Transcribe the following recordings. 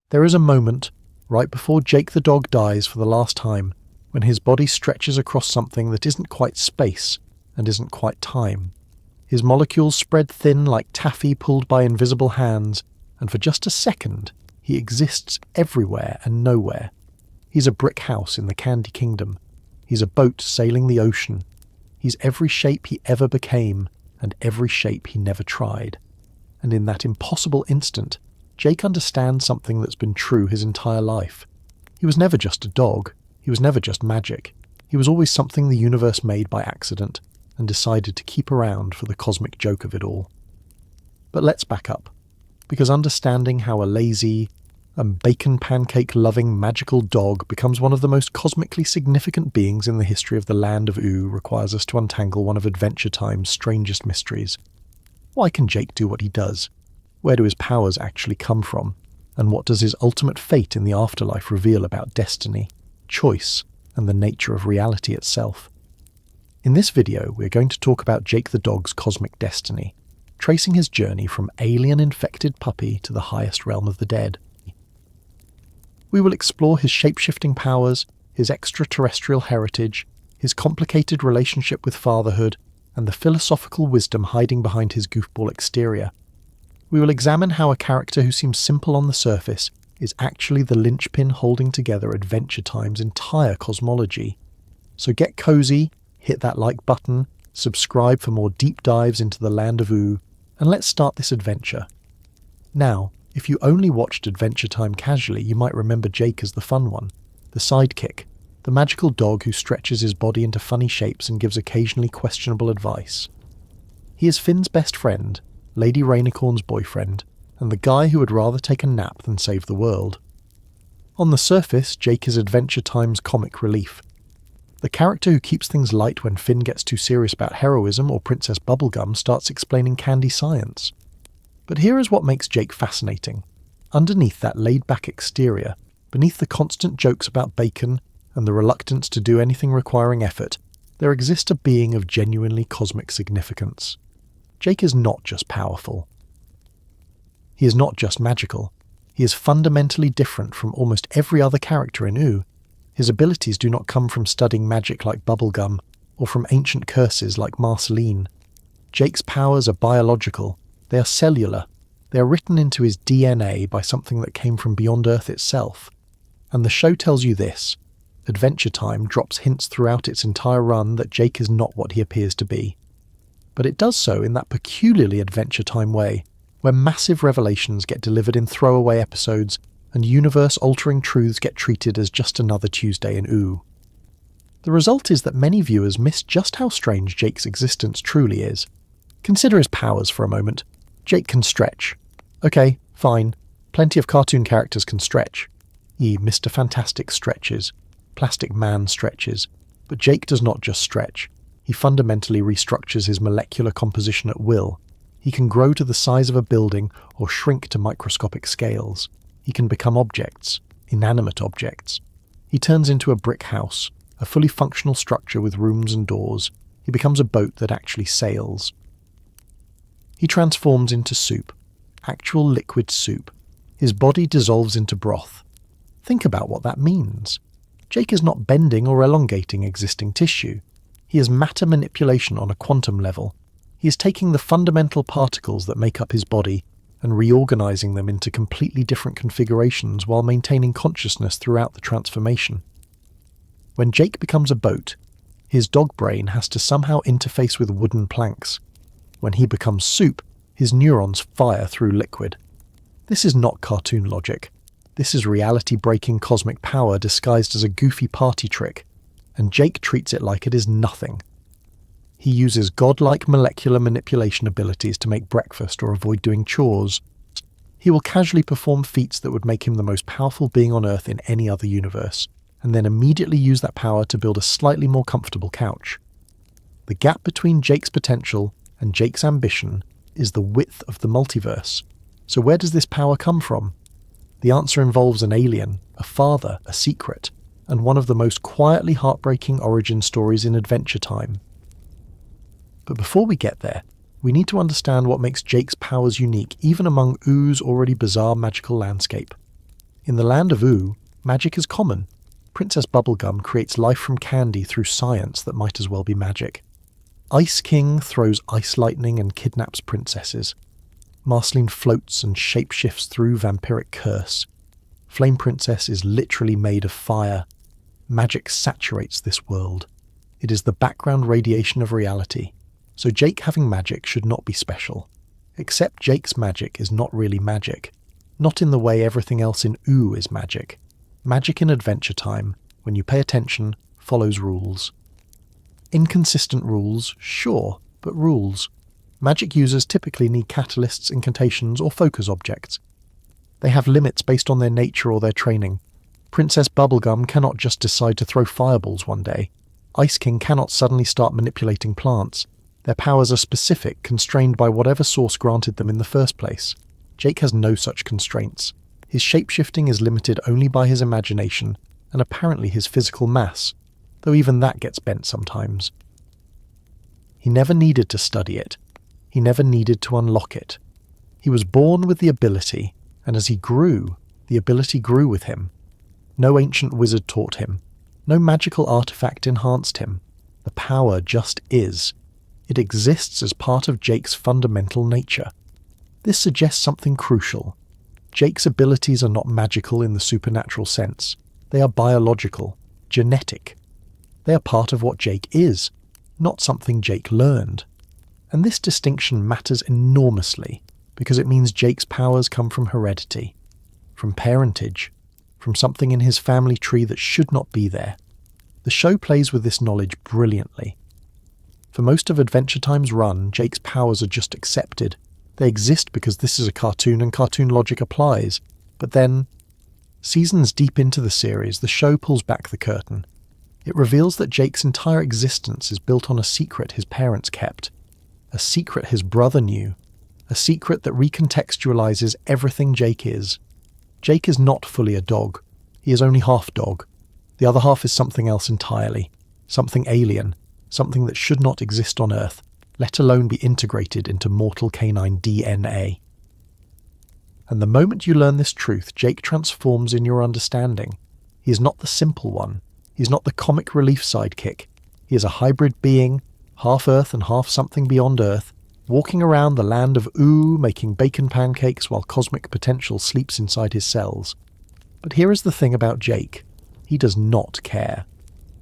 There is a moment, right before Jake the dog dies for the last time, when his body stretches across something that isn't quite space and isn't quite time. His molecules spread thin like taffy pulled by invisible hands, and for just a second, he exists everywhere and nowhere. He's a brick house in the Candy Kingdom. He's a boat sailing the ocean. He's every shape he ever became, and every shape he never tried. And in that impossible instant, Jake understands something that's been true his entire life. He was never just a dog. He was never just magic. He was always something the universe made by accident and decided to keep around for the cosmic joke of it all. But let's back up, because understanding how a lazy and bacon pancake-loving magical dog becomes one of the most cosmically significant beings in the history of the Land of Ooo requires us to untangle one of Adventure Time's strangest mysteries. Why can Jake do what he does? Where do his powers actually come from? And what does his ultimate fate in the afterlife reveal about destiny, choice, and the nature of reality itself? In this video, we're going to talk about Jake the dog's cosmic destiny, tracing his journey from alien-infected puppy to the highest realm of the dead. We will explore his shape-shifting powers, his extraterrestrial heritage, his complicated relationship with fatherhood, and the philosophical wisdom hiding behind his goofball exterior. We will examine how a character who seems simple on the surface is actually the linchpin holding together Adventure Time's entire cosmology. So get cozy, hit that like button, subscribe for more deep dives into the Land of Ooo, and let's start this adventure. Now, if you only watched Adventure Time casually, you might remember Jake as the fun one, the sidekick, the magical dog who stretches his body into funny shapes and gives occasionally questionable advice. He is Finn's best friend, Lady Rainicorn's boyfriend, and the guy who would rather take a nap than save the world. On the surface, Jake is Adventure Time's comic relief. The character who keeps things light when Finn gets too serious about heroism or Princess Bubblegum starts explaining candy science. But here is what makes Jake fascinating. Underneath that laid-back exterior, beneath the constant jokes about bacon and the reluctance to do anything requiring effort, there exists a being of genuinely cosmic significance. Jake is not just powerful. He is not just magical. He is fundamentally different from almost every other character in Ooo. His abilities do not come from studying magic like Bubblegum or from ancient curses like Marceline. Jake's powers are biological. They are cellular. They are written into his DNA by something that came from beyond Earth itself. And the show tells you this. Adventure Time drops hints throughout its entire run that Jake is not what he appears to be. But it does so in that peculiarly Adventure Time way, where massive revelations get delivered in throwaway episodes and universe-altering truths get treated as just another Tuesday in Ooo. The result is that many viewers miss just how strange Jake's existence truly is. Consider his powers for a moment. Jake can stretch. Okay, fine. Plenty of cartoon characters can stretch. Mr. Fantastic stretches. Plastic Man stretches. But Jake does not just stretch. He fundamentally restructures his molecular composition at will. He can grow to the size of a building or shrink to microscopic scales. He can become objects, inanimate objects. He turns into a brick house, a fully functional structure with rooms and doors. He becomes a boat that actually sails. He transforms into soup, actual liquid soup. His body dissolves into broth. Think about what that means. Jake is not bending or elongating existing tissue. He is matter manipulation on a quantum level. He is taking the fundamental particles that make up his body and reorganizing them into completely different configurations while maintaining consciousness throughout the transformation. When Jake becomes a boat, his dog brain has to somehow interface with wooden planks. When he becomes soup, his neurons fire through liquid. This is not cartoon logic. This is reality-breaking cosmic power disguised as a goofy party trick, and Jake treats it like it is nothing. He uses godlike molecular manipulation abilities to make breakfast or avoid doing chores. He will casually perform feats that would make him the most powerful being on Earth in any other universe, and then immediately use that power to build a slightly more comfortable couch. The gap between Jake's potential and Jake's ambition is the width of the multiverse. So where does this power come from? The answer involves an alien, a father, a secret, and one of the most quietly heartbreaking origin stories in Adventure Time. But before we get there, we need to understand what makes Jake's powers unique even among Oo's already bizarre magical landscape. In the Land of Ooo, magic is common. Princess Bubblegum creates life from candy through science that might as well be magic. Ice King throws ice lightning and kidnaps princesses. Marceline floats and shapeshifts through vampiric curse. Flame Princess is literally made of fire. Magic saturates this world. It is the background radiation of reality. So Jake having magic should not be special. Except Jake's magic is not really magic. Not in the way everything else in Ooo is magic. Magic in Adventure Time, when you pay attention, follows rules. Inconsistent rules, sure, but rules. Magic users typically need catalysts, incantations, or focus objects. They have limits based on their nature or their training. Princess Bubblegum cannot just decide to throw fireballs one day. Ice King cannot suddenly start manipulating plants. Their powers are specific, constrained by whatever source granted them in the first place. Jake has no such constraints. His shapeshifting is limited only by his imagination, and apparently his physical mass, though even that gets bent sometimes. He never needed to study it. He never needed to unlock it. He was born with the ability, and as he grew, the ability grew with him. No ancient wizard taught him. No magical artifact enhanced him. The power just is. It exists as part of Jake's fundamental nature. This suggests something crucial. Jake's abilities are not magical in the supernatural sense. They are biological, genetic. They are part of what Jake is, not something Jake learned. And this distinction matters enormously, because it means Jake's powers come from heredity, from parentage, from something in his family tree that should not be there. The show plays with this knowledge brilliantly. For most of Adventure Time's run, Jake's powers are just accepted. They exist because this is a cartoon and cartoon logic applies. But then, seasons deep into the series, the show pulls back the curtain. It reveals that Jake's entire existence is built on a secret his parents kept. A secret his brother knew. A secret that recontextualizes everything Jake is. Jake is not fully a dog. He is only half dog. The other half is something else entirely. Something alien. Something that should not exist on Earth, let alone be integrated into mortal canine DNA. And the moment you learn this truth, Jake transforms in your understanding. He is not the simple one. He is not the comic relief sidekick. He is a hybrid being, half Earth and half something beyond Earth, walking around the Land of Ooo, making bacon pancakes while cosmic potential sleeps inside his cells. But here is the thing about Jake. He does not care.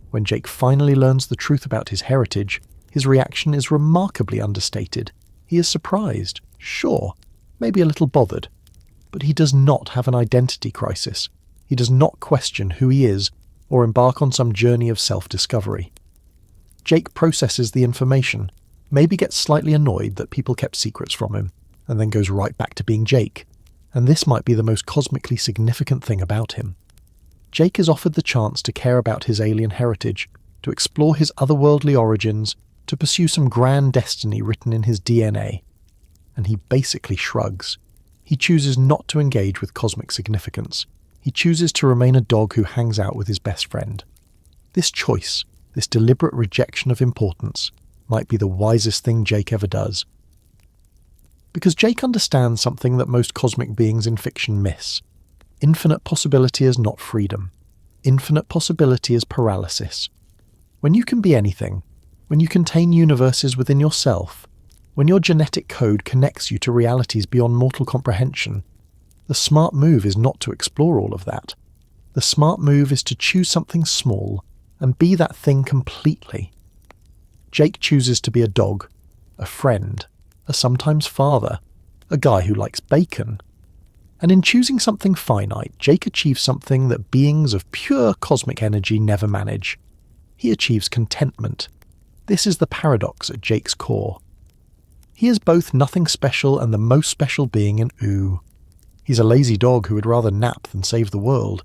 When Jake finally learns the truth about his heritage, his reaction is remarkably understated. He is surprised, sure, maybe a little bothered. But he does not have an identity crisis. He does not question who he is or embark on some journey of self-discovery. Jake processes the information, maybe gets slightly annoyed that people kept secrets from him, and then goes right back to being Jake. And this might be the most cosmically significant thing about him. Jake is offered the chance to care about his alien heritage, to explore his otherworldly origins, to pursue some grand destiny written in his DNA. And he basically shrugs. He chooses not to engage with cosmic significance. He chooses to remain a dog who hangs out with his best friend. This choice, this deliberate rejection of importance, might be the wisest thing Jake ever does. Because Jake understands something that most cosmic beings in fiction miss. Infinite possibility is not freedom. Infinite possibility is paralysis. When you can be anything, when you contain universes within yourself, when your genetic code connects you to realities beyond mortal comprehension, the smart move is not to explore all of that. The smart move is to choose something small and be that thing completely. Jake chooses to be a dog, a friend, a sometimes father, a guy who likes bacon. And in choosing something finite, Jake achieves something that beings of pure cosmic energy never manage. He achieves contentment. This is the paradox at Jake's core. He is both nothing special and the most special being in Ooo. He's a lazy dog who would rather nap than save the world.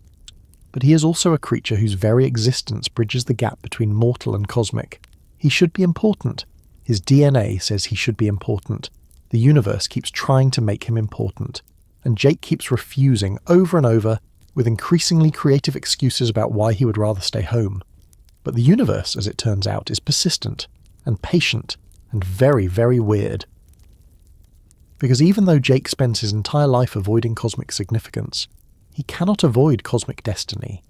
But he is also a creature whose very existence bridges the gap between mortal and cosmic. He should be important. His DNA says he should be important. The universe keeps trying to make him important. And Jake keeps refusing over and over with increasingly creative excuses about why he would rather stay home. But the universe, as it turns out, is persistent and patient and very, very weird. Because even though Jake spends his entire life avoiding cosmic significance, He cannot avoid cosmic destiny,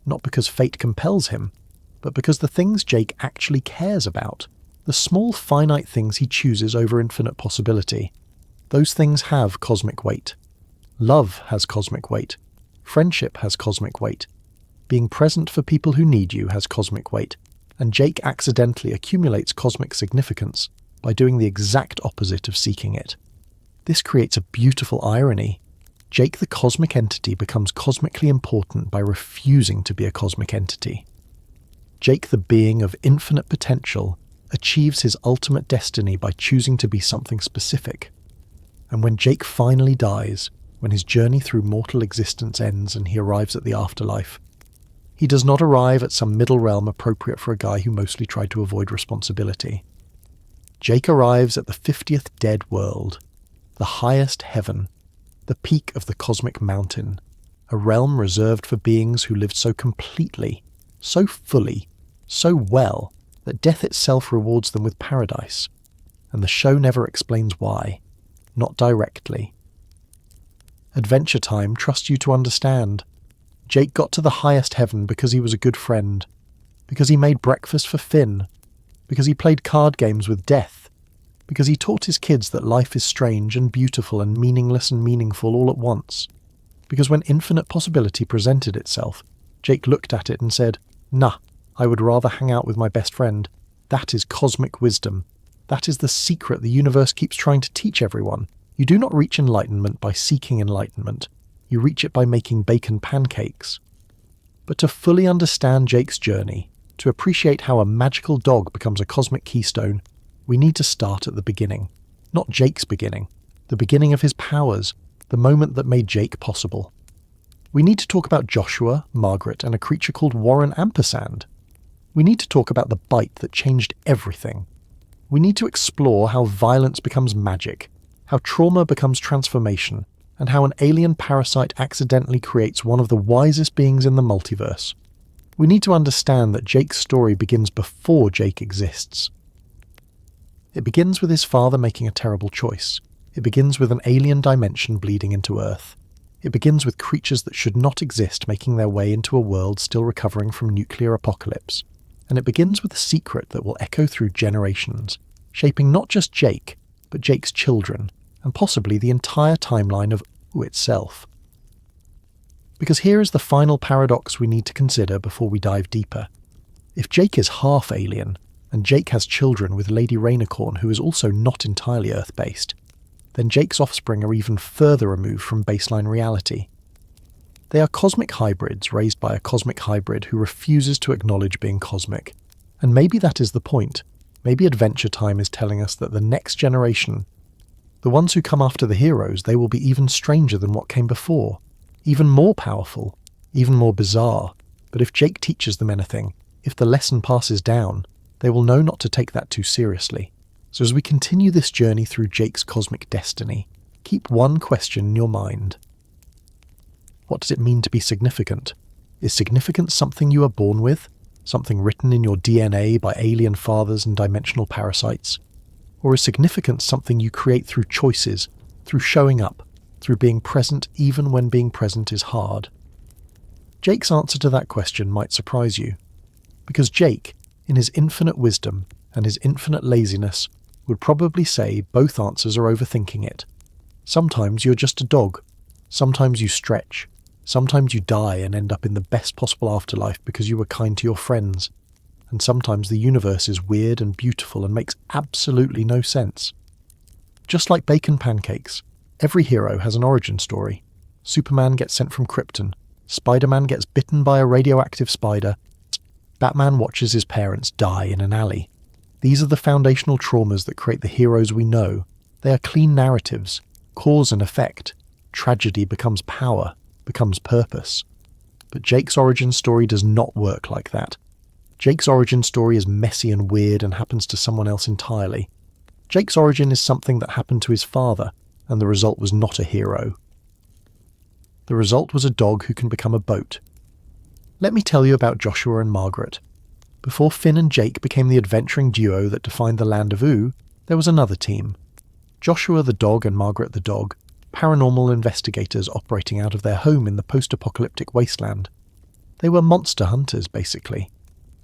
not because fate compels him, but because the things Jake actually cares about, the small finite things he chooses over infinite possibility, those things have cosmic weight. Love has cosmic weight. Friendship has cosmic weight. Being present for people who need you has cosmic weight, and Jake accidentally accumulates cosmic significance by doing the exact opposite of seeking it. This creates a beautiful irony. Jake the cosmic entity becomes cosmically important by refusing to be a cosmic entity. Jake the being of infinite potential achieves his ultimate destiny by choosing to be something specific. And when Jake finally dies, when his journey through mortal existence ends and he arrives at the afterlife, he does not arrive at some middle realm appropriate for a guy who mostly tried to avoid responsibility. Jake arrives at the 50th dead world, the highest heaven, the peak of the cosmic mountain, a realm reserved for beings who lived so completely, so fully, so well, that death itself rewards them with paradise. And the show never explains why, not directly. Adventure Time trusts you to understand. Jake got to the highest heaven because he was a good friend, because he made breakfast for Finn, because he played card games with Death, because he taught his kids that life is strange and beautiful and meaningless and meaningful all at once, because when infinite possibility presented itself, Jake looked at it and said, "Nah, I would rather hang out with my best friend. That is cosmic wisdom. That is the secret the universe keeps trying to teach everyone. You do not reach enlightenment by seeking enlightenment. You reach it by making bacon pancakes." But to fully understand Jake's journey, to appreciate how a magical dog becomes a cosmic keystone, we need to start at the beginning. Not Jake's beginning, the beginning of his powers, the moment that made Jake possible. We need to talk about Joshua, Margaret, and a creature called Warren Ampersand. We need to talk about the bite that changed everything. We need to explore how violence becomes magic, how trauma becomes transformation, and how an alien parasite accidentally creates one of the wisest beings in the multiverse. We need to understand that Jake's story begins before Jake exists. It begins with his father making a terrible choice. It begins with an alien dimension bleeding into Earth. It begins with creatures that should not exist making their way into a world still recovering from nuclear apocalypse. And it begins with a secret that will echo through generations, shaping not just Jake, but Jake's children, and possibly the entire timeline of Ooo itself. Because here is the final paradox we need to consider before we dive deeper. If Jake is half alien, and Jake has children with Lady Rainicorn who is also not entirely Earth-based, then Jake's offspring are even further removed from baseline reality. They are cosmic hybrids raised by a cosmic hybrid who refuses to acknowledge being cosmic. And maybe that is the point. Maybe Adventure Time is telling us that the next generation, the ones who come after the heroes, they will be even stranger than what came before, even more powerful, even more bizarre. But if Jake teaches them anything, if the lesson passes down, they will know not to take that too seriously. So as we continue this journey through Jake's cosmic destiny, keep one question in your mind. What does it mean to be significant? Is significance something you are born with? Something written in your DNA by alien fathers and dimensional parasites? Or is significance something you create through choices, through showing up, through being present even when being present is hard? Jake's answer to that question might surprise you, because Jake, in his infinite wisdom and his infinite laziness, would probably say both answers are overthinking it. Sometimes you're just a dog. Sometimes you stretch. Sometimes you die and end up in the best possible afterlife because you were kind to your friends. And sometimes the universe is weird and beautiful and makes absolutely no sense. Just like bacon pancakes, every hero has an origin story. Superman gets sent from Krypton. Spider-Man gets bitten by a radioactive spider. Batman watches his parents die in an alley. These are the foundational traumas that create the heroes we know. They are clean narratives, cause and effect. Tragedy becomes power, becomes purpose. But Jake's origin story does not work like that. Jake's origin story is messy and weird and happens to someone else entirely. Jake's origin is something that happened to his father, and the result was not a hero. The result was a dog who can become a boat. Let me tell you about Joshua and Margaret. Before Finn and Jake became the adventuring duo that defined the Land of Ooo, there was another team. Joshua the dog and Margaret the dog, paranormal investigators operating out of their home in the post-apocalyptic wasteland. They were monster hunters, basically.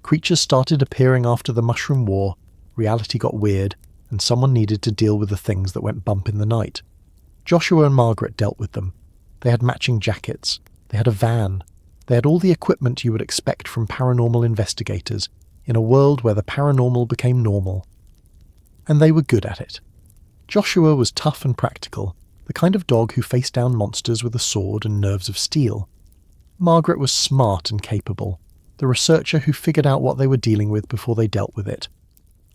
Creatures started appearing after the Mushroom War, reality got weird, and someone needed to deal with the things that went bump in the night. Joshua and Margaret dealt with them. They had matching jackets. They had a van. They had all the equipment you would expect from paranormal investigators in a world where the paranormal became normal. And they were good at it. Joshua was tough and practical, the kind of dog who faced down monsters with a sword and nerves of steel. Margaret was smart and capable, the researcher who figured out what they were dealing with before they dealt with it.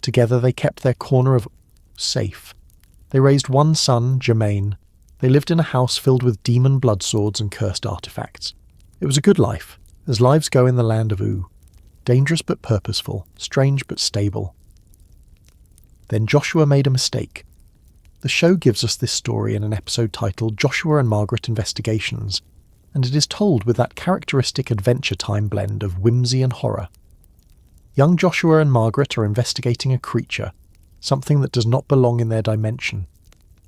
Together they kept their corner of safe. They raised one son, Jermaine. They lived in a house filled with demon blood swords and cursed artifacts. It was a good life, as lives go in the Land of Ooo. Dangerous but purposeful, strange but stable. Then Joshua made a mistake. The show gives us this story in an episode titled Joshua and Margaret Investigations, and it is told with that characteristic Adventure Time blend of whimsy and horror. Young Joshua and Margaret are investigating a creature, something that does not belong in their dimension.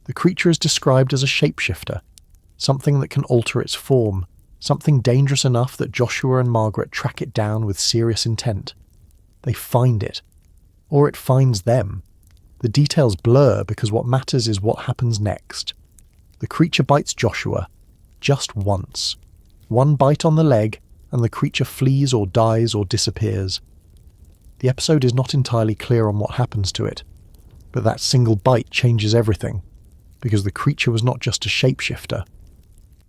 The creature is described as a shapeshifter, something that can alter its form, something dangerous enough that Joshua and Margaret track it down with serious intent. They find it, or it finds them. The details blur because what matters is what happens next. The creature bites Joshua, just once. One bite on the leg, and the creature flees or dies or disappears. The episode is not entirely clear on what happens to it, but that single bite changes everything, because the creature was not just a shapeshifter.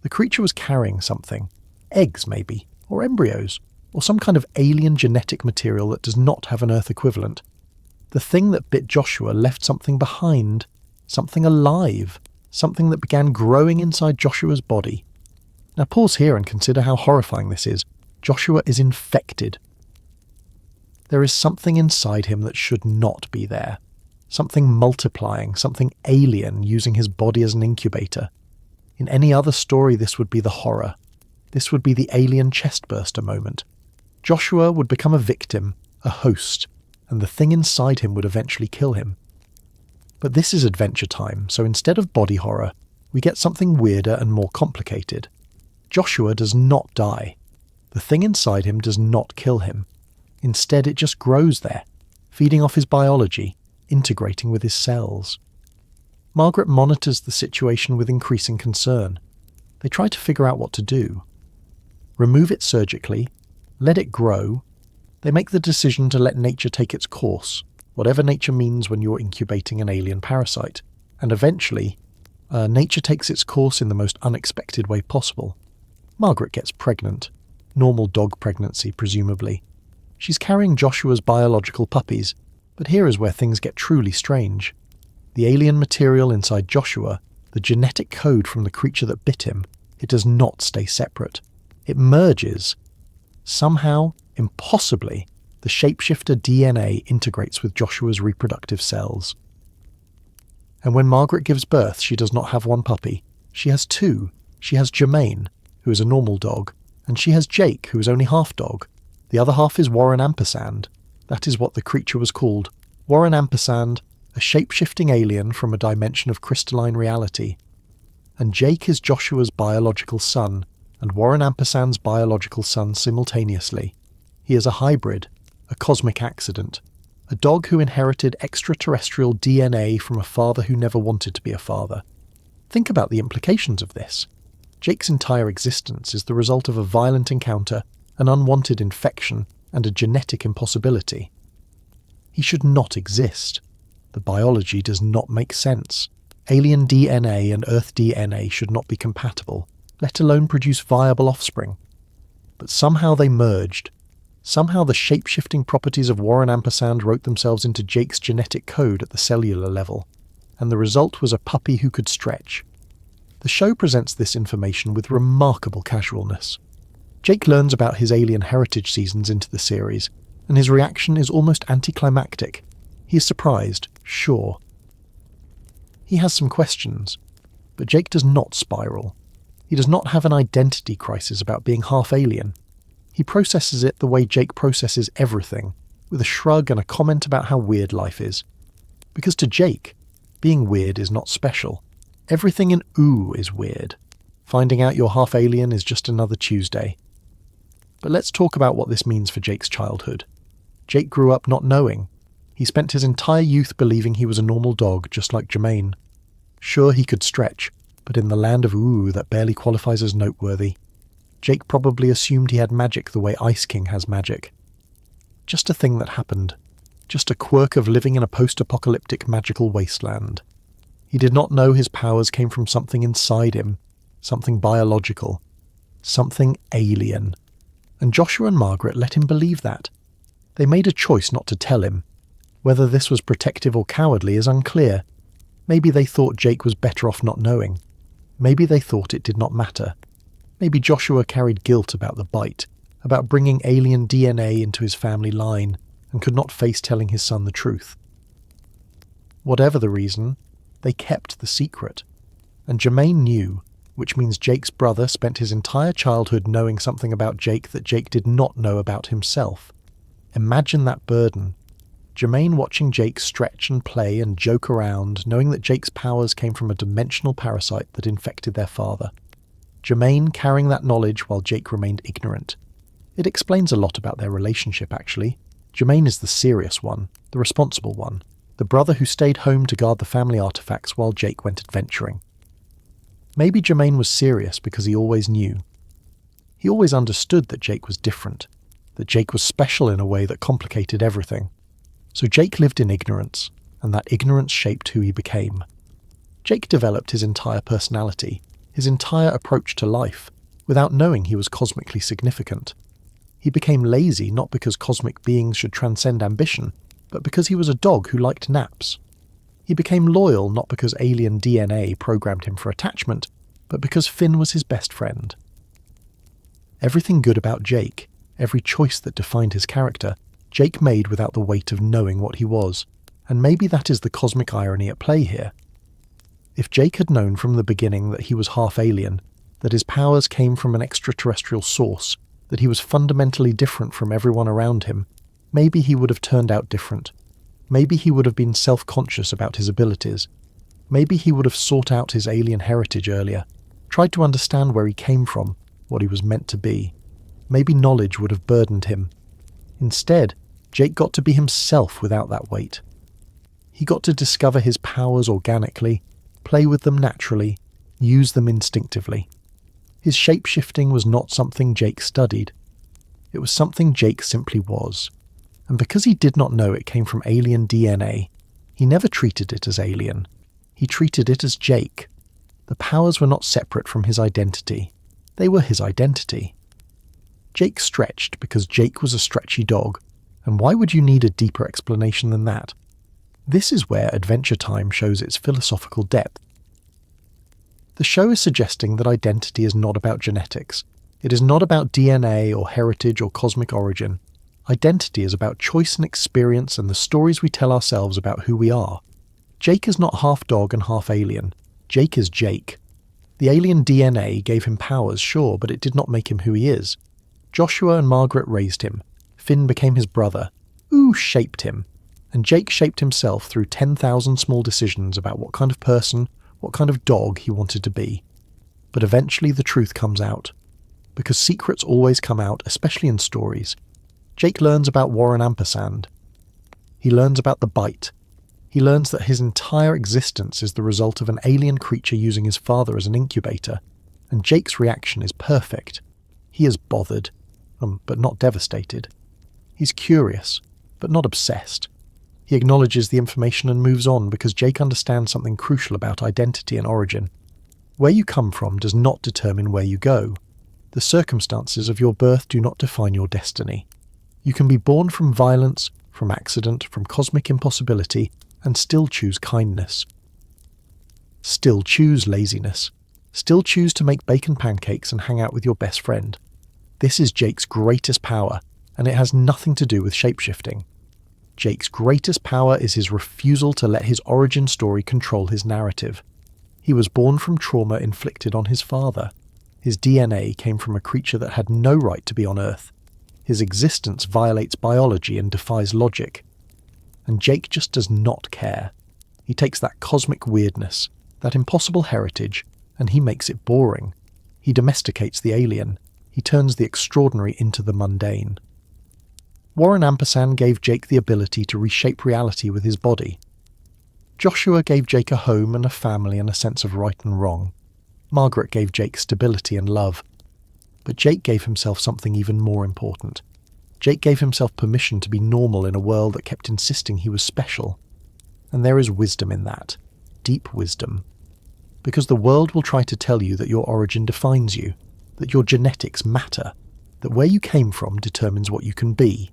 The creature was carrying something, eggs maybe, or embryos, or some kind of alien genetic material that does not have an Earth equivalent. The thing that bit Joshua left something behind, something alive, something that began growing inside Joshua's body. Now pause here and consider how horrifying this is. Joshua is infected. There is something inside him that should not be there. Something multiplying, something alien using his body as an incubator. In any other story this would be the horror. This would be the alien chestburster moment. Joshua would become a victim, a host, and the thing inside him would eventually kill him. But this is Adventure Time, so instead of body horror, we get something weirder and more complicated. Joshua does not die. The thing inside him does not kill him. Instead, it just grows there, feeding off his biology, integrating with his cells. Margaret monitors the situation with increasing concern. They try to figure out what to do. Remove it surgically, let it grow. They make the decision to let nature take its course, whatever nature means when you're incubating an alien parasite. And eventually, nature takes its course in the most unexpected way possible. Margaret gets pregnant. Normal dog pregnancy, presumably. She's carrying Joshua's biological puppies, but here is where things get truly strange. The alien material inside Joshua, the genetic code from the creature that bit him, it does not stay separate. It merges. Somehow, impossibly, the shapeshifter DNA integrates with Joshua's reproductive cells. And when Margaret gives birth, she does not have one puppy. She has two. She has Jermaine, who is a normal dog, and she has Jake, who is only half dog. The other half is Warren Ampersand. That is what the creature was called. Warren Ampersand, a shape-shifting alien from a dimension of crystalline reality. And Jake is Joshua's biological son, and Warren Ampersand's biological son simultaneously. He is a hybrid, a cosmic accident, a dog who inherited extraterrestrial DNA from a father who never wanted to be a father. Think about the implications of this. Jake's entire existence is the result of a violent encounter, an unwanted infection, and a genetic impossibility. He should not exist. The biology does not make sense. Alien DNA and Earth DNA should not be compatible, let alone produce viable offspring. But somehow they merged. Somehow the shape-shifting properties of Warren Ampersand wrote themselves into Jake's genetic code at the cellular level, and the result was a puppy who could stretch. The show presents this information with remarkable casualness. Jake learns about his alien heritage seasons into the series, and his reaction is almost anticlimactic. He is surprised, sure. He has some questions, but Jake does not spiral. He does not have an identity crisis about being half alien. He processes it the way Jake processes everything, with a shrug and a comment about how weird life is. Because to Jake, being weird is not special. Everything in Ooo is weird. Finding out you're half alien is just another Tuesday. But let's talk about what this means for Jake's childhood. Jake grew up not knowing. He spent his entire youth believing he was a normal dog, just like Jermaine. Sure, he could stretch, but in the Land of Ooo that barely qualifies as noteworthy. Jake probably assumed he had magic the way Ice King has magic. Just a thing that happened. Just a quirk of living in a post-apocalyptic magical wasteland. He did not know his powers came from something inside him, something biological, something alien. And Joshua and Margaret let him believe that. They made a choice not to tell him. Whether this was protective or cowardly is unclear. Maybe they thought Jake was better off not knowing. Maybe they thought it did not matter. Maybe Joshua carried guilt about the bite, about bringing alien DNA into his family line, and could not face telling his son the truth. Whatever the reason, they kept the secret. And Jermaine knew, which means Jake's brother spent his entire childhood knowing something about Jake that Jake did not know about himself. Imagine that burden. Jermaine watching Jake stretch and play and joke around, knowing that Jake's powers came from a dimensional parasite that infected their father. Jermaine carrying that knowledge while Jake remained ignorant. It explains a lot about their relationship, actually. Jermaine is the serious one, the responsible one, the brother who stayed home to guard the family artifacts while Jake went adventuring. Maybe Jermaine was serious because he always knew. He always understood that Jake was different, that Jake was special in a way that complicated everything. So Jake lived in ignorance, and that ignorance shaped who he became. Jake developed his entire personality, his entire approach to life, without knowing he was cosmically significant. He became lazy not because cosmic beings should transcend ambition, but because he was a dog who liked naps. He became loyal not because alien DNA programmed him for attachment, but because Finn was his best friend. Everything good about Jake, every choice that defined his character, Jake made without the weight of knowing what he was, and maybe that is the cosmic irony at play here. If Jake had known from the beginning that he was half alien, that his powers came from an extraterrestrial source, that he was fundamentally different from everyone around him, maybe he would have turned out different. Maybe he would have been self-conscious about his abilities. Maybe he would have sought out his alien heritage earlier, tried to understand where he came from, what he was meant to be. Maybe knowledge would have burdened him. Instead, Jake got to be himself without that weight. He got to discover his powers organically, play with them naturally, use them instinctively. His shape-shifting was not something Jake studied. It was something Jake simply was. And because he did not know it came from alien DNA, he never treated it as alien. He treated it as Jake. The powers were not separate from his identity. They were his identity. Jake stretched because Jake was a stretchy dog, and why would you need a deeper explanation than that? This is where Adventure Time shows its philosophical depth. The show is suggesting that identity is not about genetics. It is not about DNA or heritage or cosmic origin. Identity is about choice and experience and the stories we tell ourselves about who we are. Jake is not half dog and half alien. Jake is Jake. The alien DNA gave him powers, sure, but it did not make him who he is. Joshua and Margaret raised him. Finn became his brother. Ooo shaped him. And Jake shaped himself through 10,000 small decisions about what kind of person, what kind of dog he wanted to be. But eventually the truth comes out. Because secrets always come out, especially in stories. Jake learns about Warren Ampersand. He learns about the bite. He learns that his entire existence is the result of an alien creature using his father as an incubator. And Jake's reaction is perfect. He is bothered, but not devastated. He's curious, but not obsessed. He acknowledges the information and moves on because Jake understands something crucial about identity and origin. Where you come from does not determine where you go. The circumstances of your birth do not define your destiny. You can be born from violence, from accident, from cosmic impossibility, and still choose kindness. Still choose laziness. Still choose to make bacon pancakes and hang out with your best friend. This is Jake's greatest power, and it has nothing to do with shapeshifting. Jake's greatest power is his refusal to let his origin story control his narrative. He was born from trauma inflicted on his father. His DNA came from a creature that had no right to be on Earth. His existence violates biology and defies logic. And Jake just does not care. He takes that cosmic weirdness, that impossible heritage, and he makes it boring. He domesticates the alien. He turns the extraordinary into the mundane. Warren Ampersand gave Jake the ability to reshape reality with his body. Joshua gave Jake a home and a family and a sense of right and wrong. Margaret gave Jake stability and love. But Jake gave himself something even more important. Jake gave himself permission to be normal in a world that kept insisting he was special. And there is wisdom in that. Deep wisdom. Because the world will try to tell you that your origin defines you, that your genetics matter, that where you came from determines what you can be.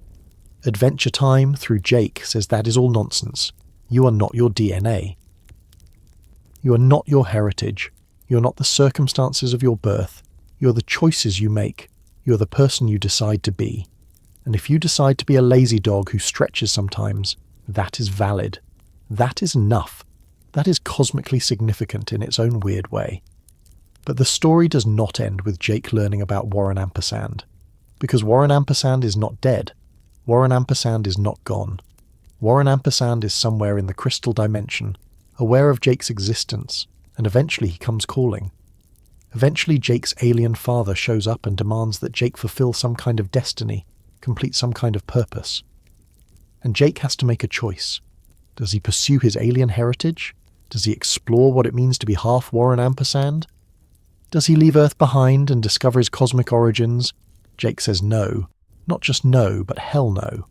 Adventure Time, through Jake, says that is all nonsense. You are not your DNA. You are not your heritage. You are not the circumstances of your birth. You are the choices you make. You are the person you decide to be. And if you decide to be a lazy dog who stretches sometimes, that is valid. That is enough. That is cosmically significant in its own weird way. But the story does not end with Jake learning about Warren Ampersand. Because Warren Ampersand is not dead. Warren Ampersand is not gone. Warren Ampersand is somewhere in the crystal dimension, aware of Jake's existence, and eventually he comes calling. Eventually Jake's alien father shows up and demands that Jake fulfill some kind of destiny, complete some kind of purpose. And Jake has to make a choice. Does he pursue his alien heritage? Does he explore what it means to be half Warren Ampersand? Does he leave Earth behind and discover his cosmic origins? Jake says no. Not just no, but hell no.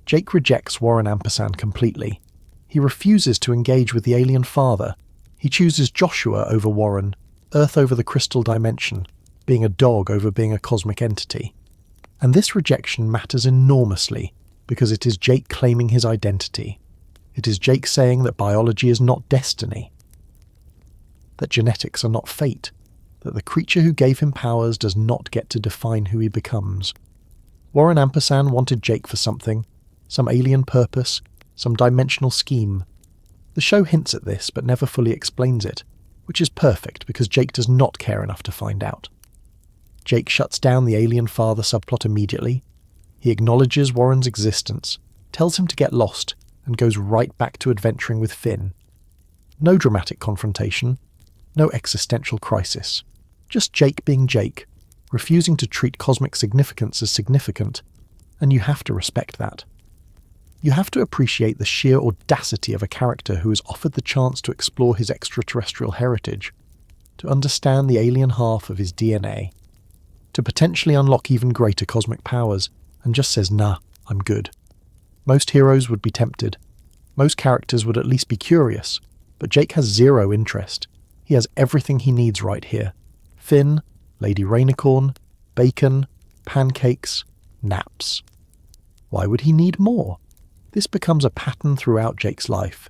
Jake rejects Warren Ampersand completely. He refuses to engage with the alien father. He chooses Joshua over Warren, Earth over the crystal dimension, being a dog over being a cosmic entity. And this rejection matters enormously, because it is Jake claiming his identity. It is Jake saying that biology is not destiny, that genetics are not fate, that the creature who gave him powers does not get to define who he becomes. Warren Ampersand wanted Jake for something, some alien purpose, some dimensional scheme. The show hints at this but never fully explains it, which is perfect because Jake does not care enough to find out. Jake shuts down the alien father subplot immediately. He acknowledges Warren's existence, tells him to get lost, and goes right back to adventuring with Finn. No dramatic confrontation, no existential crisis. Just Jake being Jake, refusing to treat cosmic significance as significant, and you have to respect that. You have to appreciate the sheer audacity of a character who is offered the chance to explore his extraterrestrial heritage, to understand the alien half of his DNA, to potentially unlock even greater cosmic powers, and just says, nah, I'm good. Most heroes would be tempted. Most characters would at least be curious, but Jake has zero interest. He has everything he needs right here. Finn, Lady Rainicorn, bacon, pancakes, naps. Why would he need more? This becomes a pattern throughout Jake's life.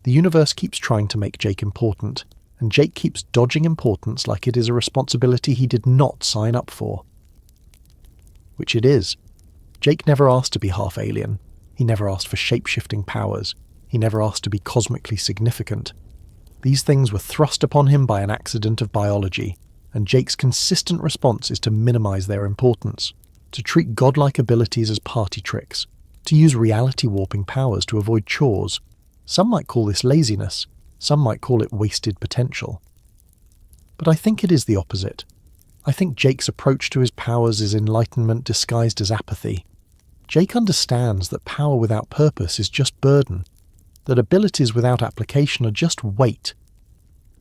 The universe keeps trying to make Jake important, and Jake keeps dodging importance like it is a responsibility he did not sign up for. Which it is. Jake never asked to be half alien. He never asked for shape-shifting powers. He never asked to be cosmically significant. These things were thrust upon him by an accident of biology, and Jake's consistent response is to minimize their importance, to treat godlike abilities as party tricks, to use reality-warping powers to avoid chores. Some might call this laziness, some might call it wasted potential. But I think it is the opposite. I think Jake's approach to his powers is enlightenment disguised as apathy. Jake understands that power without purpose is just burden, that abilities without application are just weight.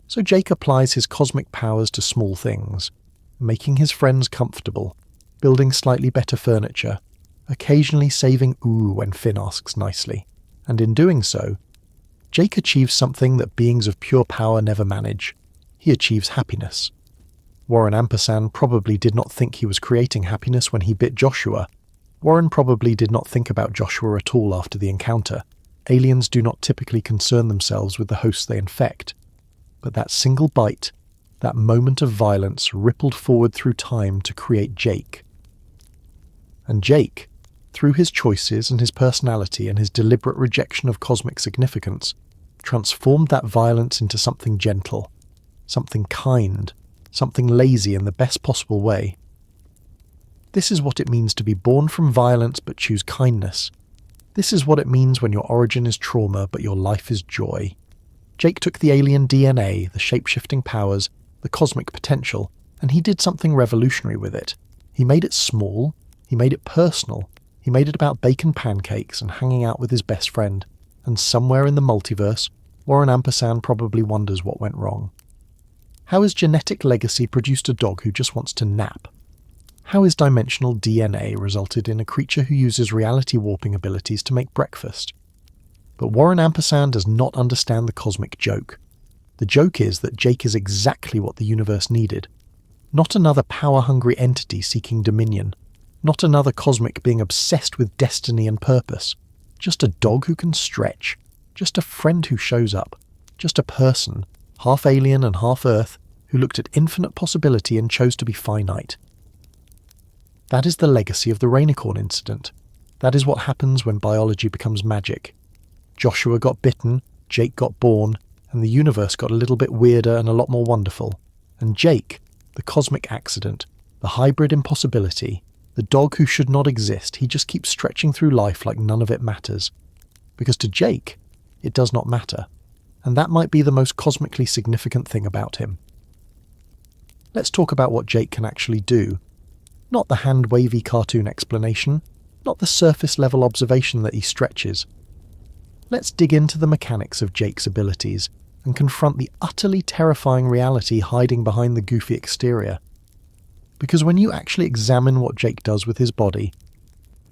So Jake applies his cosmic powers to small things, making his friends comfortable, building slightly better furniture, occasionally saving Ooo when Finn asks nicely, and in doing so, Jake achieves something that beings of pure power never manage. He achieves happiness. Warren Ampersand probably did not think he was creating happiness when he bit Joshua. Warren probably did not think about Joshua at all after the encounter. Aliens do not typically concern themselves with the hosts they infect. But that single bite, that moment of violence rippled forward through time to create Jake. And Jake, through his choices and his personality and his deliberate rejection of cosmic significance, transformed that violence into something gentle, something kind, something lazy in the best possible way. This is what it means to be born from violence but choose kindness. This is what it means when your origin is trauma but your life is joy. Jake took the alien DNA, the shape-shifting powers, the cosmic potential, and he did something revolutionary with it. He made it small, he made it personal, he made it about bacon pancakes and hanging out with his best friend. And somewhere in the multiverse, Warren Ampersand probably wonders what went wrong. How his genetic legacy produced a dog who just wants to nap? How his dimensional DNA resulted in a creature who uses reality warping abilities to make breakfast? But Warren Ampersand does not understand the cosmic joke. The joke is that Jake is exactly what the universe needed. Not another power-hungry entity seeking dominion. Not another cosmic being obsessed with destiny and purpose. Just a dog who can stretch. Just a friend who shows up. Just a person, half alien and half Earth, who looked at infinite possibility and chose to be finite. That is the legacy of the Rainicorn incident. That is what happens when biology becomes magic. Joshua got bitten, Jake got born, and the universe got a little bit weirder and a lot more wonderful. And Jake, the cosmic accident, the hybrid impossibility, the dog who should not exist, he just keeps stretching through life like none of it matters. Because to Jake, it does not matter. And that might be the most cosmically significant thing about him. Let's talk about what Jake can actually do. Not the hand-wavy cartoon explanation, not the surface-level observation that he stretches. Let's dig into the mechanics of Jake's abilities and confront the utterly terrifying reality hiding behind the goofy exterior. Because when you actually examine what Jake does with his body,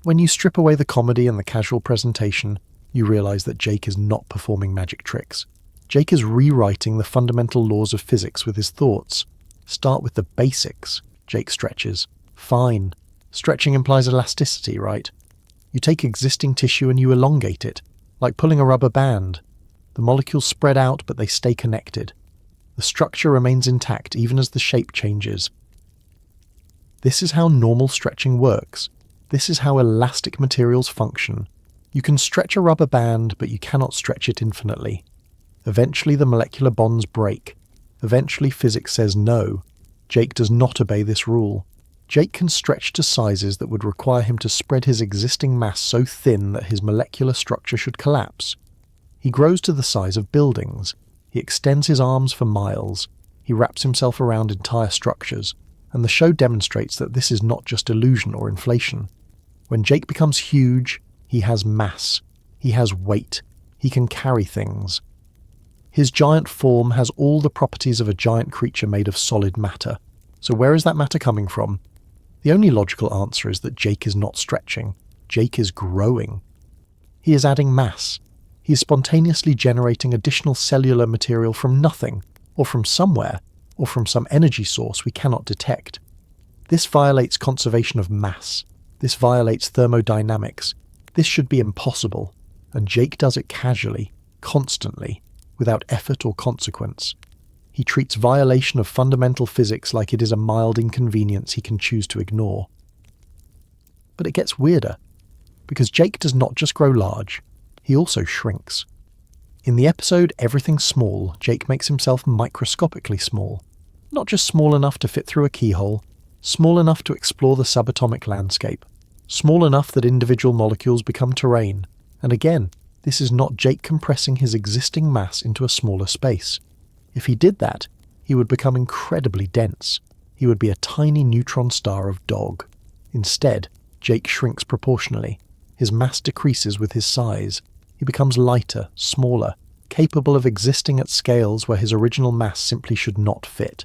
when you strip away the comedy and the casual presentation, you realize that Jake is not performing magic tricks. Jake is rewriting the fundamental laws of physics with his thoughts. Start with the basics, Jake stretches. Fine. Stretching implies elasticity, right? You take existing tissue and you elongate it, like pulling a rubber band. The molecules spread out, but they stay connected. The structure remains intact even as the shape changes. This is how normal stretching works. This is how elastic materials function. You can stretch a rubber band, but you cannot stretch it infinitely. Eventually the molecular bonds break. Eventually physics says no. Jake does not obey this rule. Jake can stretch to sizes that would require him to spread his existing mass so thin that his molecular structure should collapse. He grows to the size of buildings. He extends his arms for miles. He wraps himself around entire structures. And the show demonstrates that this is not just illusion or inflation. When Jake becomes huge, he has mass. He has weight. He can carry things. His giant form has all the properties of a giant creature made of solid matter. So where is that matter coming from? The only logical answer is that Jake is not stretching. Jake is growing. He is adding mass. He is spontaneously generating additional cellular material from nothing, or from somewhere, or from some energy source we cannot detect. This violates conservation of mass. This violates thermodynamics. This should be impossible. And Jake does it casually, constantly, without effort or consequence. He treats violation of fundamental physics like it is a mild inconvenience he can choose to ignore. But it gets weirder, because Jake does not just grow large, he also shrinks. In the episode Everything's Small, Jake makes himself microscopically small. Not just small enough to fit through a keyhole, small enough to explore the subatomic landscape, small enough that individual molecules become terrain. And again, this is not Jake compressing his existing mass into a smaller space. If he did that, he would become incredibly dense. He would be a tiny neutron star of dog. Instead, Jake shrinks proportionally. His mass decreases with his size. He becomes lighter, smaller, capable of existing at scales where his original mass simply should not fit.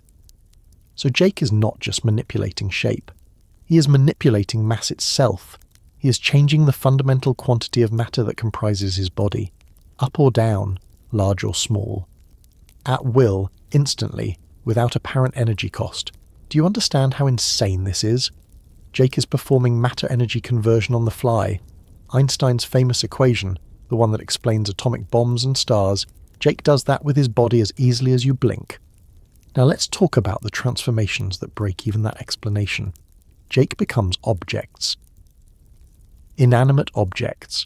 So Jake is not just manipulating shape. He is manipulating mass itself. He is changing the fundamental quantity of matter that comprises his body, up or down, large or small. At will, instantly, without apparent energy cost. Do you understand how insane this is? Jake is performing matter-energy conversion on the fly. Einstein's famous equation, the one that explains atomic bombs and stars, Jake does that with his body as easily as you blink. Now let's talk about the transformations that break even that explanation. Jake becomes objects. Inanimate objects.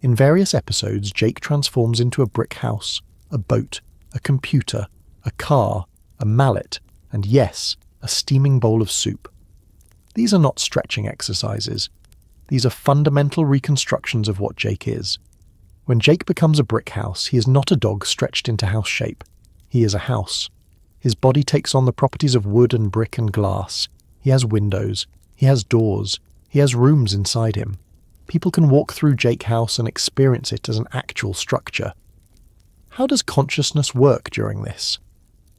In various episodes, Jake transforms into a brick house, a boat, a computer, a car, a mallet, and yes, a steaming bowl of soup. These are not stretching exercises. These are fundamental reconstructions of what Jake is. When Jake becomes a brick house, he is not a dog stretched into house shape. He is a house. His body takes on the properties of wood and brick and glass. He has windows. He has doors. He has rooms inside him. People can walk through Jake House and experience it as an actual structure. How does consciousness work during this?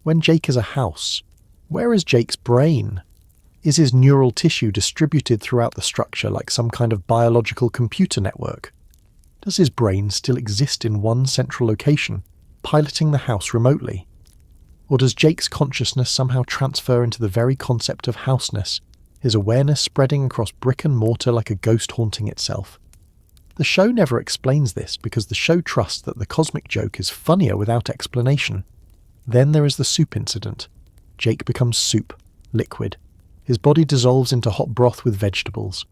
When Jake is a house, where is Jake's brain? Is his neural tissue distributed throughout the structure like some kind of biological computer network? Does his brain still exist in one central location, piloting the house remotely? Or does Jake's consciousness somehow transfer into the very concept of houseness, his awareness spreading across brick and mortar like a ghost haunting itself? The show never explains this because the show trusts that the cosmic joke is funnier without explanation. Then there is the soup incident. Jake becomes soup, liquid. His body dissolves into hot broth with vegetables.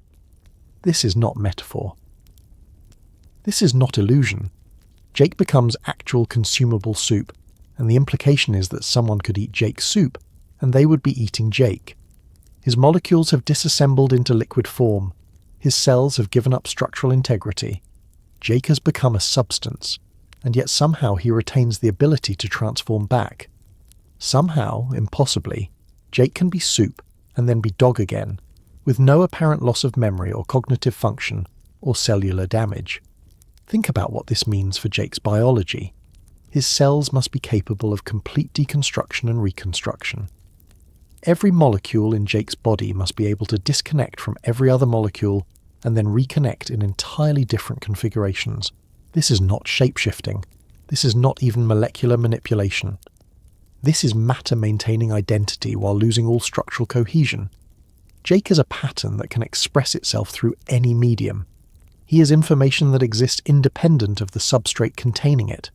This is not metaphor. This is not illusion. Jake becomes actual consumable soup, and the implication is that someone could eat Jake's soup, and they would be eating Jake. His molecules have disassembled into liquid form. His cells have given up structural integrity. Jake has become a substance, and yet somehow he retains the ability to transform back. Somehow, impossibly, Jake can be soup and then be dog again, with no apparent loss of memory or cognitive function or cellular damage. Think about what this means for Jake's biology. His cells must be capable of complete deconstruction and reconstruction. Every molecule in Jake's body must be able to disconnect from every other molecule and then reconnect in entirely different configurations. This is not shapeshifting. This is not even molecular manipulation. This is matter maintaining identity while losing all structural cohesion. Jake is a pattern that can express itself through any medium. He is information that exists independent of the substrate containing it.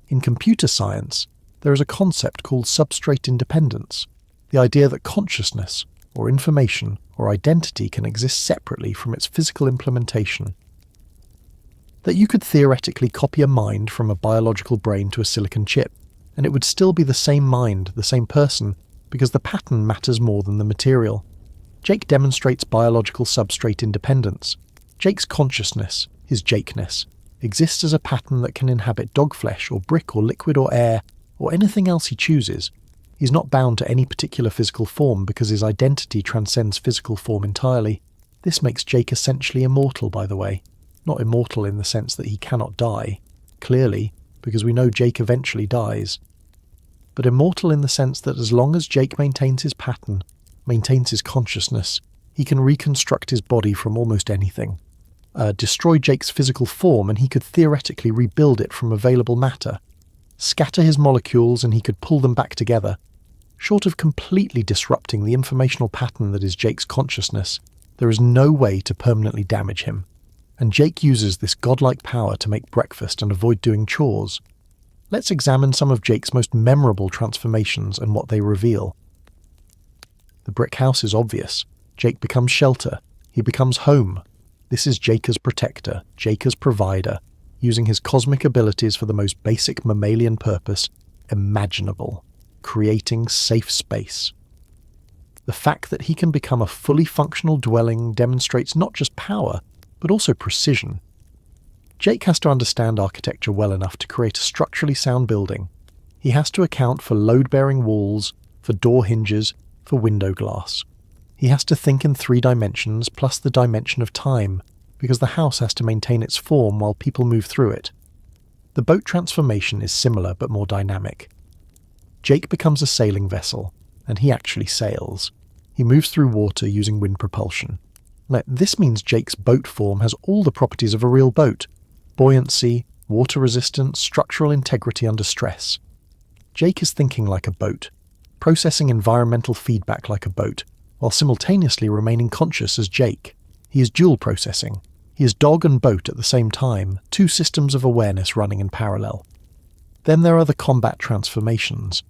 In computer science, there is a concept called substrate independence. The idea that consciousness, or information, or identity can exist separately from its physical implementation. That you could theoretically copy a mind from a biological brain to a silicon chip, and it would still be the same mind, the same person, because the pattern matters more than the material. Jake demonstrates biological substrate independence. Jake's consciousness, his Jakeness, exists as a pattern that can inhabit dog flesh or brick or liquid or air, or anything else he chooses. He's not bound to any particular physical form because his identity transcends physical form entirely. This makes Jake essentially immortal, by the way. Not immortal in the sense that he cannot die, clearly, because we know Jake eventually dies. But immortal in the sense that as long as Jake maintains his pattern, maintains his consciousness, he can reconstruct his body from almost anything. Destroy Jake's physical form and he could theoretically rebuild it from available matter. Scatter his molecules and he could pull them back together. Short of completely disrupting the informational pattern that is Jake's consciousness, there is no way to permanently damage him. And Jake uses this godlike power to make breakfast and avoid doing chores. Let's examine some of Jake's most memorable transformations and what they reveal. The brick house is obvious. Jake becomes shelter. He becomes home. This is Jake as protector, Jake as provider, using his cosmic abilities for the most basic mammalian purpose imaginable, creating safe space. The fact that he can become a fully functional dwelling demonstrates not just power, but also precision. Jake has to understand architecture well enough to create a structurally sound building. He has to account for load-bearing walls, for door hinges, for window glass. He has to think in 3 dimensions plus the dimension of time, because the house has to maintain its form while people move through it. The boat transformation is similar but more dynamic. Jake becomes a sailing vessel, and he actually sails. He moves through water using wind propulsion. This means Jake's boat form has all the properties of a real boat: buoyancy, water resistance, structural integrity under stress. Jake is thinking like a boat, processing environmental feedback like a boat, while simultaneously remaining conscious as Jake. He is dual processing. He is dog and boat at the same time, 2 systems of awareness running in parallel. Then there are the combat transformations.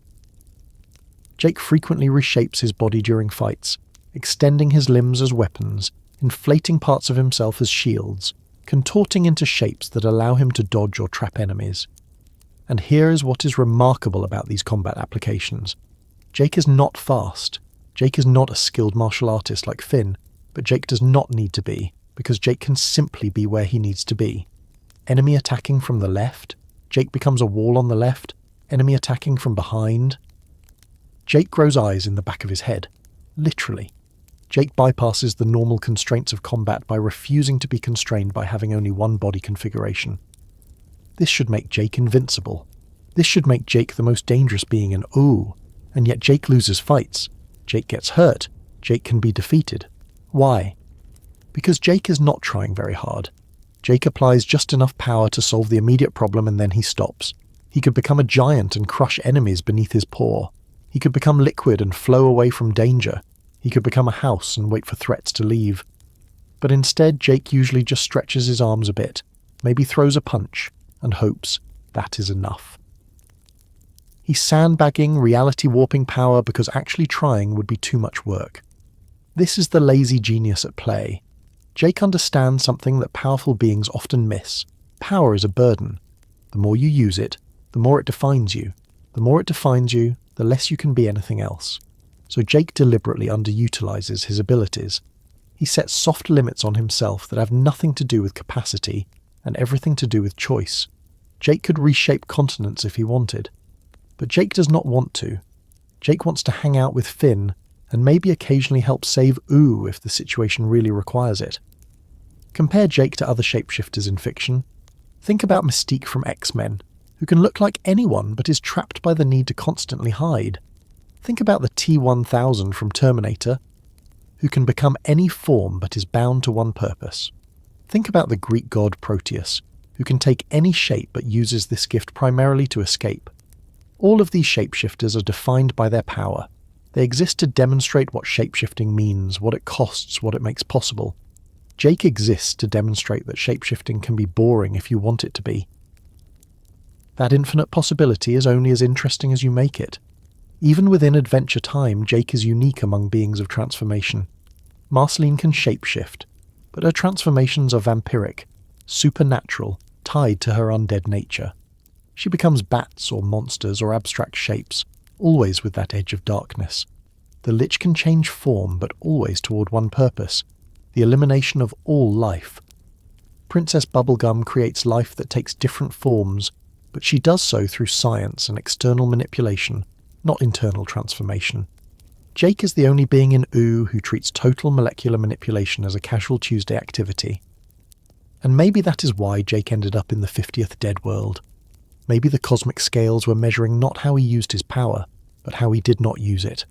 Jake frequently reshapes his body during fights, extending his limbs as weapons, inflating parts of himself as shields, contorting into shapes that allow him to dodge or trap enemies. And here is what is remarkable about these combat applications. Jake is not fast. Jake is not a skilled martial artist like Finn, but Jake does not need to be, because Jake can simply be where he needs to be. Enemy attacking from the left. Jake becomes a wall on the left. Enemy attacking from behind. Jake grows eyes in the back of his head. Literally. Jake bypasses the normal constraints of combat by refusing to be constrained by having only one body configuration. This should make Jake invincible. This should make Jake the most dangerous being in Ooo, and yet Jake loses fights. Jake gets hurt. Jake can be defeated. Why? Because Jake is not trying very hard. Jake applies just enough power to solve the immediate problem and then he stops. He could become a giant and crush enemies beneath his paw. He could become liquid and flow away from danger. He could become a house and wait for threats to leave. But instead, Jake usually just stretches his arms a bit, maybe throws a punch, and hopes that is enough. He's sandbagging, reality-warping power because actually trying would be too much work. This is the lazy genius at play. Jake understands something that powerful beings often miss. Power is a burden. The more you use it, the more it defines you. The more it defines you, the less you can be anything else. So Jake deliberately underutilizes his abilities. He sets soft limits on himself that have nothing to do with capacity and everything to do with choice. Jake could reshape continents if he wanted. But Jake does not want to. Jake wants to hang out with Finn and maybe occasionally help save Ooo if the situation really requires it. Compare Jake to other shapeshifters in fiction. Think about Mystique from X-Men, who can look like anyone but is trapped by the need to constantly hide. Think about the T-1000 from Terminator, who can become any form but is bound to one purpose. Think about the Greek god Proteus, who can take any shape but uses this gift primarily to escape. All of these shapeshifters are defined by their power. They exist to demonstrate what shapeshifting means, what it costs, what it makes possible. Jake exists to demonstrate that shapeshifting can be boring if you want it to be. That infinite possibility is only as interesting as you make it. Even within Adventure Time, Jake is unique among beings of transformation. Marceline can shapeshift, but her transformations are vampiric, supernatural, tied to her undead nature. She becomes bats or monsters or abstract shapes, always with that edge of darkness. The Lich can change form, but always toward one purpose, the elimination of all life. Princess Bubblegum creates life that takes different forms, but she does so through science and external manipulation, not internal transformation. Jake is the only being in Ooo who treats total molecular manipulation as a casual Tuesday activity. And maybe that is why Jake ended up in the 50th Dead World. Maybe the cosmic scales were measuring not how he used his power, but how he did not use it.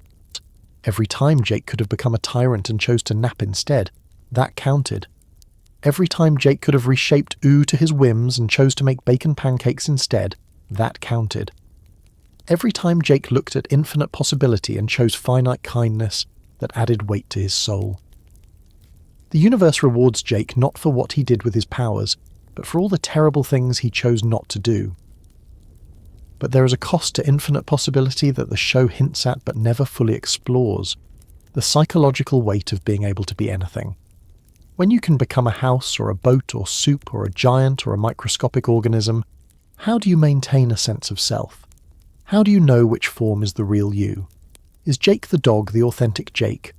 Every time Jake could have become a tyrant and chose to nap instead, that counted. Every time Jake could have reshaped Ooo to his whims and chose to make bacon pancakes instead, that counted. Every time Jake looked at infinite possibility and chose finite kindness, that added weight to his soul. The universe rewards Jake not for what he did with his powers, but for all the terrible things he chose not to do. But there is a cost to infinite possibility that the show hints at but never fully explores: the psychological weight of being able to be anything. When you can become a house or a boat or soup or a giant or a microscopic organism, how do you maintain a sense of self? How do you know which form is the real you? Is Jake the dog the authentic Jake?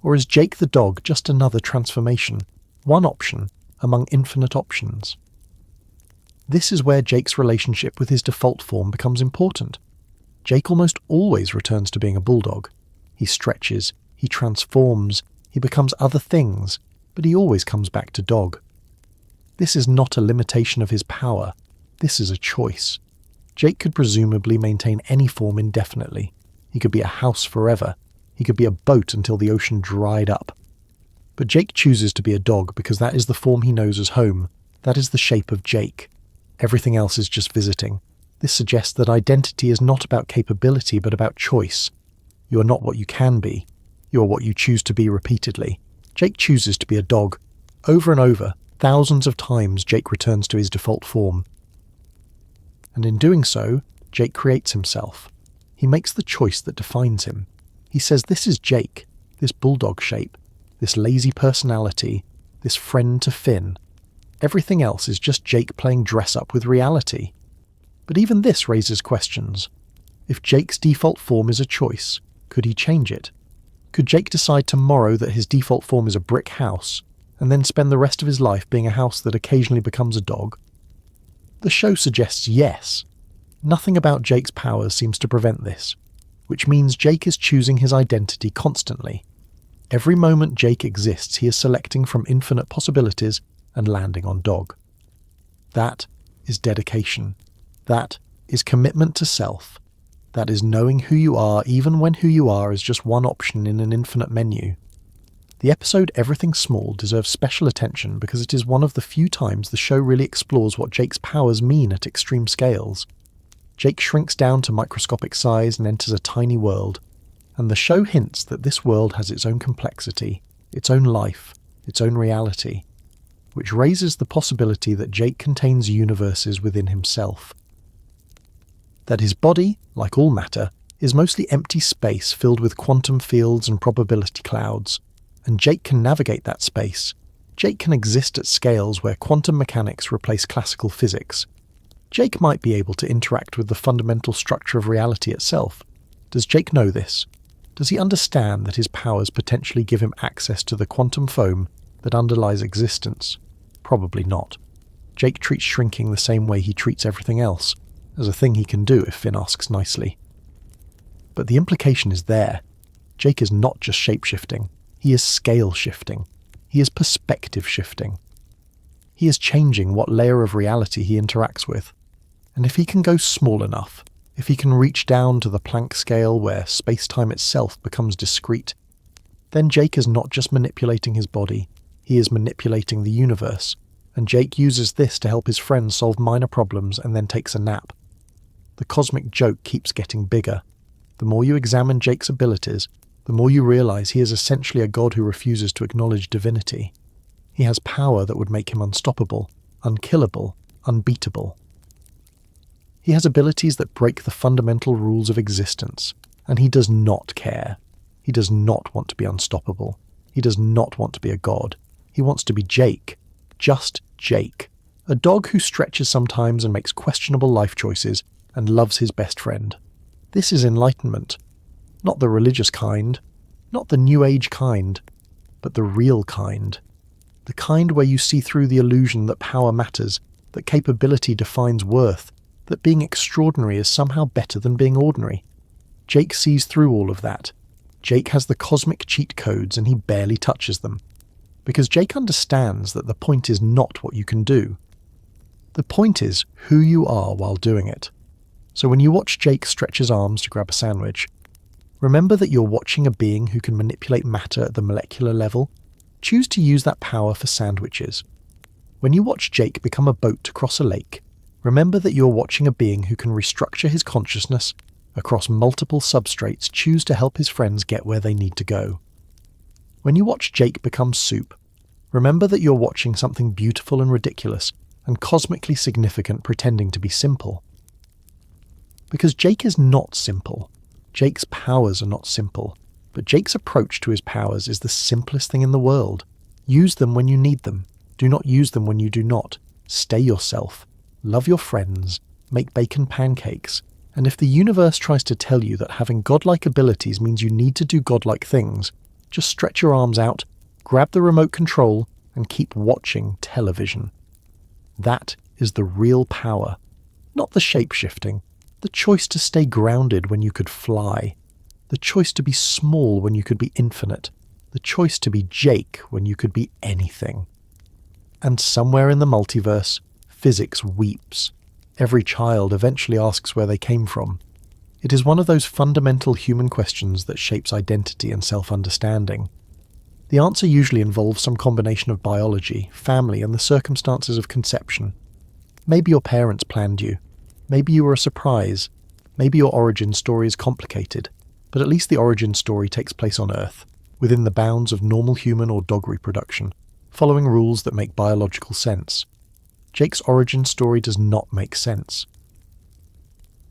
Or is Jake the dog just another transformation, one option among infinite options? This is where Jake's relationship with his default form becomes important. Jake almost always returns to being a bulldog. He stretches, he transforms, he becomes other things, but he always comes back to dog. This is not a limitation of his power. This is a choice. Jake could presumably maintain any form indefinitely. He could be a house forever. He could be a boat until the ocean dried up. But Jake chooses to be a dog because that is the form he knows as home. That is the shape of Jake. Everything else is just visiting. This suggests that identity is not about capability but about choice. You are not what you can be. You are what you choose to be repeatedly. Jake chooses to be a dog. Over and over, thousands of times Jake returns to his default form. And in doing so, Jake creates himself. He makes the choice that defines him. He says this is Jake, this bulldog shape, this lazy personality, this friend to Finn. Everything else is just Jake playing dress-up with reality. But even this raises questions. If Jake's default form is a choice, could he change it? Could Jake decide tomorrow that his default form is a brick house, and then spend the rest of his life being a house that occasionally becomes a dog? The show suggests yes. Nothing about Jake's powers seems to prevent this, which means Jake is choosing his identity constantly. Every moment Jake exists, he is selecting from infinite possibilities and landing on dog. That is dedication. That is commitment to self. That is knowing who you are even when who you are is just one option in an infinite menu. The episode Everything Small deserves special attention because it is one of the few times the show really explores what Jake's powers mean at extreme scales. Jake shrinks down to microscopic size and enters a tiny world, and the show hints that this world has its own complexity, its own life, its own reality, which raises the possibility that Jake contains universes within himself. That his body, like all matter, is mostly empty space filled with quantum fields and probability clouds, and Jake can navigate that space. Jake can exist at scales where quantum mechanics replace classical physics. Jake might be able to interact with the fundamental structure of reality itself. Does Jake know this? Does he understand that his powers potentially give him access to the quantum foam that underlies existence? Probably not. Jake treats shrinking the same way he treats everything else, as a thing he can do if Finn asks nicely. But the implication is there. Jake is not just shape-shifting, he is scale-shifting. He is perspective-shifting. He is changing what layer of reality he interacts with. And if he can go small enough, if he can reach down to the Planck scale where space-time itself becomes discrete, then Jake is not just manipulating his body, he is manipulating the universe, and Jake uses this to help his friends solve minor problems and then takes a nap. The cosmic joke keeps getting bigger. The more you examine Jake's abilities, the more you realize he is essentially a god who refuses to acknowledge divinity. He has power that would make him unstoppable, unkillable, unbeatable. He has abilities that break the fundamental rules of existence, and he does not care. He does not want to be unstoppable. He does not want to be a god. He wants to be Jake. Just Jake. A dog who stretches sometimes and makes questionable life choices and loves his best friend. This is enlightenment. Not the religious kind, not the New Age kind, but the real kind. The kind where you see through the illusion that power matters, that capability defines worth, that being extraordinary is somehow better than being ordinary. Jake sees through all of that. Jake has the cosmic cheat codes and he barely touches them. Because Jake understands that the point is not what you can do. The point is who you are while doing it. So when you watch Jake stretch his arms to grab a sandwich, remember that you're watching a being who can manipulate matter at the molecular level. Choose to use that power for sandwiches. When you watch Jake become a boat to cross a lake, remember that you're watching a being who can restructure his consciousness across multiple substrates, choose to help his friends get where they need to go. When you watch Jake become soup, remember that you're watching something beautiful and ridiculous and cosmically significant pretending to be simple. Because Jake is not simple. Jake's powers are not simple, but Jake's approach to his powers is the simplest thing in the world. Use them when you need them. Do not use them when you do not. Stay yourself. Love your friends. Make bacon pancakes. And if the universe tries to tell you that having godlike abilities means you need to do godlike things, just stretch your arms out, grab the remote control, and keep watching television. That is the real power. Not the shape-shifting. The choice to stay grounded when you could fly. The choice to be small when you could be infinite. The choice to be Jake when you could be anything. And somewhere in the multiverse, physics weeps. Every child eventually asks where they came from. It is one of those fundamental human questions that shapes identity and self-understanding. The answer usually involves some combination of biology, family, and the circumstances of conception. Maybe your parents planned you. Maybe you were a surprise. Maybe your origin story is complicated, but at least the origin story takes place on Earth, within the bounds of normal human or dog reproduction, following rules that make biological sense. Jake's origin story does not make sense.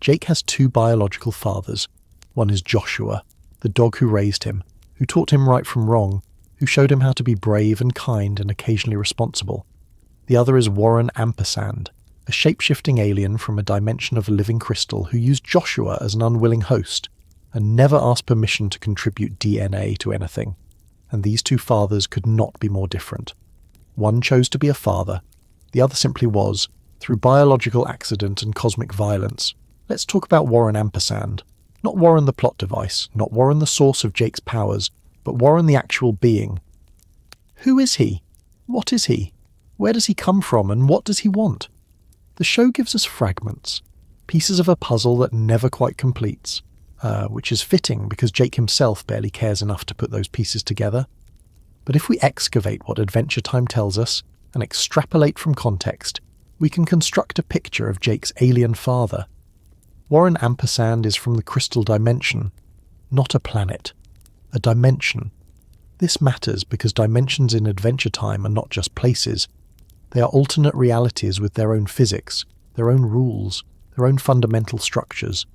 Jake has two biological fathers. One is Joshua, the dog who raised him, who taught him right from wrong, who showed him how to be brave and kind and occasionally responsible. The other is Warren Ampersand, a shape-shifting alien from a dimension of living crystal who used Joshua as an unwilling host and never asked permission to contribute DNA to anything. And these two fathers could not be more different. One chose to be a father, the other simply was, through biological accident and cosmic violence. Let's talk about Warren Ampersand. Not Warren the plot device, not Warren the source of Jake's powers, but Warren the actual being. Who is he? What is he? Where does he come from, and what does he want? The show gives us fragments, pieces of a puzzle that never quite completes, which is fitting because Jake himself barely cares enough to put those pieces together. But if we excavate what Adventure Time tells us and extrapolate from context, we can construct a picture of Jake's alien father. Warren Ampersand is from the crystal dimension, not a planet, a dimension. This matters because dimensions in Adventure Time are not just places. They are alternate realities with their own physics, their own rules, their own fundamental structures.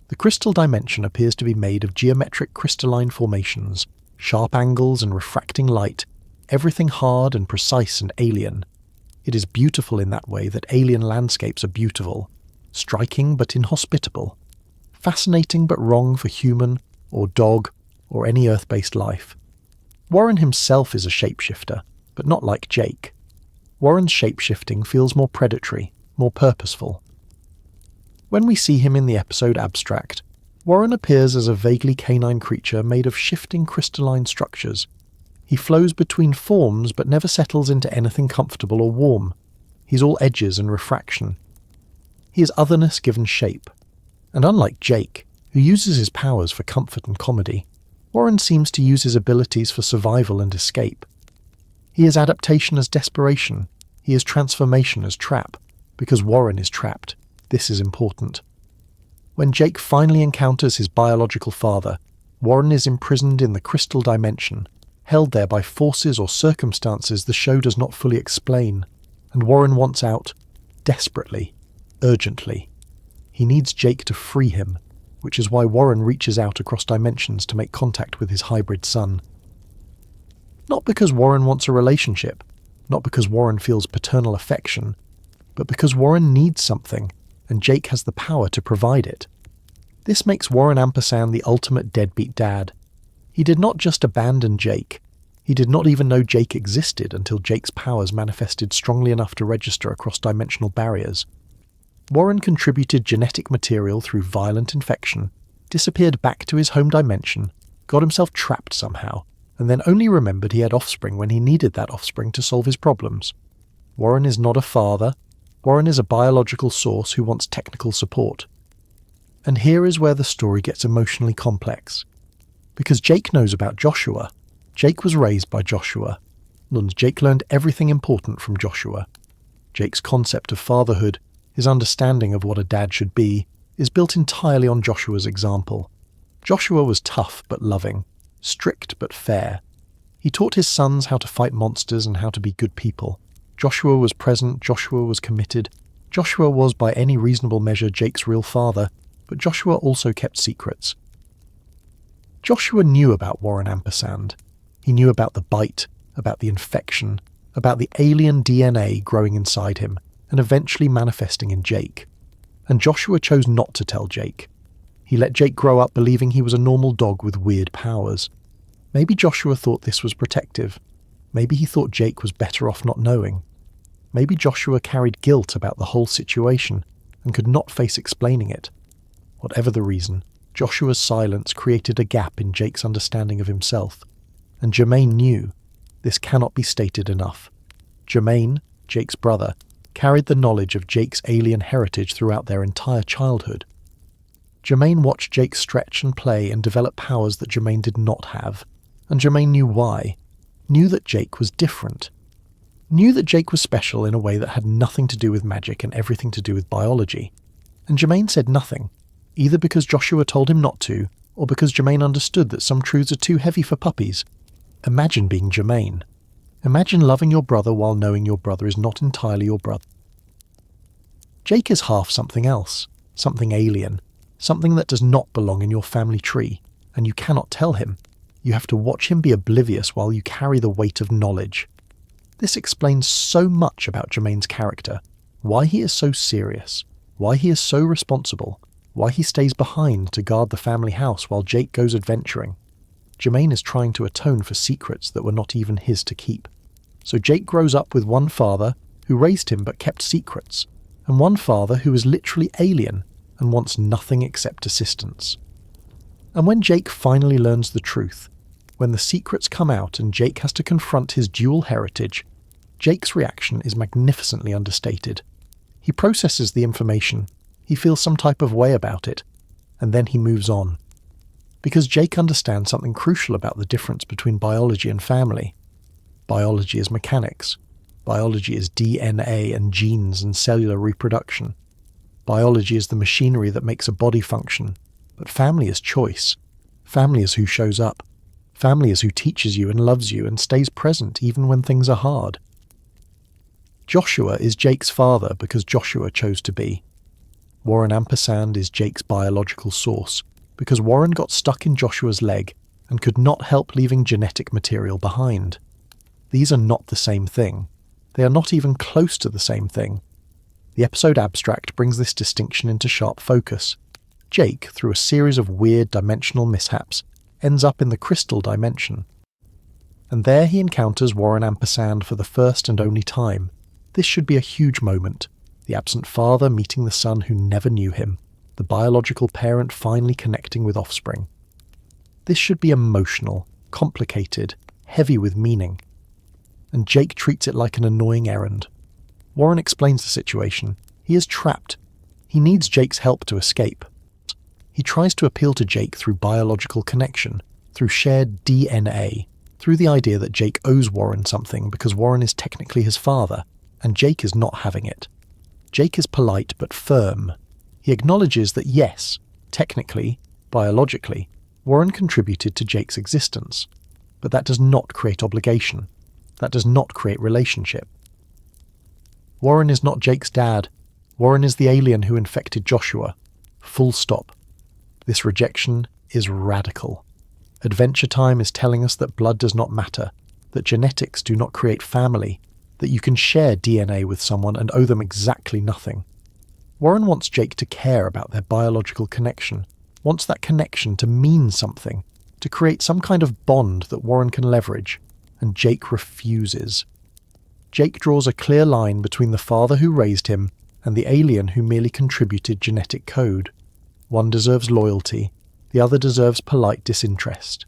The crystal dimension appears to be made of geometric crystalline formations, sharp angles and refracting light, everything hard and precise and alien. It is beautiful in that way that alien landscapes are beautiful, striking but inhospitable, fascinating but wrong for human or dog or any Earth-based life. Warren himself is a shapeshifter, but not like Jake. Warren's shapeshifting feels more predatory, more purposeful. When we see him in the episode Abstract, Warren appears as a vaguely canine creature made of shifting crystalline structures. He flows between forms but never settles into anything comfortable or warm. He's all edges and refraction. He is otherness given shape. And unlike Jake, who uses his powers for comfort and comedy, Warren seems to use his abilities for survival and escape. He is adaptation as desperation. He is transformation as trap, because Warren is trapped. This is important. When Jake finally encounters his biological father, Warren is imprisoned in the crystal dimension, held there by forces or circumstances the show does not fully explain, and Warren wants out, desperately, urgently. He needs Jake to free him, which is why Warren reaches out across dimensions to make contact with his hybrid son. Not because Warren wants a relationship, not because Warren feels paternal affection, but because Warren needs something, and Jake has the power to provide it. This makes Warren Ampersand the ultimate deadbeat dad. He did not just abandon Jake. He did not even know Jake existed until Jake's powers manifested strongly enough to register across dimensional barriers. Warren contributed genetic material through violent infection, disappeared back to his home dimension, got himself trapped somehow, and then only remembered he had offspring when he needed that offspring to solve his problems. Warren is not a father. Warren is a biological source who wants technical support. And here is where the story gets emotionally complex. Because Jake knows about Joshua. Jake was raised by Joshua, and Jake learned everything important from Joshua. Jake's concept of fatherhood, his understanding of what a dad should be, is built entirely on Joshua's example. Joshua was tough but loving, strict but fair. He taught his sons how to fight monsters and how to be good people. Joshua was present, Joshua was committed. Joshua was by any reasonable measure Jake's real father, but Joshua also kept secrets. Joshua knew about Warren Ampersand. He knew about the bite, about the infection, about the alien DNA growing inside him and eventually manifesting in Jake. And Joshua chose not to tell Jake. He let Jake grow up believing he was a normal dog with weird powers. Maybe Joshua thought this was protective. Maybe he thought Jake was better off not knowing. Maybe Joshua carried guilt about the whole situation and could not face explaining it. Whatever the reason, Joshua's silence created a gap in Jake's understanding of himself. And Jermaine knew. This cannot be stated enough. Jermaine, Jake's brother, carried the knowledge of Jake's alien heritage throughout their entire childhood. Jermaine watched Jake stretch and play and develop powers that Jermaine did not have, and Jermaine knew why. Knew that Jake was different. Knew that Jake was special in a way that had nothing to do with magic and everything to do with biology. And Jermaine said nothing, either because Joshua told him not to, or because Jermaine understood that some truths are too heavy for puppies. Imagine being Jermaine. Imagine loving your brother while knowing your brother is not entirely your brother. Jake is half something else, something alien, something that does not belong in your family tree, and you cannot tell him. You have to watch him be oblivious while you carry the weight of knowledge. This explains so much about Jermaine's character, why he is so serious, why he is so responsible, why he stays behind to guard the family house while Jake goes adventuring. Jermaine is trying to atone for secrets that were not even his to keep. So Jake grows up with one father, who raised him but kept secrets, and one father who is literally alien and wants nothing except assistance. And when Jake finally learns the truth, when the secrets come out and Jake has to confront his dual heritage, Jake's reaction is magnificently understated. He processes the information, he feels some type of way about it, and then he moves on. Because Jake understands something crucial about the difference between biology and family. Biology is mechanics. Biology is DNA and genes and cellular reproduction. Biology is the machinery that makes a body function, but family is choice. Family is who shows up. Family is who teaches you and loves you and stays present even when things are hard. Joshua is Jake's father because Joshua chose to be. Warren Ampersand is Jake's biological source because Warren got stuck in Joshua's leg and could not help leaving genetic material behind. These are not the same thing. They are not even close to the same thing. The episode abstract brings this distinction into sharp focus. Jake, through a series of weird dimensional mishaps, ends up in the crystal dimension. And there he encounters Warren Ampersand for the first and only time. This should be a huge moment. The absent father meeting the son who never knew him. The biological parent finally connecting with offspring. This should be emotional, complicated, heavy with meaning. And Jake treats it like an annoying errand. Warren explains the situation. He is trapped. He needs Jake's help to escape. He tries to appeal to Jake through biological connection, through shared DNA, through the idea that Jake owes Warren something because Warren is technically his father, and Jake is not having it. Jake is polite but firm. He acknowledges that yes, technically, biologically, Warren contributed to Jake's existence, but that does not create obligation. That does not create relationship. Warren is not Jake's dad. Warren is the alien who infected Joshua. Full stop. This rejection is radical. Adventure Time is telling us that blood does not matter, that genetics do not create family, that you can share DNA with someone and owe them exactly nothing. Warren wants Jake to care about their biological connection, wants that connection to mean something, to create some kind of bond that Warren can leverage, and Jake refuses. Jake draws a clear line between the father who raised him and the alien who merely contributed genetic code. One deserves loyalty, the other deserves polite disinterest.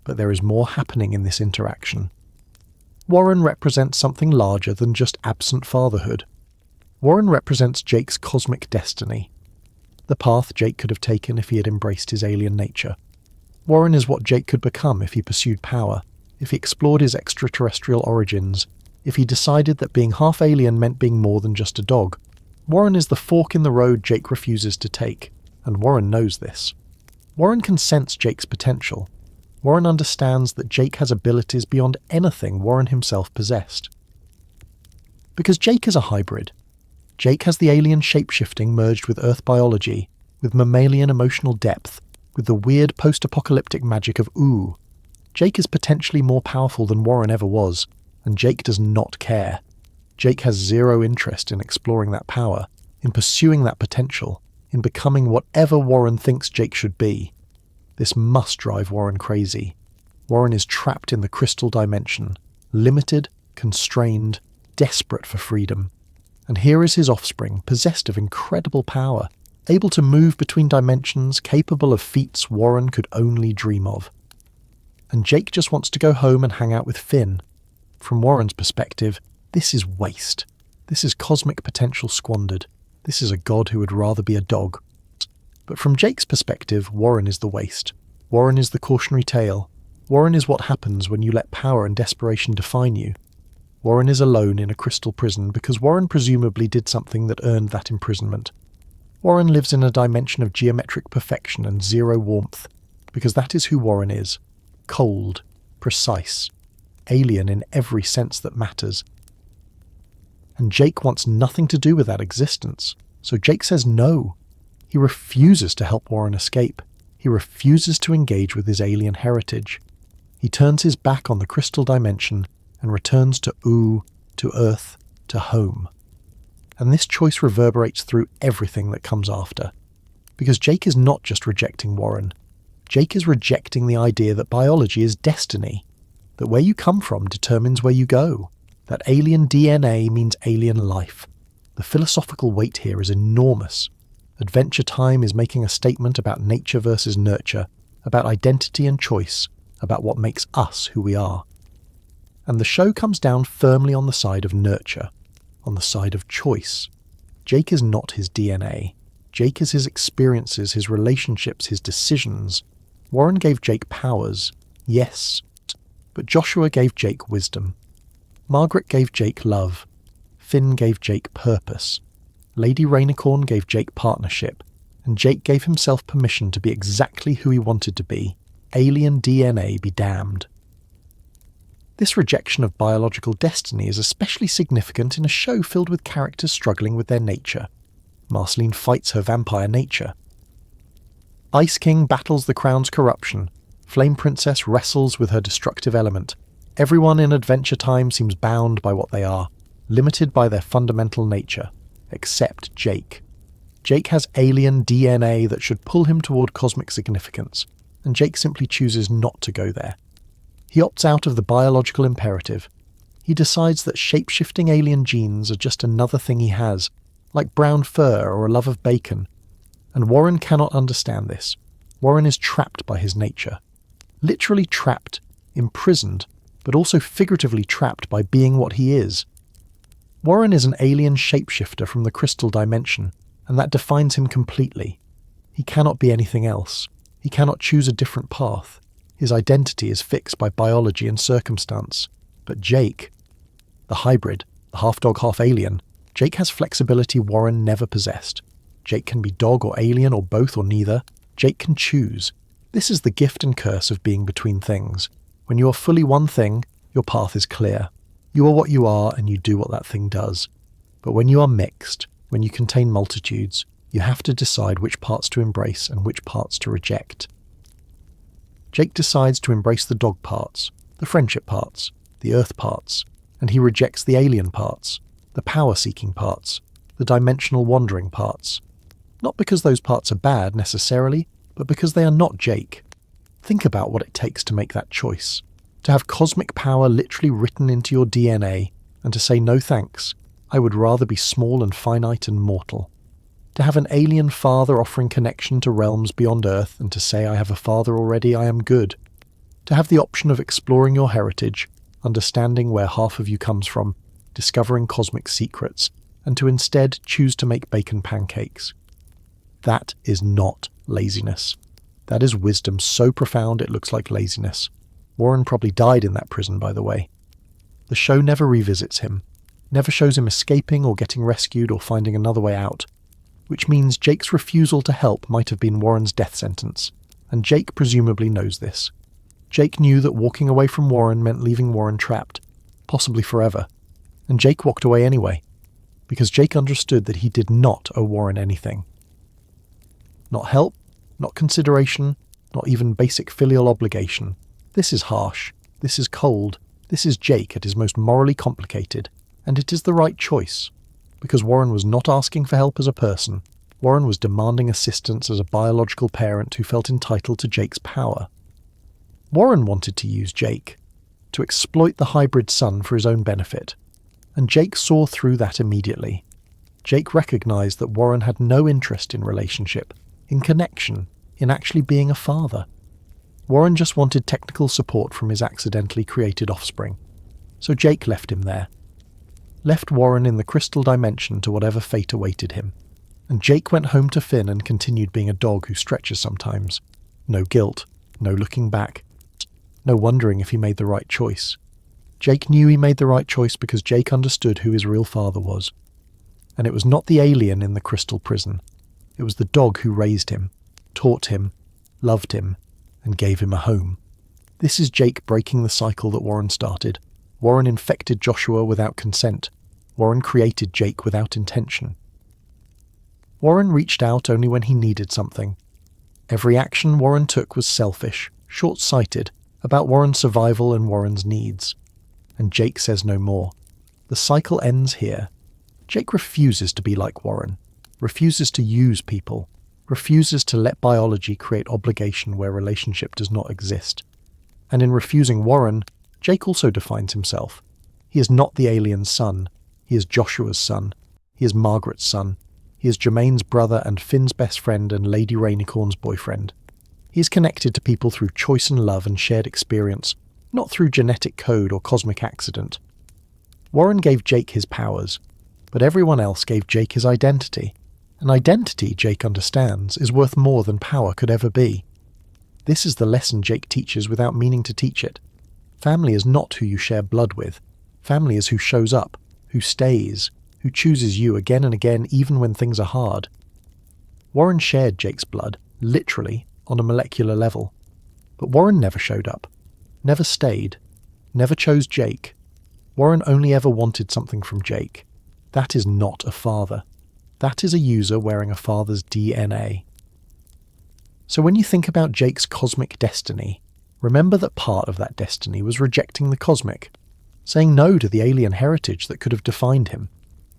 But there is more happening in this interaction. Warren represents something larger than just absent fatherhood. Warren represents Jake's cosmic destiny, the path Jake could have taken if he had embraced his alien nature. Warren is what Jake could become if he pursued power, if he explored his extraterrestrial origins, if he decided that being half alien meant being more than just a dog. Warren is the fork in the road Jake refuses to take, and Warren knows this. Warren can sense Jake's potential. Warren understands that Jake has abilities beyond anything Warren himself possessed. Because Jake is a hybrid. Jake has the alien shapeshifting merged with Earth biology, with mammalian emotional depth, with the weird post-apocalyptic magic of Ooo. Jake is potentially more powerful than Warren ever was, and Jake does not care. Jake has zero interest in exploring that power, in pursuing that potential, in becoming whatever Warren thinks Jake should be. This must drive Warren crazy. Warren is trapped in the crystal dimension, limited, constrained, desperate for freedom. And here is his offspring, possessed of incredible power, able to move between dimensions, capable of feats Warren could only dream of. And Jake just wants to go home and hang out with Finn. From Warren's perspective, this is waste. This is cosmic potential squandered. This is a god who would rather be a dog. But from Jake's perspective, Warren is the waste. Warren is the cautionary tale. Warren is what happens when you let power and desperation define you. Warren is alone in a crystal prison because Warren presumably did something that earned that imprisonment. Warren lives in a dimension of geometric perfection and zero warmth, because that is who Warren is. Cold, precise, alien in every sense that matters. And Jake wants nothing to do with that existence, so Jake says no. He refuses to help Warren escape. He refuses to engage with his alien heritage. He turns his back on the crystal dimension and returns to Ooo, to Earth, to home. And this choice reverberates through everything that comes after. Because Jake is not just rejecting Warren. Jake is rejecting the idea that biology is destiny, that where you come from determines where you go, That alien DNA means alien life. The philosophical weight here is enormous. Adventure Time is making a statement about nature versus nurture, about identity and choice, about what makes us who we are. And the show comes down firmly on the side of nurture, on the side of choice. Jake is not his DNA. Jake is his experiences, his relationships, his decisions. Warren gave Jake powers, yes, but Joshua gave Jake wisdom. Margaret gave Jake love. Finn gave Jake purpose. Lady Rainicorn gave Jake partnership, and Jake gave himself permission to be exactly who he wanted to be. Alien DNA be damned. This rejection of biological destiny is especially significant in a show filled with characters struggling with their nature. Marceline fights her vampire nature. Ice King battles the Crown's corruption. Flame Princess wrestles with her destructive element. Everyone in Adventure Time seems bound by what they are, limited by their fundamental nature. Except Jake. Jake has alien DNA that should pull him toward cosmic significance, and Jake simply chooses not to go there. He opts out of the biological imperative. He decides that shape-shifting alien genes are just another thing he has, like brown fur or a love of bacon. And Warren cannot understand this. Warren is trapped by his nature. Literally trapped, imprisoned, but also figuratively trapped by being what he is. Warren is an alien shapeshifter from the crystal dimension, and that defines him completely. He cannot be anything else. He cannot choose a different path. His identity is fixed by biology and circumstance. But Jake, the hybrid, the half-dog, half-alien, Jake has flexibility Warren never possessed. Jake can be dog or alien or both or neither. Jake can choose. This is the gift and curse of being between things. When you are fully one thing, your path is clear. You are what you are and you do what that thing does. But when you are mixed, when you contain multitudes, you have to decide which parts to embrace and which parts to reject. Jake decides to embrace the dog parts, the friendship parts, the earth parts, and he rejects the alien parts, the power-seeking parts, the dimensional wandering parts. Not because those parts are bad necessarily, but because they are not Jake. Think about what it takes to make that choice. To have cosmic power literally written into your DNA, and to say no thanks, I would rather be small and finite and mortal. To have an alien father offering connection to realms beyond Earth, and to say I have a father already, I am good. To have the option of exploring your heritage, understanding where half of you comes from, discovering cosmic secrets, and to instead choose to make bacon pancakes. That is not laziness. That is wisdom so profound it looks like laziness. Warren probably died in that prison, by the way. The show never revisits him, never shows him escaping or getting rescued or finding another way out, which means Jake's refusal to help might have been Warren's death sentence, and Jake presumably knows this. Jake knew that walking away from Warren meant leaving Warren trapped, possibly forever, and Jake walked away anyway, because Jake understood that he did not owe Warren anything. Not help, not consideration, not even basic filial obligation. This is harsh, this is cold, this is Jake at his most morally complicated, and it is the right choice. Because Warren was not asking for help as a person, Warren was demanding assistance as a biological parent who felt entitled to Jake's power. Warren wanted to use Jake, to exploit the hybrid son for his own benefit, and Jake saw through that immediately. Jake recognized that Warren had no interest in relationship, in connection, in actually being a father. Warren just wanted technical support from his accidentally created offspring, so Jake left him there. Left Warren in the crystal dimension to whatever fate awaited him, and Jake went home to Finn and continued being a dog who stretches sometimes. No guilt, no looking back, no wondering if he made the right choice. Jake knew he made the right choice because Jake understood who his real father was. And it was not the alien in the crystal prison. It was the dog who raised him, taught him, loved him, and gave him a home. This is Jake breaking the cycle that Warren started. Warren infected Joshua without consent. Warren created Jake without intention. Warren reached out only when he needed something. Every action Warren took was selfish, short-sighted, about Warren's survival and Warren's needs. And Jake says no more. The cycle ends here. Jake refuses to be like Warren, refuses to use people, refuses to let biology create obligation where relationship does not exist. And in refusing Warren, Jake also defines himself. He is not the alien's son. He is Joshua's son. He is Margaret's son. He is Jermaine's brother and Finn's best friend and Lady Rainicorn's boyfriend. He is connected to people through choice and love and shared experience, not through genetic code or cosmic accident. Warren gave Jake his powers, but everyone else gave Jake his identity. An identity, Jake understands, is worth more than power could ever be. This is the lesson Jake teaches without meaning to teach it. Family is not who you share blood with. Family is who shows up, who stays, who chooses you again and again even when things are hard. Warren shared Jake's blood, literally, on a molecular level. But Warren never showed up, never stayed, never chose Jake. Warren only ever wanted something from Jake. That is not a father. That is a user wearing a father's DNA. So when you think about Jake's cosmic destiny, remember that part of that destiny was rejecting the cosmic, saying no to the alien heritage that could have defined him,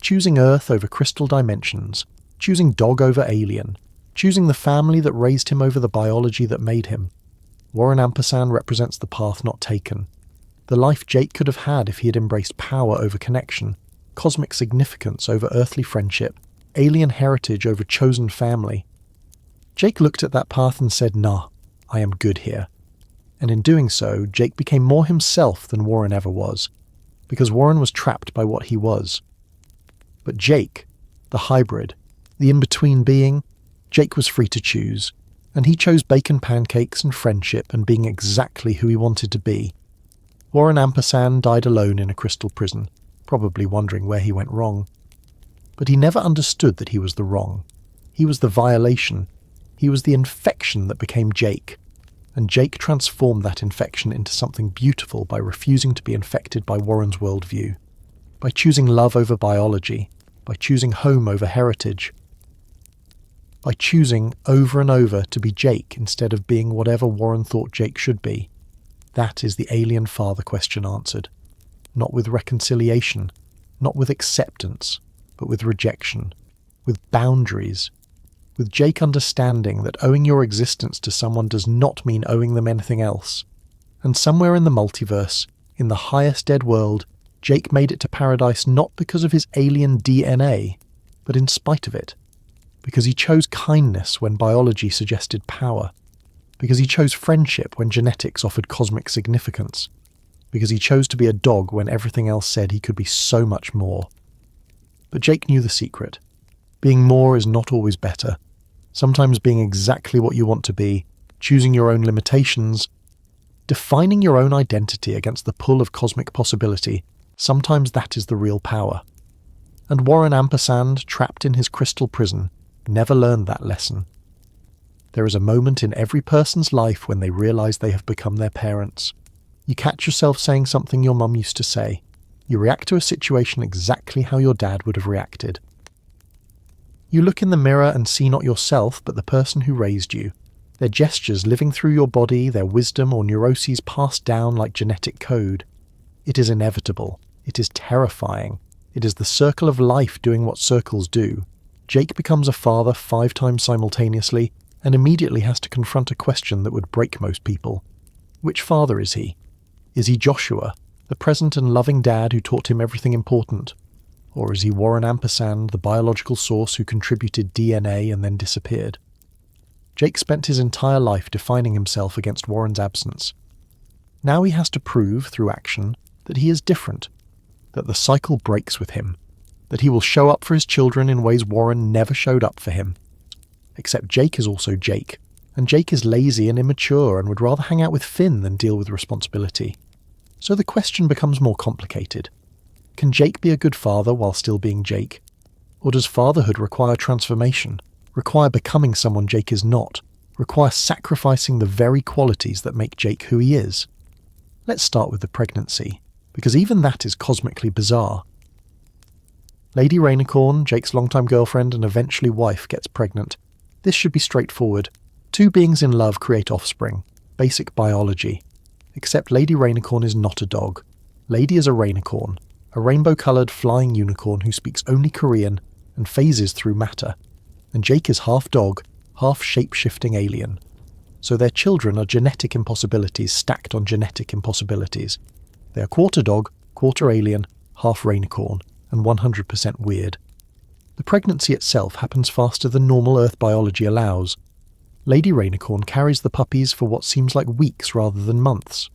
choosing Earth over crystal dimensions, choosing dog over alien, choosing the family that raised him over the biology that made him. Warren Ampersand represents the path not taken, the life Jake could have had if he had embraced power over connection, cosmic significance over earthly friendship, alien heritage over chosen family. Jake looked at that path and said, "Nah, I am good here." And in doing so, Jake became more himself than Warren ever was, because Warren was trapped by what he was. But Jake, the hybrid, the in-between being, Jake was free to choose, and he chose bacon pancakes and friendship and being exactly who he wanted to be. Warren Ampersand died alone in a crystal prison, probably wondering where he went wrong. But he never understood that he was the wrong. He was the violation. He was the infection that became Jake. And Jake transformed that infection into something beautiful by refusing to be infected by Warren's worldview, by choosing love over biology, by choosing home over heritage, by choosing over and over to be Jake instead of being whatever Warren thought Jake should be. That is the alien father question answered. Not with reconciliation, not with acceptance, but with rejection, with boundaries, with Jake understanding that owing your existence to someone does not mean owing them anything else. And somewhere in the multiverse, in the highest dead world, Jake made it to paradise not because of his alien DNA, but in spite of it. Because he chose kindness when biology suggested power. Because he chose friendship when genetics offered cosmic significance. Because he chose to be a dog when everything else said he could be so much more. But Jake knew the secret. Being more is not always better. Sometimes being exactly what you want to be, choosing your own limitations, defining your own identity against the pull of cosmic possibility, sometimes that is the real power. And Warren Ampersand, trapped in his crystal prison, never learned that lesson. There is a moment in every person's life when they realize they have become their parents. You catch yourself saying something your mum used to say. You react to a situation exactly how your dad would have reacted. You look in the mirror and see not yourself but the person who raised you, their gestures living through your body, their wisdom or neuroses passed down like genetic code. It is inevitable. It is terrifying. It is the circle of life doing what circles do. Jake becomes a father 5 times simultaneously and immediately has to confront a question that would break most people. Which father is he? Is he Joshua, the present and loving dad who taught him everything important? Or is he Warren Ampersand, the biological source who contributed DNA and then disappeared? Jake spent his entire life defining himself against Warren's absence. Now he has to prove, through action, that he is different, that the cycle breaks with him, that he will show up for his children in ways Warren never showed up for him. Except Jake is also Jake, and Jake is lazy and immature and would rather hang out with Finn than deal with responsibility. So the question becomes more complicated. Can Jake be a good father while still being Jake? Or does fatherhood require transformation, require becoming someone Jake is not, require sacrificing the very qualities that make Jake who he is? Let's start with the pregnancy, because even that is cosmically bizarre. Lady Rainicorn, Jake's longtime girlfriend and eventually wife, gets pregnant. This should be straightforward. 2 beings in love create offspring. Basic biology. Except Lady Rainicorn is not a dog. Lady is a rainicorn, a rainbow-coloured flying unicorn who speaks only Korean and phases through matter. And Jake is half dog, half shape-shifting alien. So their children are genetic impossibilities stacked on genetic impossibilities. They are quarter dog, quarter alien, half rainicorn, and 100% weird. The pregnancy itself happens faster than normal Earth biology allows. Lady Rainicorn carries the puppies for what seems like weeks rather than months.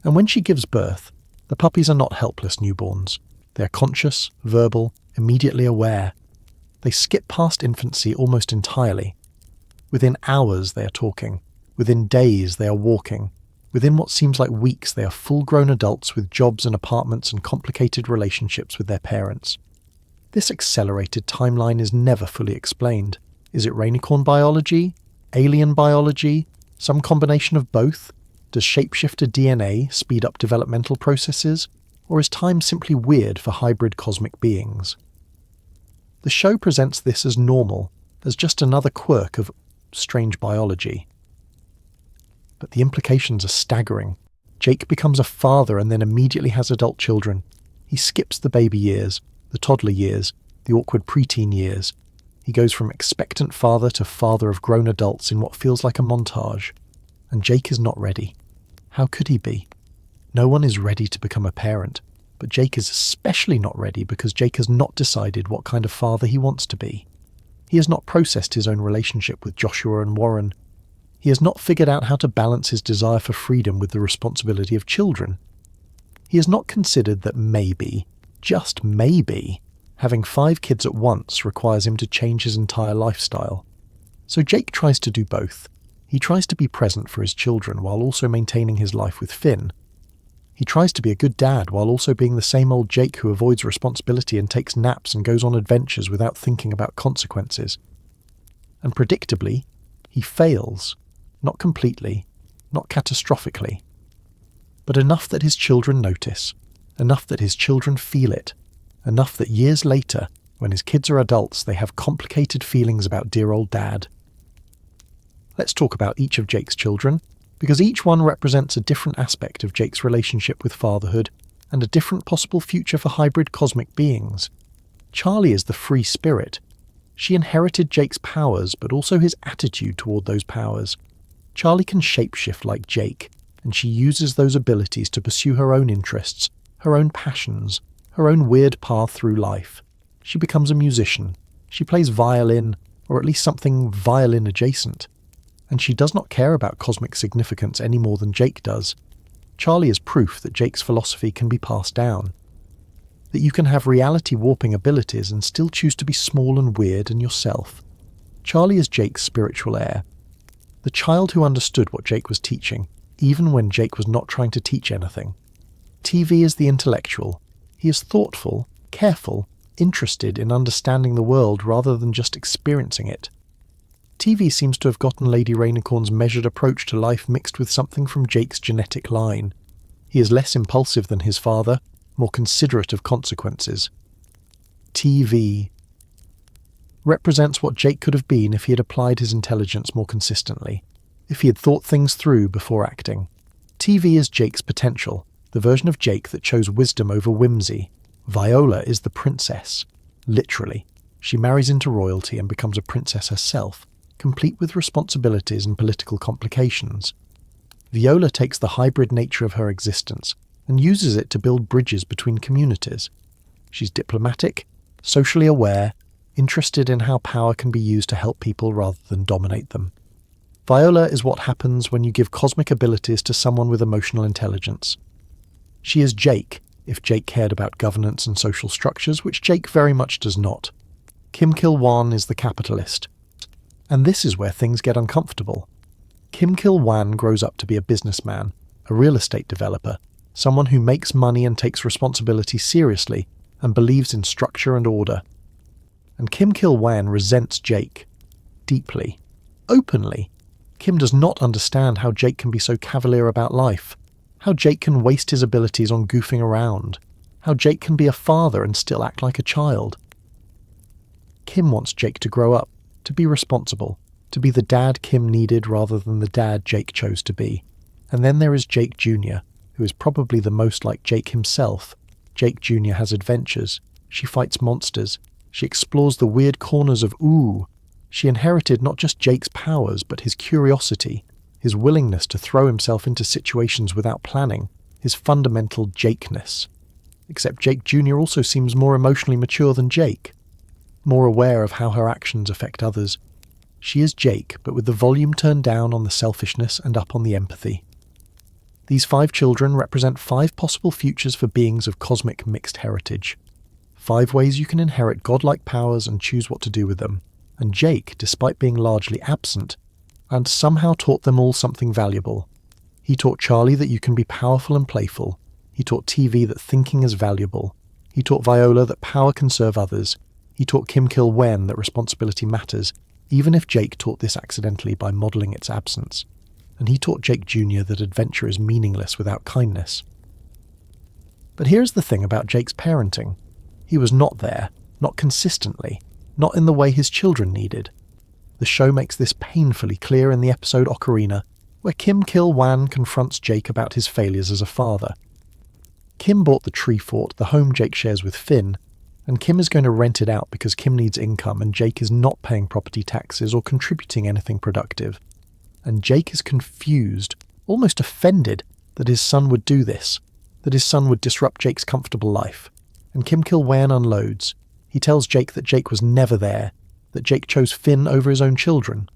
And when she gives birth, the puppies are not helpless newborns. They are conscious, verbal, immediately aware. They skip past infancy almost entirely. Within hours they are talking. Within days they are walking. Within what seems like weeks they are full-grown adults with jobs and apartments and complicated relationships with their parents. This accelerated timeline is never fully explained. Is it rainicorn biology? Alien biology? Some combination of both? Does shapeshifter DNA speed up developmental processes? Or is time simply weird for hybrid cosmic beings? The show presents this as normal, as just another quirk of strange biology. But the implications are staggering. Jake becomes a father and then immediately has adult children. He skips the baby years, the toddler years, the awkward preteen years. He goes from expectant father to father of grown adults in what feels like a montage. And Jake is not ready. How could he be? No one is ready to become a parent, but Jake is especially not ready because Jake has not decided what kind of father he wants to be. He has not processed his own relationship with Joshua and Warren. He has not figured out how to balance his desire for freedom with the responsibility of children. He has not considered that maybe, just maybe, having 5 kids at once requires him to change his entire lifestyle. So Jake tries to do both. He tries to be present for his children while also maintaining his life with Finn. He tries to be a good dad while also being the same old Jake who avoids responsibility and takes naps and goes on adventures without thinking about consequences. And predictably, he fails. Not completely, not catastrophically, but enough that his children notice, enough that his children feel it, enough that years later, when his kids are adults, they have complicated feelings about dear old dad. Let's talk about each of Jake's children, because each one represents a different aspect of Jake's relationship with fatherhood and a different possible future for hybrid cosmic beings. Charlie is the free spirit. She inherited Jake's powers, but also his attitude toward those powers. Charlie can shapeshift like Jake, and she uses those abilities to pursue her own interests, her own passions, her own weird path through life. She becomes a musician. She plays violin, or at least something violin-adjacent. And she does not care about cosmic significance any more than Jake does. Charlie is proof that Jake's philosophy can be passed down. That you can have reality-warping abilities and still choose to be small and weird and yourself. Charlie is Jake's spiritual heir. The child who understood what Jake was teaching, even when Jake was not trying to teach anything. TV is the intellectual. He is thoughtful, careful, interested in understanding the world rather than just experiencing it. TV seems to have gotten Lady Rainicorn's measured approach to life mixed with something from Jake's genetic line. He is less impulsive than his father, more considerate of consequences. TV represents what Jake could have been if he had applied his intelligence more consistently, if he had thought things through before acting. TV is Jake's potential, the version of Jake that chose wisdom over whimsy. Viola is the princess, literally. She marries into royalty and becomes a princess herself, complete with responsibilities and political complications. Viola takes the hybrid nature of her existence and uses it to build bridges between communities. She's diplomatic, socially aware, interested in how power can be used to help people rather than dominate them. Viola is what happens when you give cosmic abilities to someone with emotional intelligence. She is Jake, if Jake cared about governance and social structures, which Jake very much does not. Kim Kil-wan is the capitalist. And this is where things get uncomfortable. Kim Kil-wan grows up to be a businessman, a real estate developer, someone who makes money and takes responsibility seriously and believes in structure and order. And Kim Kil-wan resents Jake. Deeply. Openly. Kim does not understand how Jake can be so cavalier about life. How Jake can waste his abilities on goofing around. How Jake can be a father and still act like a child. Kim wants Jake to grow up, to be responsible, to be the dad Kim needed rather than the dad Jake chose to be. And then there is Jake Jr., who is probably the most like Jake himself. Jake Jr. has adventures. She fights monsters. She explores the weird corners of Ooo. She inherited not just Jake's powers, but his curiosity, his willingness to throw himself into situations without planning, his fundamental Jakeness. except Jake Jr. also seems more emotionally mature than Jake, more aware of how her actions affect others. She is Jake, but with the volume turned down on the selfishness and up on the empathy. These 5 children represent 5 possible futures for beings of cosmic mixed heritage. 5 ways you can inherit godlike powers and choose what to do with them. And Jake, despite being largely absent, and somehow taught them all something valuable. He taught Charlie that you can be powerful and playful. He taught TV that thinking is valuable. He taught Viola that power can serve others. He taught Kim Kil-wen that responsibility matters, even if Jake taught this accidentally by modelling its absence. And he taught Jake Jr. that adventure is meaningless without kindness. But here's the thing about Jake's parenting. He was not there, not consistently, not in the way his children needed. The show makes this painfully clear in the episode Ocarina, where Kim Kil-wan confronts Jake about his failures as a father. Kim bought the tree fort, the home Jake shares with Finn, and Kim is going to rent it out because Kim needs income and Jake is not paying property taxes or contributing anything productive. And Jake is confused, almost offended, that his son would do this, that his son would disrupt Jake's comfortable life. And Kim Kil-wan unloads. He tells Jake that Jake was never there, that Jake chose Finn over his own children,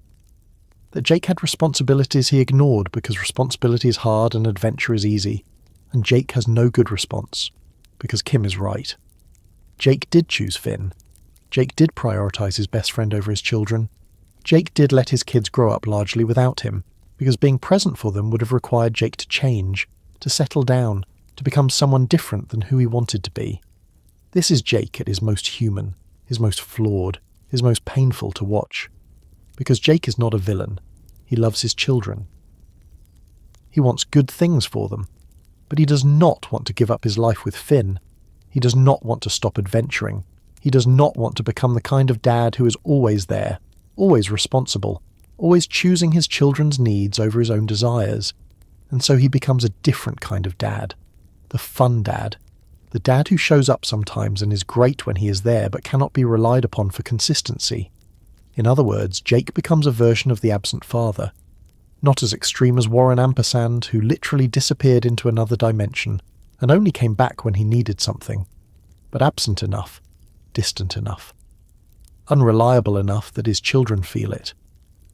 that Jake had responsibilities he ignored because responsibility is hard and adventure is easy, and Jake has no good response, because Kim is right. Jake did choose Finn. Jake did prioritise his best friend over his children. Jake did let his kids grow up largely without him, because being present for them would have required Jake to change, to settle down, to become someone different than who he wanted to be. This is Jake at his most human, his most flawed, his most painful to watch. Because Jake is not a villain. He loves his children. He wants good things for them. But he does not want to give up his life with Finn. He does not want to stop adventuring. He does not want to become the kind of dad who is always there, always responsible, always choosing his children's needs over his own desires. And so he becomes a different kind of dad. The fun dad. The dad who shows up sometimes and is great when he is there but cannot be relied upon for consistency. In other words, Jake becomes a version of the absent father. Not as extreme as Warren Ampersand, who literally disappeared into another dimension and only came back when he needed something, but absent enough, distant enough, unreliable enough that his children feel it,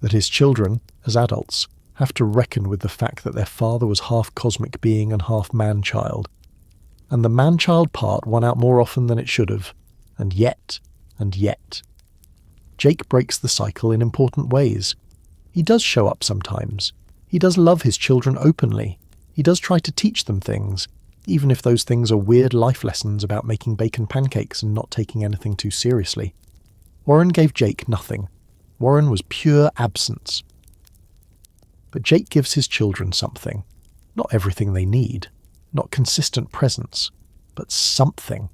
that his children, as adults, have to reckon with the fact that their father was half cosmic being and half man-child, and the man-child part won out more often than it should have, and yet, Jake breaks the cycle in important ways. He does show up sometimes. He does love his children openly. He does try to teach them things, even if those things are weird life lessons about making bacon pancakes and not taking anything too seriously. Warren gave Jake nothing. Warren was pure absence. But Jake gives his children something. Not everything they need. Not consistent presence. But something.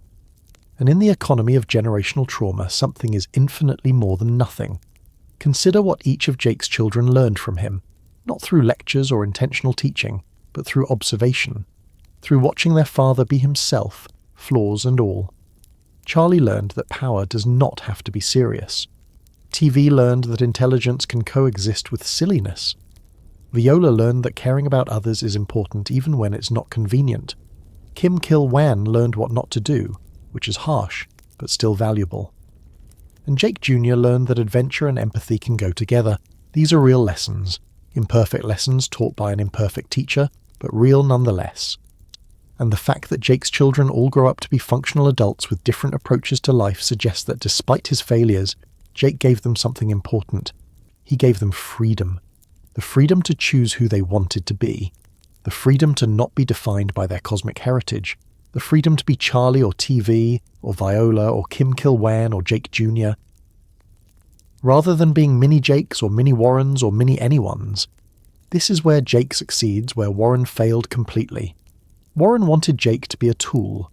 And in the economy of generational trauma, something is infinitely more than nothing. Consider what each of Jake's children learned from him, not through lectures or intentional teaching, but through observation, through watching their father be himself, flaws and all. Charlie learned that power does not have to be serious. TV learned that intelligence can coexist with silliness. Viola learned that caring about others is important even when it's not convenient. Kim Kil-wan learned what not to do, which is harsh, but still valuable. And Jake Jr. learned that adventure and empathy can go together. These are real lessons, imperfect lessons taught by an imperfect teacher, but real nonetheless. And the fact that Jake's children all grow up to be functional adults with different approaches to life suggests that despite his failures, Jake gave them something important. He gave them freedom. The freedom to choose who they wanted to be. The freedom to not be defined by their cosmic heritage. The freedom to be Charlie or TV, or Viola, or Kim Kil-wan, or Jake Jr. Rather than being mini Jakes or mini Warrens or mini anyones. This is where Jake succeeds where Warren failed completely. Warren wanted Jake to be a tool.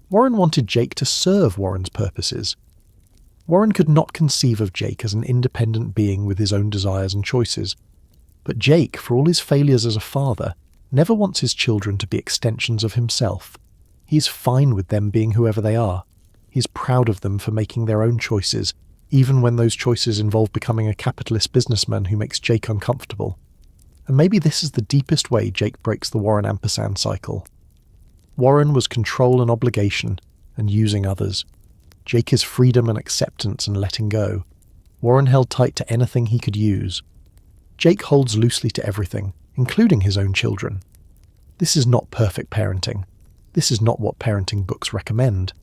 Warren wanted Jake to serve Warren's purposes. Warren could not conceive of Jake as an independent being with his own desires and choices. But Jake, for all his failures as a father, never wants his children to be extensions of himself. He's fine with them being whoever they are. He's proud of them for making their own choices, even when those choices involve becoming a capitalist businessman who makes Jake uncomfortable. And maybe this is the deepest way Jake breaks the Warren Ampersand cycle. Warren was control and obligation, and using others. Jake is freedom and acceptance and letting go. Warren held tight to anything he could use. Jake holds loosely to everything, including his own children. This is not perfect parenting. This is not what parenting books recommend.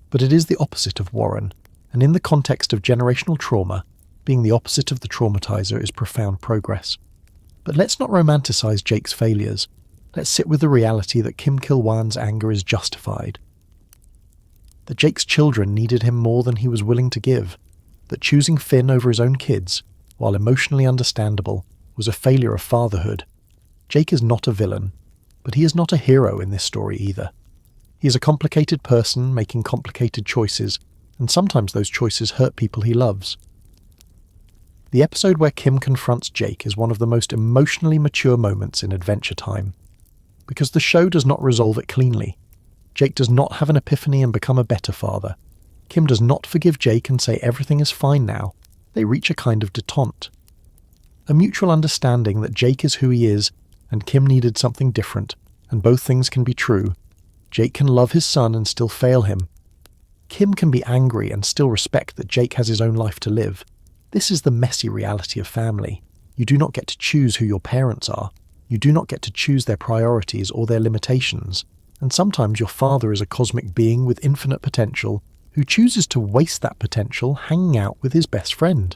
But it is the opposite of Warren, and in the context of generational trauma, being the opposite of the traumatizer is profound progress. But let's not romanticize Jake's failures. Let's sit with the reality that Kim Kil-wan's anger is justified. That Jake's children needed him more than he was willing to give. That choosing Finn over his own kids, while emotionally understandable, was a failure of fatherhood. Jake is not a villain, but he is not a hero in this story either. He is a complicated person making complicated choices, and sometimes those choices hurt people he loves. The episode where Kim confronts Jake is one of the most emotionally mature moments in Adventure Time. Because the show does not resolve it cleanly. Jake does not have an epiphany and become a better father. Kim does not forgive Jake and say everything is fine now. They reach a kind of detente. A mutual understanding that Jake is who he is, and Kim needed something different, and both things can be true. Jake can love his son and still fail him. Kim can be angry and still respect that Jake has his own life to live. This is the messy reality of family. You do not get to choose who your parents are. You do not get to choose their priorities or their limitations. And sometimes your father is a cosmic being with infinite potential who chooses to waste that potential hanging out with his best friend.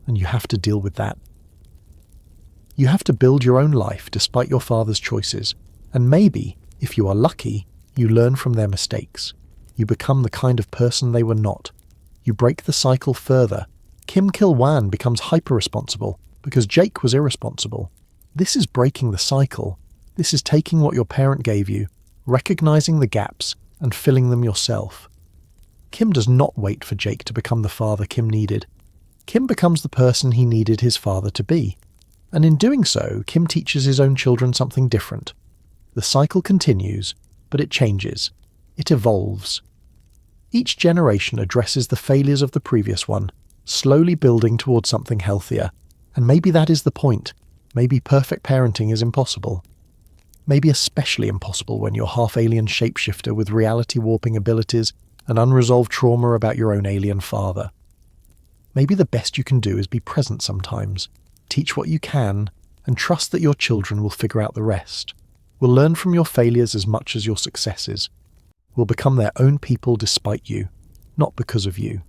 And you have to deal with that. You have to build your own life despite your father's choices. And maybe, if you are lucky, you learn from their mistakes. You become the kind of person they were not. You break the cycle further. Kim Kil-wan becomes hyper-responsible because Jake was irresponsible. This is breaking the cycle. This is taking what your parent gave you, recognizing the gaps, and filling them yourself. Kim does not wait for Jake to become the father Kim needed. Kim becomes the person he needed his father to be. And in doing so, Kim teaches his own children something different. The cycle continues, but it changes. It evolves. Each generation addresses the failures of the previous one, slowly building towards something healthier. And maybe that is the point. Maybe perfect parenting is impossible. Maybe especially impossible when you're half-alien shapeshifter with reality-warping abilities and unresolved trauma about your own alien father. Maybe the best you can do is be present sometimes, teach what you can, and trust that your children will figure out the rest. Will learn from your failures as much as your successes. Will become their own people despite you, not because of you.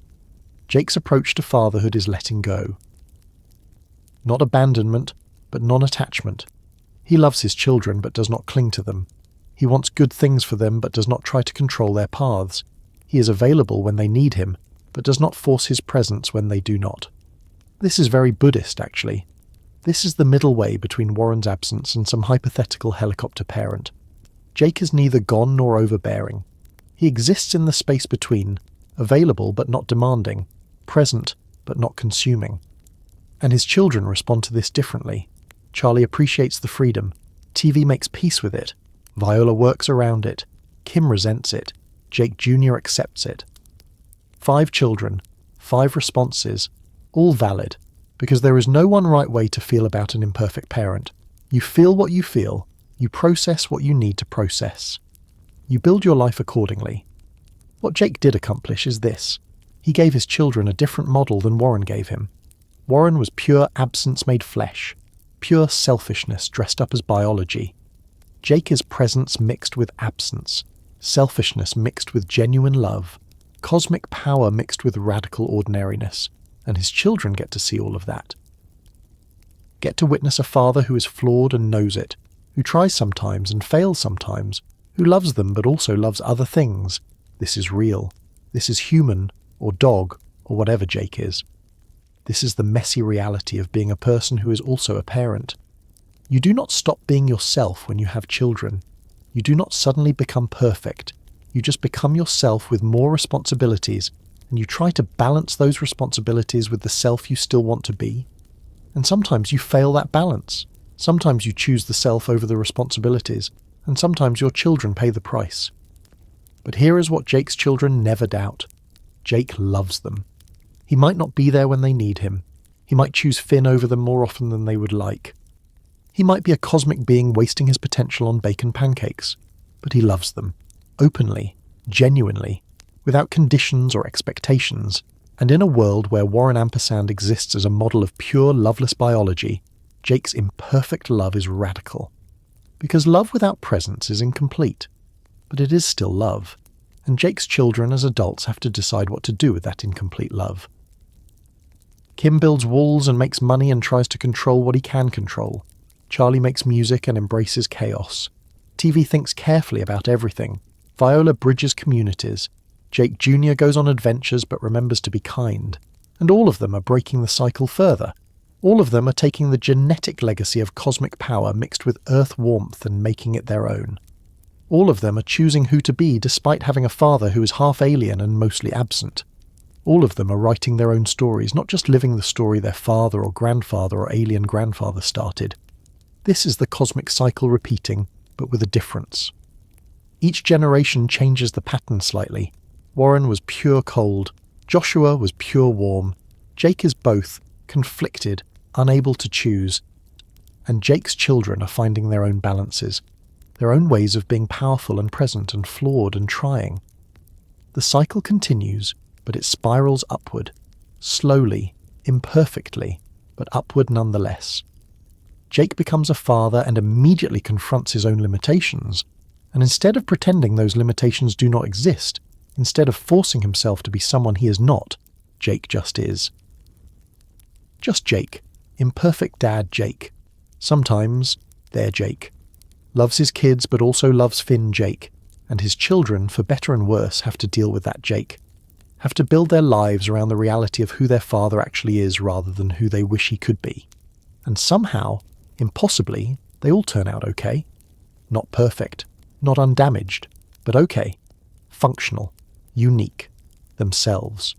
Jake's approach to fatherhood is letting go. Not abandonment, but non-attachment. He loves his children but does not cling to them. He wants good things for them but does not try to control their paths. He is available when they need him, but does not force his presence when they do not. This is very Buddhist, actually. This is the middle way between Warren's absence and some hypothetical helicopter parent. Jake is neither gone nor overbearing. He exists in the space between, available but not demanding, present but not consuming. And his children respond to this differently. Charlie appreciates the freedom. TV makes peace with it. Viola works around it. Kim resents it. Jake Jr. accepts it. 5 children, 5 responses, all valid, because there is no one right way to feel about an imperfect parent. You feel what you feel. You process what you need to process. You build your life accordingly. What Jake did accomplish is this. He gave his children a different model than Warren gave him. Warren was pure absence made flesh, pure selfishness dressed up as biology. Jake is presence mixed with absence, selfishness mixed with genuine love, cosmic power mixed with radical ordinariness, and his children get to see all of that. Get to witness a father who is flawed and knows it, who tries sometimes and fails sometimes, who loves them but also loves other things. This is real. This is human, or dog, or whatever Jake is. This is the messy reality of being a person who is also a parent. You do not stop being yourself when you have children. You do not suddenly become perfect. You just become yourself with more responsibilities, and you try to balance those responsibilities with the self you still want to be. And sometimes you fail that balance. Sometimes you choose the self over the responsibilities, and sometimes your children pay the price. But here is what Jake's children never doubt. Jake loves them. He might not be there when they need him. He might choose Finn over them more often than they would like. He might be a cosmic being wasting his potential on bacon pancakes. but he loves them, openly, genuinely, without conditions or expectations, and in a world where Warren Ampersand exists as a model of pure loveless biology, Jake's imperfect love is radical. Because love without presence is incomplete, but it is still love, and Jake's children as adults have to decide what to do with that incomplete love. Kim builds walls and makes money and tries to control what he can control. Charlie makes music and embraces chaos. TV thinks carefully about everything. Viola bridges communities. Jake Jr. goes on adventures but remembers to be kind. And all of them are breaking the cycle further. All of them are taking the genetic legacy of cosmic power mixed with earth warmth and making it their own. All of them are choosing who to be despite having a father who is half alien and mostly absent. All of them are writing their own stories, not just living the story their father or grandfather or alien grandfather started. This is the cosmic cycle repeating, but with a difference. Each generation changes the pattern slightly. Warren was pure cold. Joshua was pure warm. Jake is both, conflicted, unable to choose. And Jake's children are finding their own balances, their own ways of being powerful and present and flawed and trying. The cycle continues, but it spirals upward, slowly, imperfectly, but upward nonetheless. Jake becomes a father and immediately confronts his own limitations, and instead of pretending those limitations do not exist, instead of forcing himself to be someone he is not, Jake just is. Just Jake, imperfect dad Jake. Sometimes, they're Jake. Loves his kids but also loves Finn Jake, and his children, for better and worse, have to deal with that Jake. Have to build their lives around the reality of who their father actually is rather than who they wish he could be. And somehow, impossibly, they all turn out okay. Not perfect, not undamaged, but okay. Functional, unique, themselves.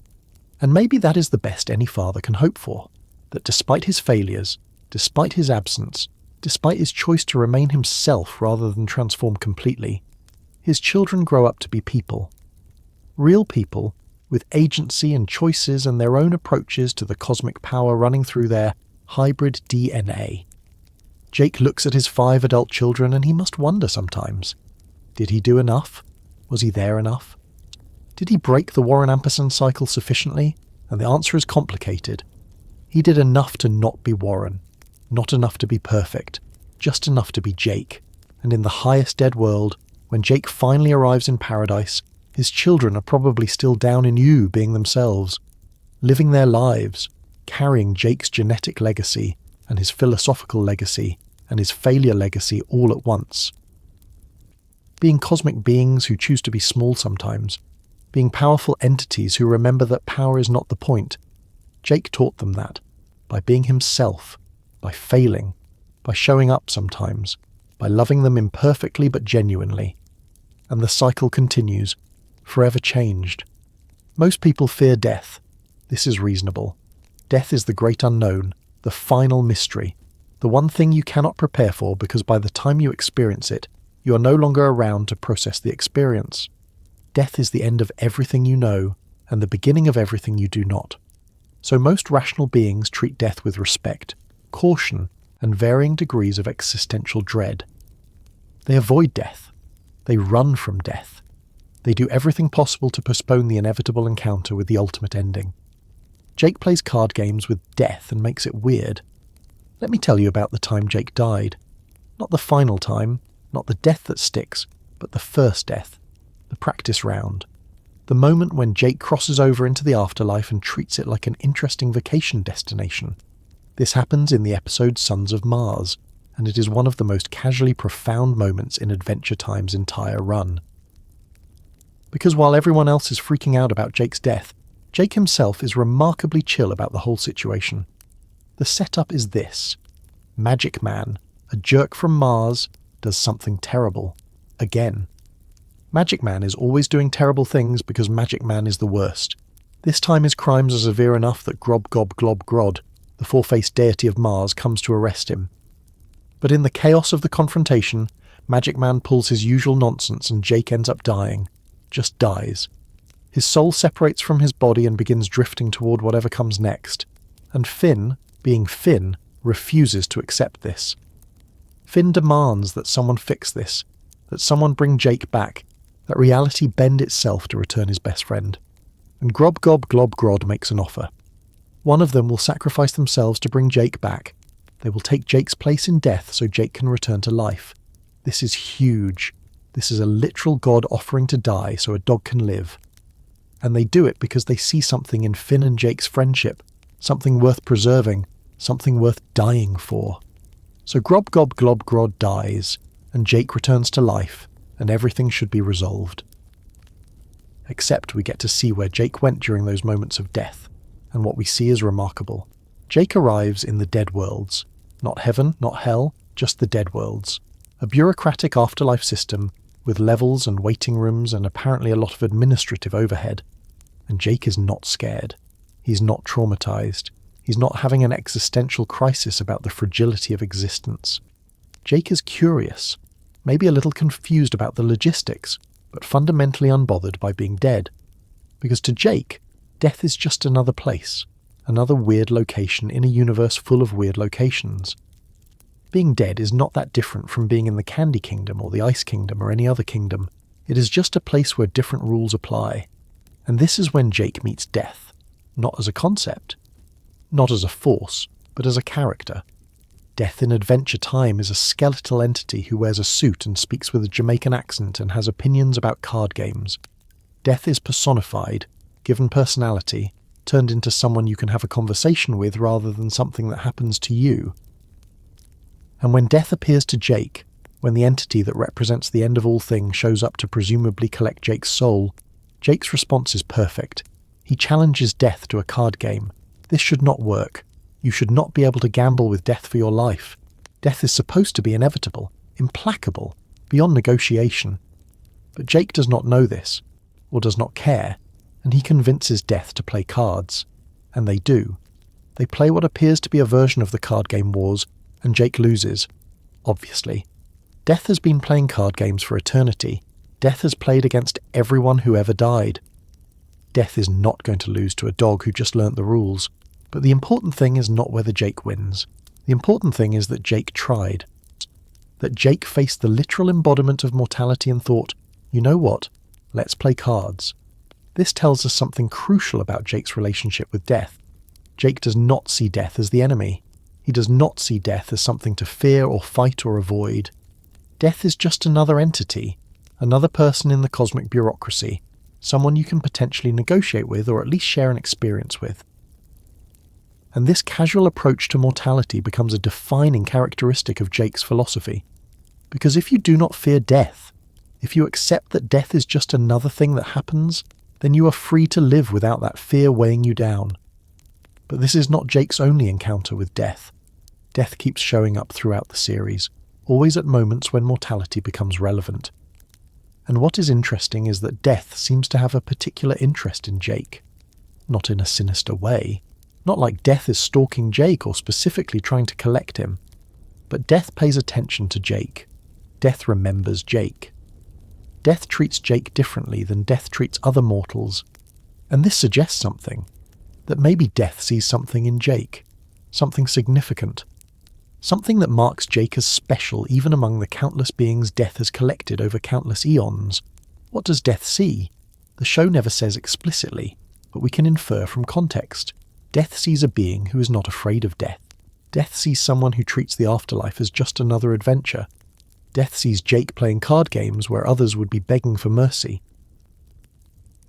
And maybe that is the best any father can hope for, that despite his failures, despite his absence, despite his choice to remain himself rather than transform completely, his children grow up to be people. Real people, with agency and choices and their own approaches to the cosmic power running through their hybrid DNA. Jake looks at his 5 adult children and he must wonder sometimes. Did he do enough? Was he there enough? Did he break the Warren Ampersand cycle sufficiently? And the answer is complicated. He did enough to not be Warren, not enough to be perfect, just enough to be Jake. And in the highest dead world, when Jake finally arrives in paradise, his children are probably still down in Ooo being themselves, living their lives, carrying Jake's genetic legacy and his philosophical legacy and his failure legacy all at once. Being cosmic beings who choose to be small sometimes, being powerful entities who remember that power is not the point. Jake taught them that, by being himself, by failing, by showing up sometimes, by loving them imperfectly but genuinely. And the cycle continues, forever changed. Most people fear death. This is reasonable. Death is the great unknown, the final mystery, the one thing you cannot prepare for because by the time you experience it, you are no longer around to process the experience. Death is the end of everything you know and the beginning of everything you do not. So most rational beings treat death with respect, caution, and varying degrees of existential dread. They avoid death. They run from death. They do everything possible to postpone the inevitable encounter with the ultimate ending. Jake plays card games with death and makes it weird. Let me tell you about the time Jake died. Not the final time, not the death that sticks, but the first death, the practice round. The moment when Jake crosses over into the afterlife and treats it like an interesting vacation destination. This happens in the episode Sons of Mars, and it is one of the most casually profound moments in Adventure Time's entire run. Because while everyone else is freaking out about Jake's death, Jake himself is remarkably chill about the whole situation. The setup is this. Magic Man, a jerk from Mars, does something terrible. Again. Magic Man is always doing terrible things because Magic Man is the worst. This time his crimes are severe enough that Grob Gob Glob Grod, the four-faced deity of Mars, comes to arrest him. But in the chaos of the confrontation, Magic Man pulls his usual nonsense and Jake ends up dying. Just dies. His soul separates from his body and begins drifting toward whatever comes next. And Finn, being Finn, refuses to accept this. Finn demands that someone fix this, that someone bring Jake back, that reality bend itself to return his best friend. And Grob Gob Glob Grod makes an offer. One of them will sacrifice themselves to bring Jake back. They will take Jake's place in death so Jake can return to life. This is huge. This is a literal god offering to die so a dog can live. And they do it because they see something in Finn and Jake's friendship, something worth preserving, something worth dying for. So Grob Gob Glob Grod dies, and Jake returns to life, and everything should be resolved. Except we get to see where Jake went during those moments of death, and what we see is remarkable. Jake arrives in the dead worlds. Not heaven, not hell, just the dead worlds. A bureaucratic afterlife system with levels and waiting rooms and apparently a lot of administrative overhead. And Jake is not scared. He's not traumatized. He's not having an existential crisis about the fragility of existence. Jake is curious, maybe a little confused about the logistics, but fundamentally unbothered by being dead. Because to Jake, death is just another place, another weird location in a universe full of weird locations. Being dead is not that different from being in the Candy Kingdom or the Ice Kingdom or any other kingdom. It is just a place where different rules apply. And this is when Jake meets death, not as a concept, not as a force, but as a character. Death in Adventure Time is a skeletal entity who wears a suit and speaks with a Jamaican accent and has opinions about card games. Death is personified, given personality, turned into someone you can have a conversation with rather than something that happens to you. And when death appears to Jake, when the entity that represents the end of all things shows up to presumably collect Jake's soul, Jake's response is perfect. He challenges death to a card game. This should not work. You should not be able to gamble with death for your life. Death is supposed to be inevitable, implacable, beyond negotiation. But Jake does not know this, or does not care, and he convinces death to play cards. And they do. They play what appears to be a version of the card game wars, and Jake loses. Obviously. Death has been playing card games for eternity. Death has played against everyone who ever died. Death is not going to lose to a dog who just learnt the rules. But the important thing is not whether Jake wins. The important thing is that Jake tried. That Jake faced the literal embodiment of mortality and thought, you know what, let's play cards. This tells us something crucial about Jake's relationship with death. Jake does not see death as the enemy. He does not see death as something to fear or fight or avoid. Death is just another entity, another person in the cosmic bureaucracy, someone you can potentially negotiate with or at least share an experience with. And this casual approach to mortality becomes a defining characteristic of Jake's philosophy. Because if you do not fear death, if you accept that death is just another thing that happens, then you are free to live without that fear weighing you down. But this is not Jake's only encounter with death. Death keeps showing up throughout the series, always at moments when mortality becomes relevant. And what is interesting is that death seems to have a particular interest in Jake. Not in a sinister way. Not like death is stalking Jake or specifically trying to collect him. But death pays attention to Jake. Death remembers Jake. Death treats Jake differently than death treats other mortals. And this suggests something. That maybe death sees something in Jake. Something significant. Something that marks Jake as special even among the countless beings death has collected over countless eons. What does death see? The show never says explicitly, but we can infer from context. Death sees a being who is not afraid of death. Death sees someone who treats the afterlife as just another adventure. Death sees Jake playing card games where others would be begging for mercy.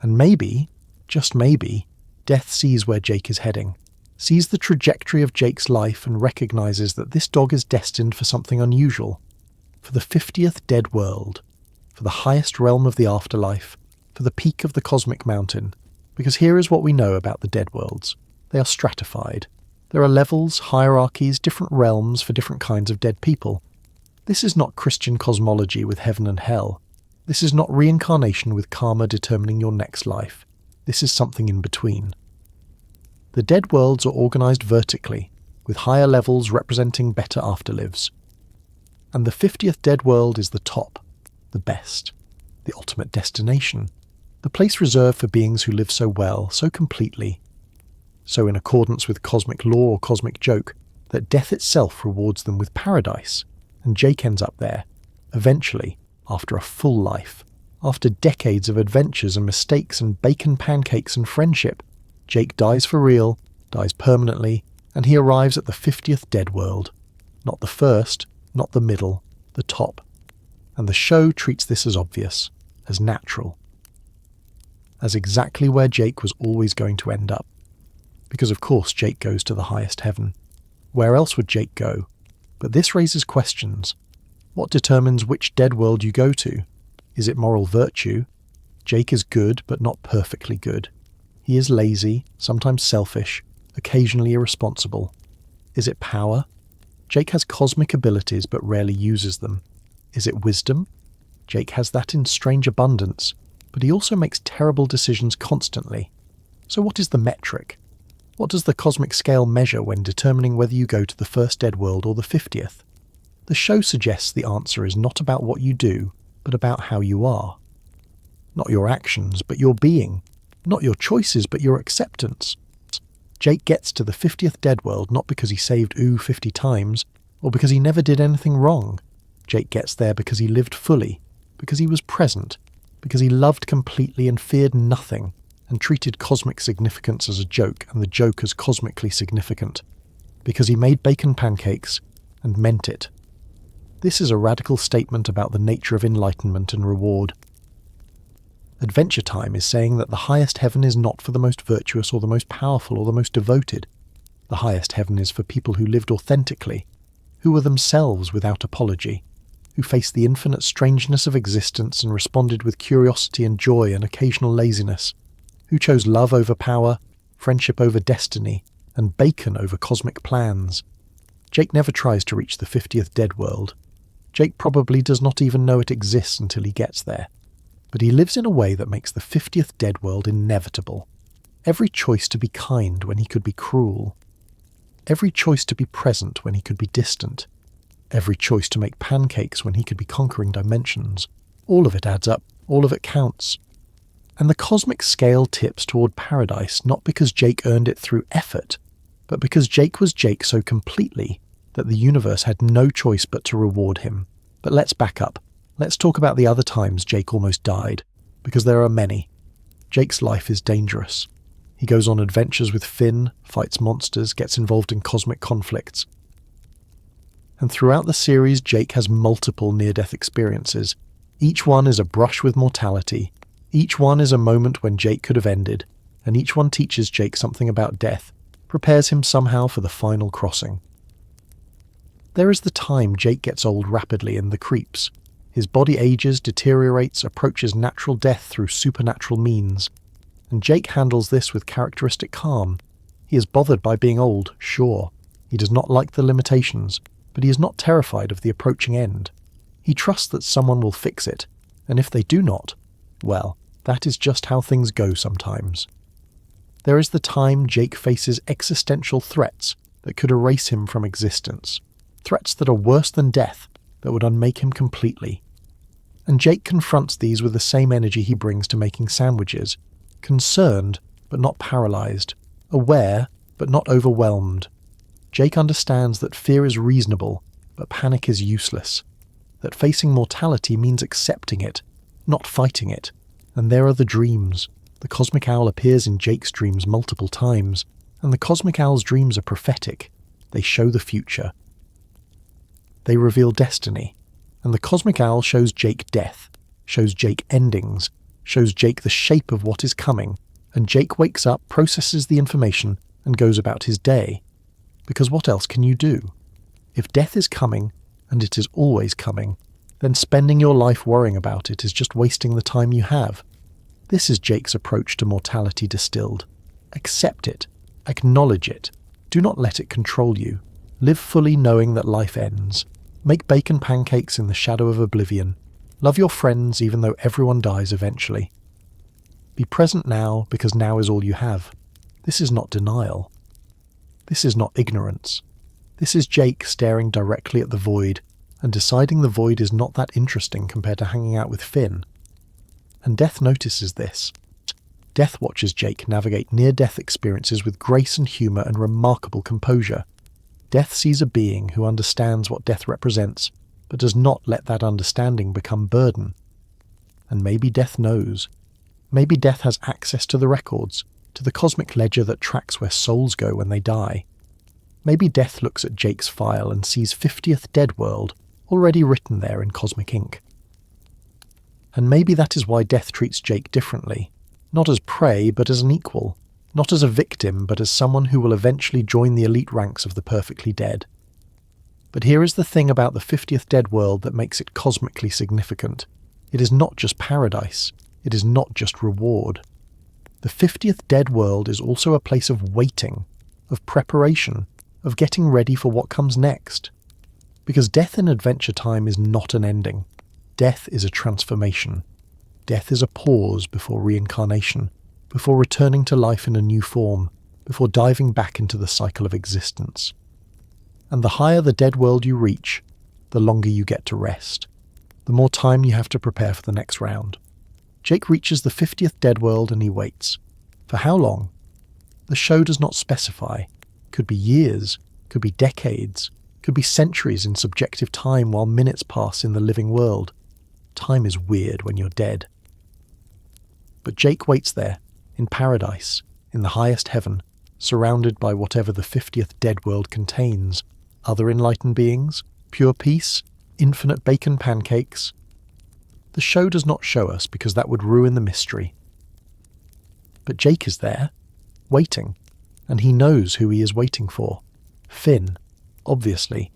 And maybe, just maybe, Death sees where Jake is heading, sees the trajectory of Jake's life and recognizes that this dog is destined for something unusual, for the 50th dead world, for the highest realm of the afterlife, for the peak of the cosmic mountain, because here is what we know about the dead worlds. They are stratified. There are levels, hierarchies, different realms for different kinds of dead people. This is not Christian cosmology with heaven and hell. This is not reincarnation with karma determining your next life. This is something in between. The dead worlds are organized vertically, with higher levels representing better afterlives. And the 50th dead world is the top, the best, the ultimate destination, the place reserved for beings who live so well, so completely, so in accordance with cosmic law or cosmic joke, that death itself rewards them with paradise, and Jake ends up there, eventually, after a full life, after decades of adventures and mistakes and bacon pancakes and friendship, Jake dies for real, dies permanently, and he arrives at the 50th dead world. Not the first, not the middle, the top. And the show treats this as obvious, as natural, as exactly where Jake was always going to end up. Because of course Jake goes to the highest heaven. Where else would Jake go? But this raises questions. What determines which dead world you go to? Is it moral virtue? Jake is good, but not perfectly good. He is lazy, sometimes selfish, occasionally irresponsible. Is it power? Jake has cosmic abilities, but rarely uses them. Is it wisdom? Jake has that in strange abundance, but he also makes terrible decisions constantly. So what is the metric? What does the cosmic scale measure when determining whether you go to the first dead world or the 50th? The show suggests the answer is not about what you do, but about how you are. Not your actions, but your being. Not your choices, but your acceptance. Jake gets to the 50th dead world not because he saved Ooo 50 times, or because he never did anything wrong. Jake gets there because he lived fully, because he was present, because he loved completely and feared nothing, and treated cosmic significance as a joke and the joke as cosmically significant, because he made bacon pancakes and meant it. This is a radical statement about the nature of enlightenment and reward. Adventure Time is saying that the highest heaven is not for the most virtuous or the most powerful or the most devoted. The highest heaven is for people who lived authentically, who were themselves without apology, who faced the infinite strangeness of existence and responded with curiosity and joy and occasional laziness, who chose love over power, friendship over destiny, and bacon over cosmic plans. Jake never tries to reach the 50th dead world. Jake probably does not even know it exists until he gets there. But he lives in a way that makes the 50th dead world inevitable. Every choice to be kind when he could be cruel. Every choice to be present when he could be distant. Every choice to make pancakes when he could be conquering dimensions. All of it adds up. All of it counts. And the cosmic scale tips toward paradise not because Jake earned it through effort, but because Jake was Jake so completely that the universe had no choice but to reward him. But let's back up. Let's talk about the other times Jake almost died, because there are many. Jake's life is dangerous. He goes on adventures with Finn, fights monsters, gets involved in cosmic conflicts. And throughout the series, Jake has multiple near-death experiences. Each one is a brush with mortality. Each one is a moment when Jake could have ended, and each one teaches Jake something about death, prepares him somehow for the final crossing. There is the time Jake gets old rapidly in The Creeps. His body ages, deteriorates, approaches natural death through supernatural means. And Jake handles this with characteristic calm. He is bothered by being old, sure. He does not like the limitations, but he is not terrified of the approaching end. He trusts that someone will fix it, and if they do not, well, that is just how things go sometimes. There is the time Jake faces existential threats that could erase him from existence. Threats that are worse than death, that would unmake him completely. And Jake confronts these with the same energy he brings to making sandwiches, concerned but not paralyzed, aware but not overwhelmed. Jake understands that fear is reasonable, but panic is useless, that facing mortality means accepting it, not fighting it. And there are the dreams. The Cosmic Owl appears in Jake's dreams multiple times, and the Cosmic Owl's dreams are prophetic. They show the future. They reveal destiny, and the Cosmic Owl shows Jake death, shows Jake endings, shows Jake the shape of what is coming, and Jake wakes up, processes the information, and goes about his day. Because what else can you do? If death is coming, and it is always coming, then spending your life worrying about it is just wasting the time you have. This is Jake's approach to mortality distilled. Accept it. Acknowledge it. Do not let it control you. Live fully knowing that life ends. Make bacon pancakes in the shadow of oblivion. Love your friends even though everyone dies eventually. Be present now because now is all you have. This is not denial. This is not ignorance. This is Jake staring directly at the void and deciding the void is not that interesting compared to hanging out with Finn. And Death notices this. Death watches Jake navigate near-death experiences with grace and humour and remarkable composure. Death sees a being who understands what death represents, but does not let that understanding become burden. And maybe Death knows. Maybe Death has access to the records, to the cosmic ledger that tracks where souls go when they die. Maybe Death looks at Jake's file and sees 50th Dead World already written there in cosmic ink. And maybe that is why Death treats Jake differently, not as prey but as an equal, not as a victim but as someone who will eventually join the elite ranks of the perfectly dead. But here is the thing about the 50th Dead World that makes it cosmically significant. It is not just paradise. It is not just reward. The 50th Dead World is also a place of waiting, of preparation, of getting ready for what comes next. Because death in Adventure Time is not an ending. Death is a transformation. Death is a pause before reincarnation, before returning to life in a new form, before diving back into the cycle of existence. And the higher the dead world you reach, the longer you get to rest. The more time you have to prepare for the next round. Jake reaches the 50th Dead World and he waits. For how long? The show does not specify. Could be years, could be decades, could be centuries in subjective time while minutes pass in the living world. Time is weird when you're dead. But Jake waits there, in paradise, in the highest heaven, surrounded by whatever the 50th Dead World contains. Other enlightened beings, pure peace, infinite bacon pancakes. The show does not show us because that would ruin the mystery. But Jake is there, waiting, and he knows who he is waiting for. Finn, obviously.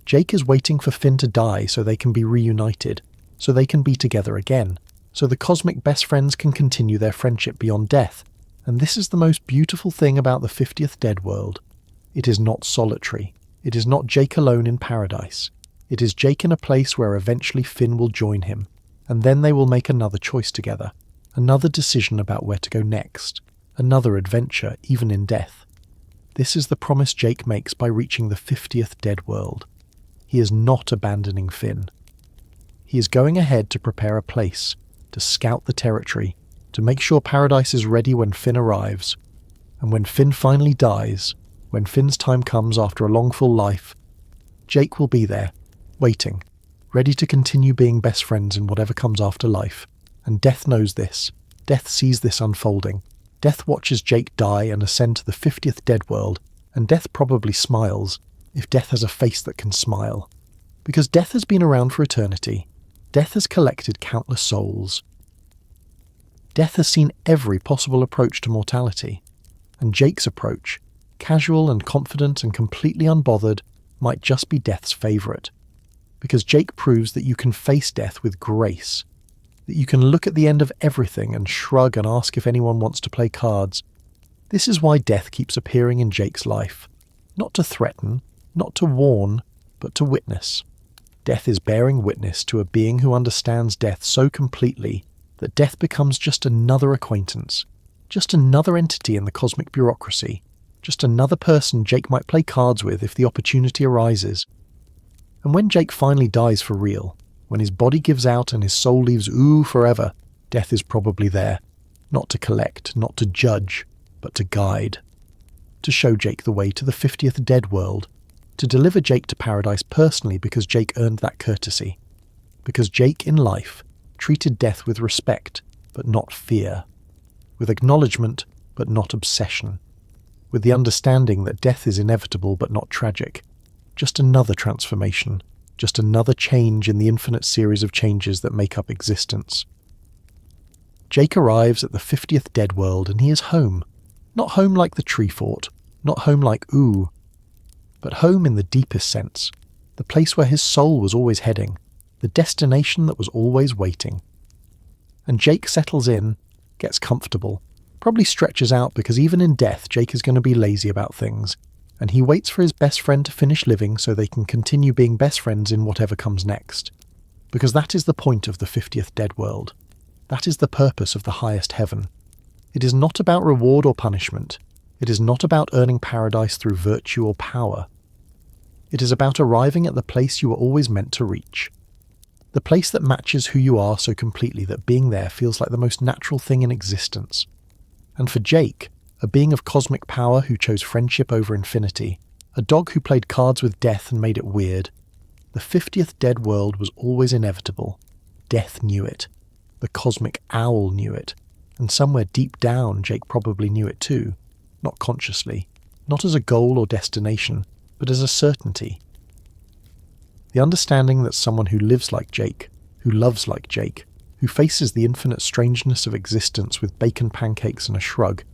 Jake is waiting for Finn to die so they can be reunited, so they can be together again, so the cosmic best friends can continue their friendship beyond death. And this is the most beautiful thing about the 50th Dead World. It is not solitary. It is not Jake alone in paradise. It is Jake in a place where eventually Finn will join him, and then they will make another choice together, another decision about where to go next, another adventure even in death. This is the promise Jake makes by reaching the 50th Dead World. He is not abandoning Finn. He is going ahead to prepare a place, to scout the territory, to make sure paradise is ready when Finn arrives. And when Finn finally dies, when Finn's time comes after a long full life, Jake will be there, waiting, ready to continue being best friends in whatever comes after life. And Death knows this. Death sees this unfolding. Death watches Jake die and ascend to the 50th Dead World, and Death probably smiles, if Death has a face that can smile. Because Death has been around for eternity. Death has collected countless souls. Death has seen every possible approach to mortality. And Jake's approach, casual and confident and completely unbothered, might just be Death's favourite. Because Jake proves that you can face death with grace, that you can look at the end of everything and shrug and ask if anyone wants to play cards. This is why death keeps appearing in Jake's life. Not to threaten, not to warn, but to witness. Death is bearing witness to a being who understands death so completely that death becomes just another acquaintance, just another entity in the cosmic bureaucracy, just another person Jake might play cards with if the opportunity arises. And when Jake finally dies for real, when his body gives out and his soul leaves Ooo forever, death is probably there, not to collect, not to judge, but to guide. To show Jake the way to the 50th Dead World, to deliver Jake to paradise personally because Jake earned that courtesy. Because Jake in life treated death with respect, but not fear. With acknowledgement, but not obsession. With the understanding that death is inevitable but not tragic. Just another transformation, just another change in the infinite series of changes that make up existence. Jake arrives at the 50th Dead World and he is home. Not home like the tree fort, not home like Ooo, but home in the deepest sense, the place where his soul was always heading, the destination that was always waiting. And Jake settles in, gets comfortable, probably stretches out because even in death Jake is going to be lazy about things, and he waits for his best friend to finish living so they can continue being best friends in whatever comes next. Because that is the point of the 50th Dead World. That is the purpose of the highest heaven. It is not about reward or punishment. It is not about earning paradise through virtue or power. It is about arriving at the place you were always meant to reach. The place that matches who you are so completely that being there feels like the most natural thing in existence. And for Jake, a being of cosmic power who chose friendship over infinity, a dog who played cards with death and made it weird, the The 50th dead world was always inevitable. Death knew it. The cosmic owl knew it. And somewhere deep down, Jake probably knew it too. Not consciously. Not as a goal or destination, but as a certainty. The understanding that someone who lives like Jake, who loves like Jake, who faces the infinite strangeness of existence with bacon pancakes and a shrug,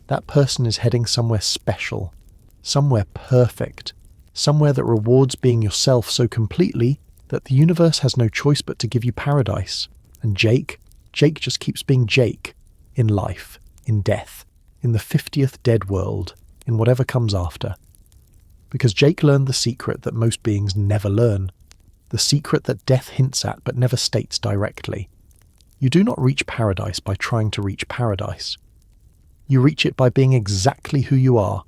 that person is heading somewhere special, somewhere perfect, somewhere that rewards being yourself so completely that the universe has no choice but to give you paradise. And Jake just keeps being Jake, in life, in death, in the 50th dead world, in whatever comes after. Because Jake learned the secret that most beings never learn, the secret that death hints at but never states directly. You do not reach paradise by trying to reach paradise. You reach it by being exactly who you are,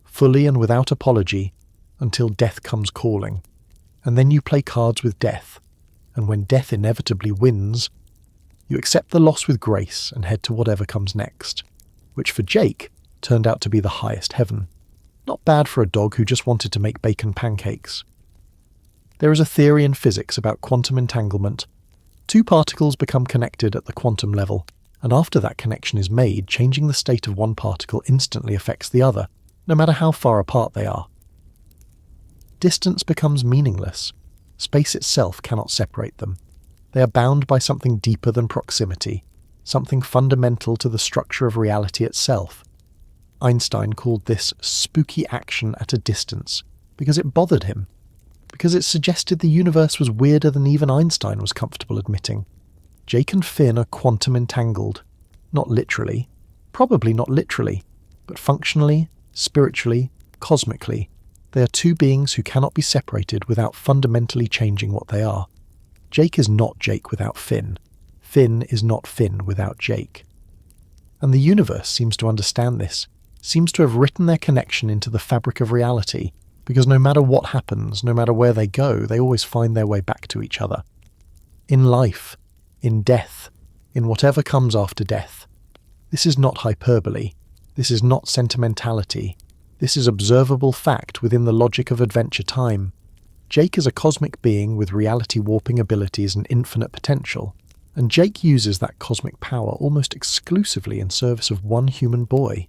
fully and without apology, until death comes calling. And then you play cards with death, and when death inevitably wins, you accept the loss with grace and head to whatever comes next, which for Jake turned out to be the highest heaven. Not bad for a dog who just wanted to make bacon pancakes. There is a theory in physics about quantum entanglement. Two particles become connected at the quantum level, and after that connection is made, changing the state of one particle instantly affects the other, no matter how far apart they are. Distance becomes meaningless. Space itself cannot separate them. They are bound by something deeper than proximity, something fundamental to the structure of reality itself. Einstein called this spooky action at a distance because it bothered him, because it suggested the universe was weirder than even Einstein was comfortable admitting. Jake and Finn are quantum entangled. Not literally, probably not literally, but functionally, spiritually, cosmically. They are two beings who cannot be separated without fundamentally changing what they are. Jake is not Jake without Finn. Finn is not Finn without Jake. And the universe seems to understand this, seems to have written their connection into the fabric of reality, because no matter what happens, no matter where they go, they always find their way back to each other. In life, in death, in whatever comes after death. This is not hyperbole. This is not sentimentality. This is observable fact within the logic of adventure time. Jake is a cosmic being with reality-warping abilities and infinite potential, and Jake uses that cosmic power almost exclusively in service of one human boy.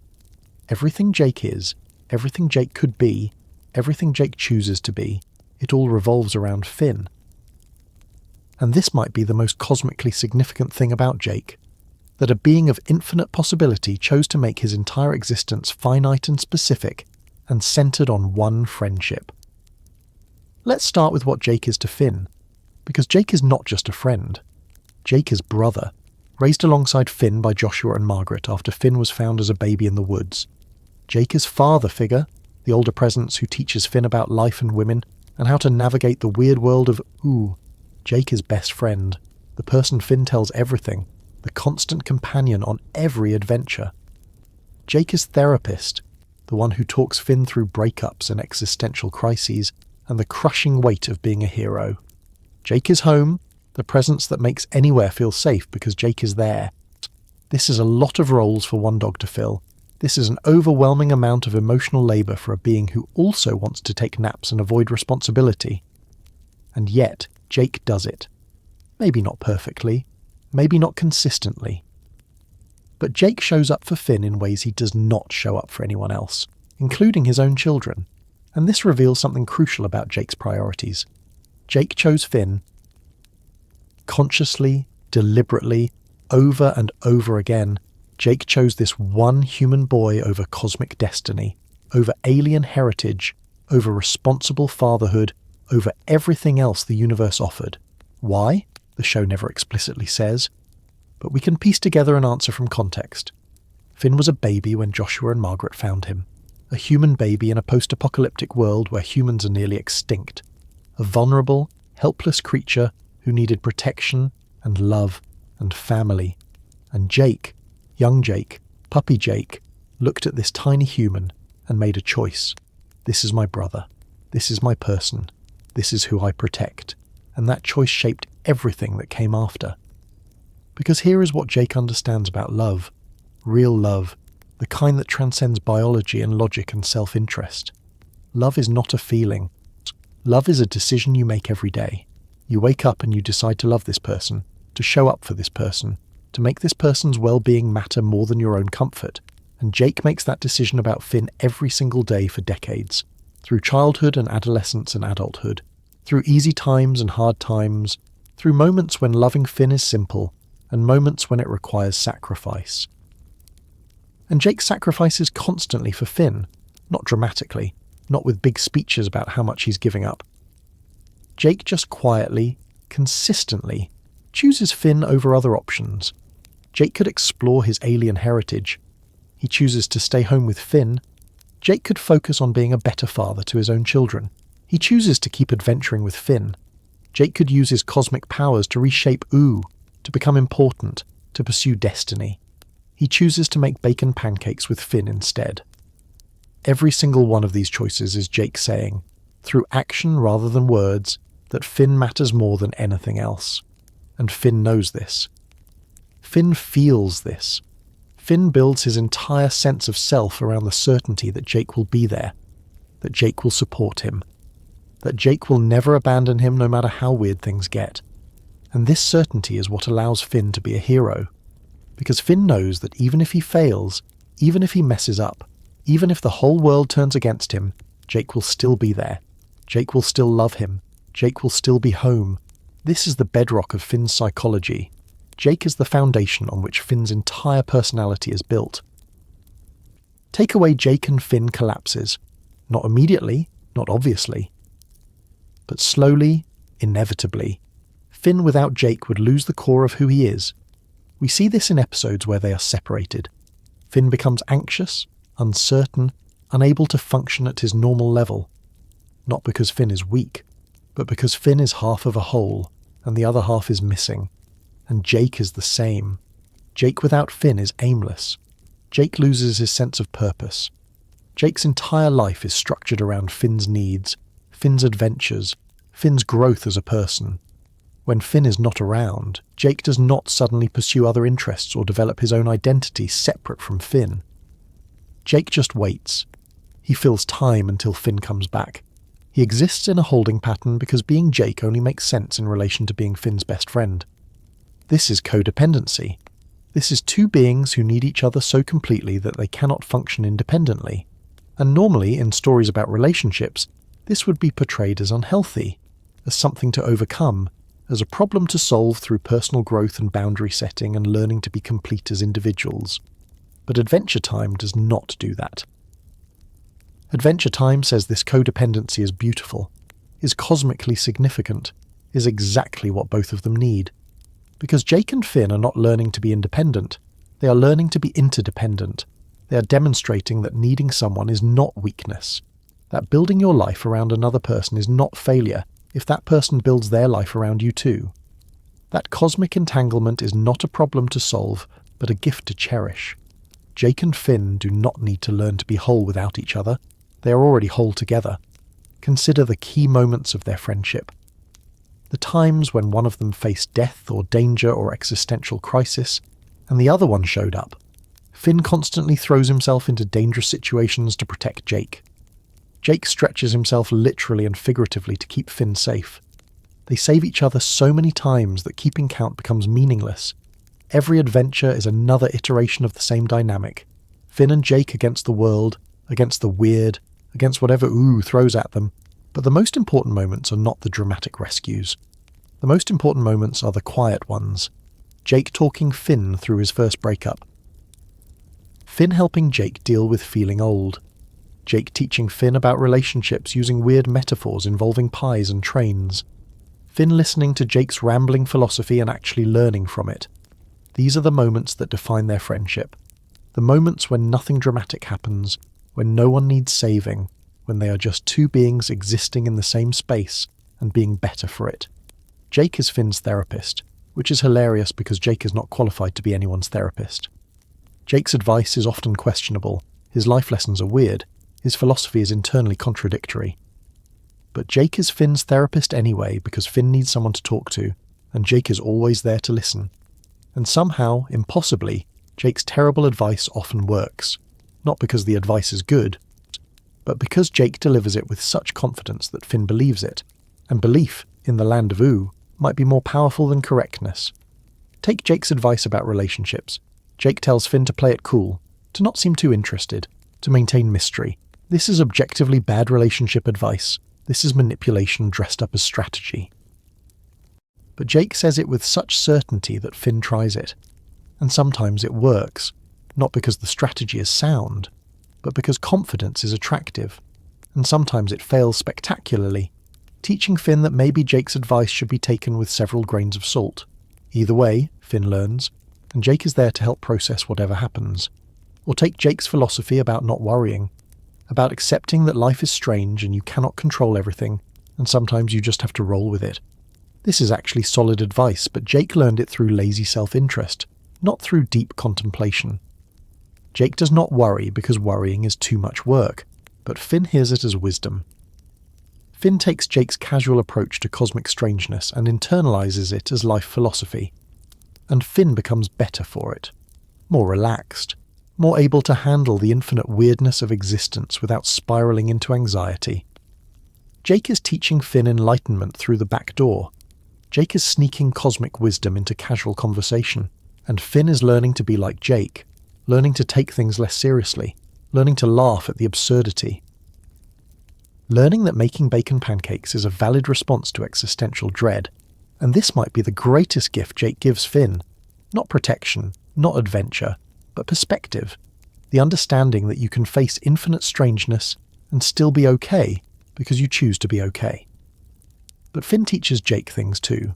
Everything Jake is, everything Jake could be, everything Jake chooses to be, it all revolves around Finn. And this might be the most cosmically significant thing about Jake, that a being of infinite possibility chose to make his entire existence finite and specific, and centered on one friendship. Let's start with what Jake is to Finn, because Jake is not just a friend. Jake is brother, raised alongside Finn by Joshua and Margaret after Finn was found as a baby in the woods. Jake is father figure, the older presence who teaches Finn about life and women, and how to navigate the weird world of Ooo. Jake is best friend, the person Finn tells everything, the constant companion on every adventure. Jake is therapist, the one who talks Finn through breakups and existential crises, and the crushing weight of being a hero. Jake is home, the presence that makes anywhere feel safe because Jake is there. This is a lot of roles for one dog to fill. This is an overwhelming amount of emotional labour for a being who also wants to take naps and avoid responsibility. And yet, Jake does it. Maybe not perfectly, maybe not consistently. But Jake shows up for Finn in ways he does not show up for anyone else, including his own children. And this reveals something crucial about Jake's priorities. Jake chose Finn consciously, deliberately, over and over again. Jake chose this one human boy over cosmic destiny, over alien heritage, over responsible fatherhood, over everything else the universe offered. Why? The show never explicitly says, but we can piece together an answer from context. Finn was a baby when Joshua and Margaret found him. A human baby in a post-apocalyptic world where humans are nearly extinct. A vulnerable, helpless creature who needed protection and love and family. And Jake, young Jake, puppy Jake, looked at this tiny human and made a choice. This is my brother. This is my person. This is who I protect. And that choice shaped everything that came after. Because here is what Jake understands about love. Real love. The kind that transcends biology and logic and self-interest. Love is not a feeling. Love is a decision you make every day. You wake up and you decide to love this person, to show up for this person, to make this person's well-being matter more than your own comfort. And Jake makes that decision about Finn every single day for decades, through childhood and adolescence and adulthood, through easy times and hard times, through moments when loving Finn is simple, and moments when it requires sacrifice. And Jake sacrifices constantly for Finn, not dramatically, not with big speeches about how much he's giving up. Jake just quietly, consistently, chooses Finn over other options. Jake could explore his alien heritage. He chooses to stay home with Finn. Jake could focus on being a better father to his own children. He chooses to keep adventuring with Finn. Jake could use his cosmic powers to reshape Ooo, to become important, to pursue destiny. He chooses to make bacon pancakes with Finn instead. Every single one of these choices is Jake saying, through action rather than words, that Finn matters more than anything else. And Finn knows this. Finn feels this. Finn builds his entire sense of self around the certainty that Jake will be there, that Jake will support him, that Jake will never abandon him no matter how weird things get. And this certainty is what allows Finn to be a hero. Because Finn knows that even if he fails, even if he messes up, even if the whole world turns against him, Jake will still be there. Jake will still love him. Jake will still be home. This is the bedrock of Finn's psychology. Jake is the foundation on which Finn's entire personality is built. Take away Jake and Finn collapses. Not immediately, not obviously. But slowly, inevitably. Finn without Jake would lose the core of who he is. We see this in episodes where they are separated. Finn becomes anxious, uncertain, unable to function at his normal level. Not because Finn is weak, but because Finn is half of a whole, and the other half is missing. And Jake is the same. Jake without Finn is aimless. Jake loses his sense of purpose. Jake's entire life is structured around Finn's needs, Finn's adventures, Finn's growth as a person. When Finn is not around, Jake does not suddenly pursue other interests or develop his own identity separate from Finn. Jake just waits. He fills time until Finn comes back. He exists in a holding pattern because being Jake only makes sense in relation to being Finn's best friend. This is codependency. This is two beings who need each other so completely that they cannot function independently. And normally, in stories about relationships, this would be portrayed as unhealthy, as something to overcome, as a problem to solve through personal growth and boundary setting and learning to be complete as individuals. But Adventure Time does not do that. Adventure Time says this codependency is beautiful, is cosmically significant, is exactly what both of them need. Because Jake and Finn are not learning to be independent, they are learning to be interdependent. They are demonstrating that needing someone is not weakness, that building your life around another person is not failure if that person builds their life around you too. That cosmic entanglement is not a problem to solve, but a gift to cherish. Jake and Finn do not need to learn to be whole without each other. They are already whole together. Consider the key moments of their friendship. The times when one of them faced death or danger or existential crisis, and the other one showed up. Finn constantly throws himself into dangerous situations to protect Jake. Jake stretches himself literally and figuratively to keep Finn safe. They save each other so many times that keeping count becomes meaningless. Every adventure is another iteration of the same dynamic. Finn and Jake against the world, against the weird, against whatever Ooo throws at them. But the most important moments are not the dramatic rescues. The most important moments are the quiet ones. Jake talking Finn through his first breakup. Finn helping Jake deal with feeling old. Jake teaching Finn about relationships using weird metaphors involving pies and trains. Finn listening to Jake's rambling philosophy and actually learning from it. These are the moments that define their friendship. The moments when nothing dramatic happens, when no one needs saving, when they are just two beings existing in the same space and being better for it. Jake is Finn's therapist, which is hilarious because Jake is not qualified to be anyone's therapist. Jake's advice is often questionable, his life lessons are weird, his philosophy is internally contradictory. But Jake is Finn's therapist anyway because Finn needs someone to talk to, and Jake is always there to listen. And somehow, impossibly, Jake's terrible advice often works. Not because the advice is good, but because Jake delivers it with such confidence that Finn believes it, and belief in the Land of Ooo might be more powerful than correctness. Take Jake's advice about relationships. Jake tells Finn to play it cool, to not seem too interested, to maintain mystery. This is objectively bad relationship advice. This is manipulation dressed up as strategy. But Jake says it with such certainty that Finn tries it. And sometimes it works, not because the strategy is sound, but because confidence is attractive. And sometimes it fails spectacularly, teaching Finn that maybe Jake's advice should be taken with several grains of salt. Either way, Finn learns, and Jake is there to help process whatever happens. Or take Jake's philosophy about not worrying, about accepting that life is strange and you cannot control everything, and sometimes you just have to roll with it. This is actually solid advice, but Jake learned it through lazy self-interest, not through deep contemplation. Jake does not worry because worrying is too much work, but Finn hears it as wisdom. Finn takes Jake's casual approach to cosmic strangeness and internalizes it as life philosophy. And Finn becomes better for it, more relaxed, more able to handle the infinite weirdness of existence without spiraling into anxiety. Jake is teaching Finn enlightenment through the back door. Jake is sneaking cosmic wisdom into casual conversation, and Finn is learning to be like Jake, learning to take things less seriously, learning to laugh at the absurdity. Learning that making bacon pancakes is a valid response to existential dread, and this might be the greatest gift Jake gives Finn. Not protection, not adventure, but perspective. The understanding that you can face infinite strangeness and still be okay because you choose to be okay. But Finn teaches Jake things too.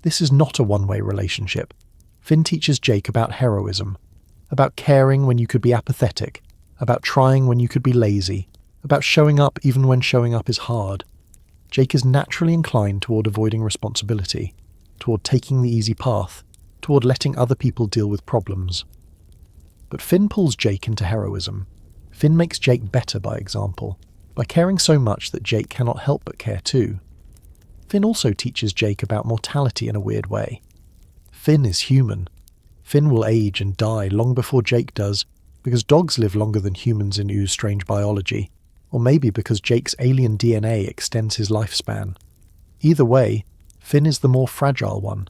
This is not a one-way relationship. Finn teaches Jake about heroism, about caring when you could be apathetic, about trying when you could be lazy, about showing up even when showing up is hard. Jake is naturally inclined toward avoiding responsibility, toward taking the easy path, toward letting other people deal with problems. But Finn pulls Jake into heroism. Finn makes Jake better by example, by caring so much that Jake cannot help but care too. Finn also teaches Jake about mortality in a weird way. Finn is human. Finn will age and die long before Jake does, because dogs live longer than humans in Oo's strange biology, or maybe because Jake's alien DNA extends his lifespan. Either way, Finn is the more fragile one.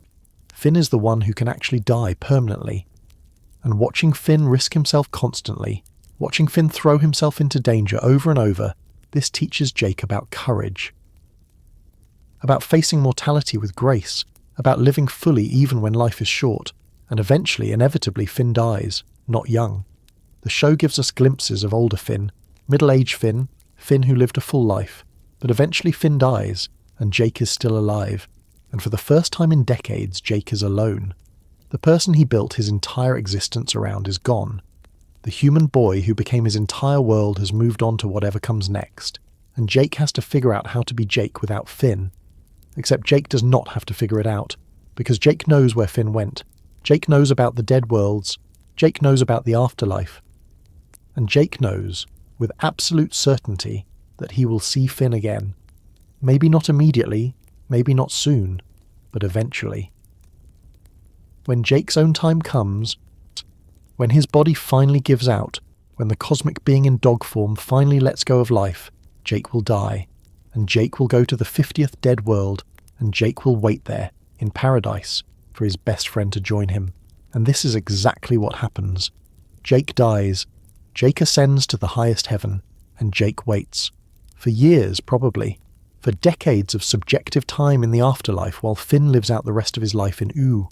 Finn is the one who can actually die permanently. And watching Finn risk himself constantly, watching Finn throw himself into danger over and over, this teaches Jake about courage. About facing mortality with grace, about living fully even when life is short, and eventually, inevitably, Finn dies, not young. The show gives us glimpses of older Finn, middle-aged Finn, Finn who lived a full life, but eventually Finn dies, and Jake is still alive, and for the first time in decades, Jake is alone. The person he built his entire existence around is gone. The human boy who became his entire world has moved on to whatever comes next, and Jake has to figure out how to be Jake without Finn. Except Jake does not have to figure it out, because Jake knows where Finn went. Jake knows about the dead worlds. Jake knows about the afterlife. And Jake knows, with absolute certainty, that he will see Finn again. Maybe not immediately, maybe not soon, but eventually. When Jake's own time comes, when his body finally gives out, when the cosmic being in dog form finally lets go of life, Jake will die, and Jake will go to the 50th dead world, and Jake will wait there, in paradise, for his best friend to join him. And this is exactly what happens. Jake dies. Jake ascends to the highest heaven, and Jake waits. For years, probably. For decades of subjective time in the afterlife while Finn lives out the rest of his life in Ooo.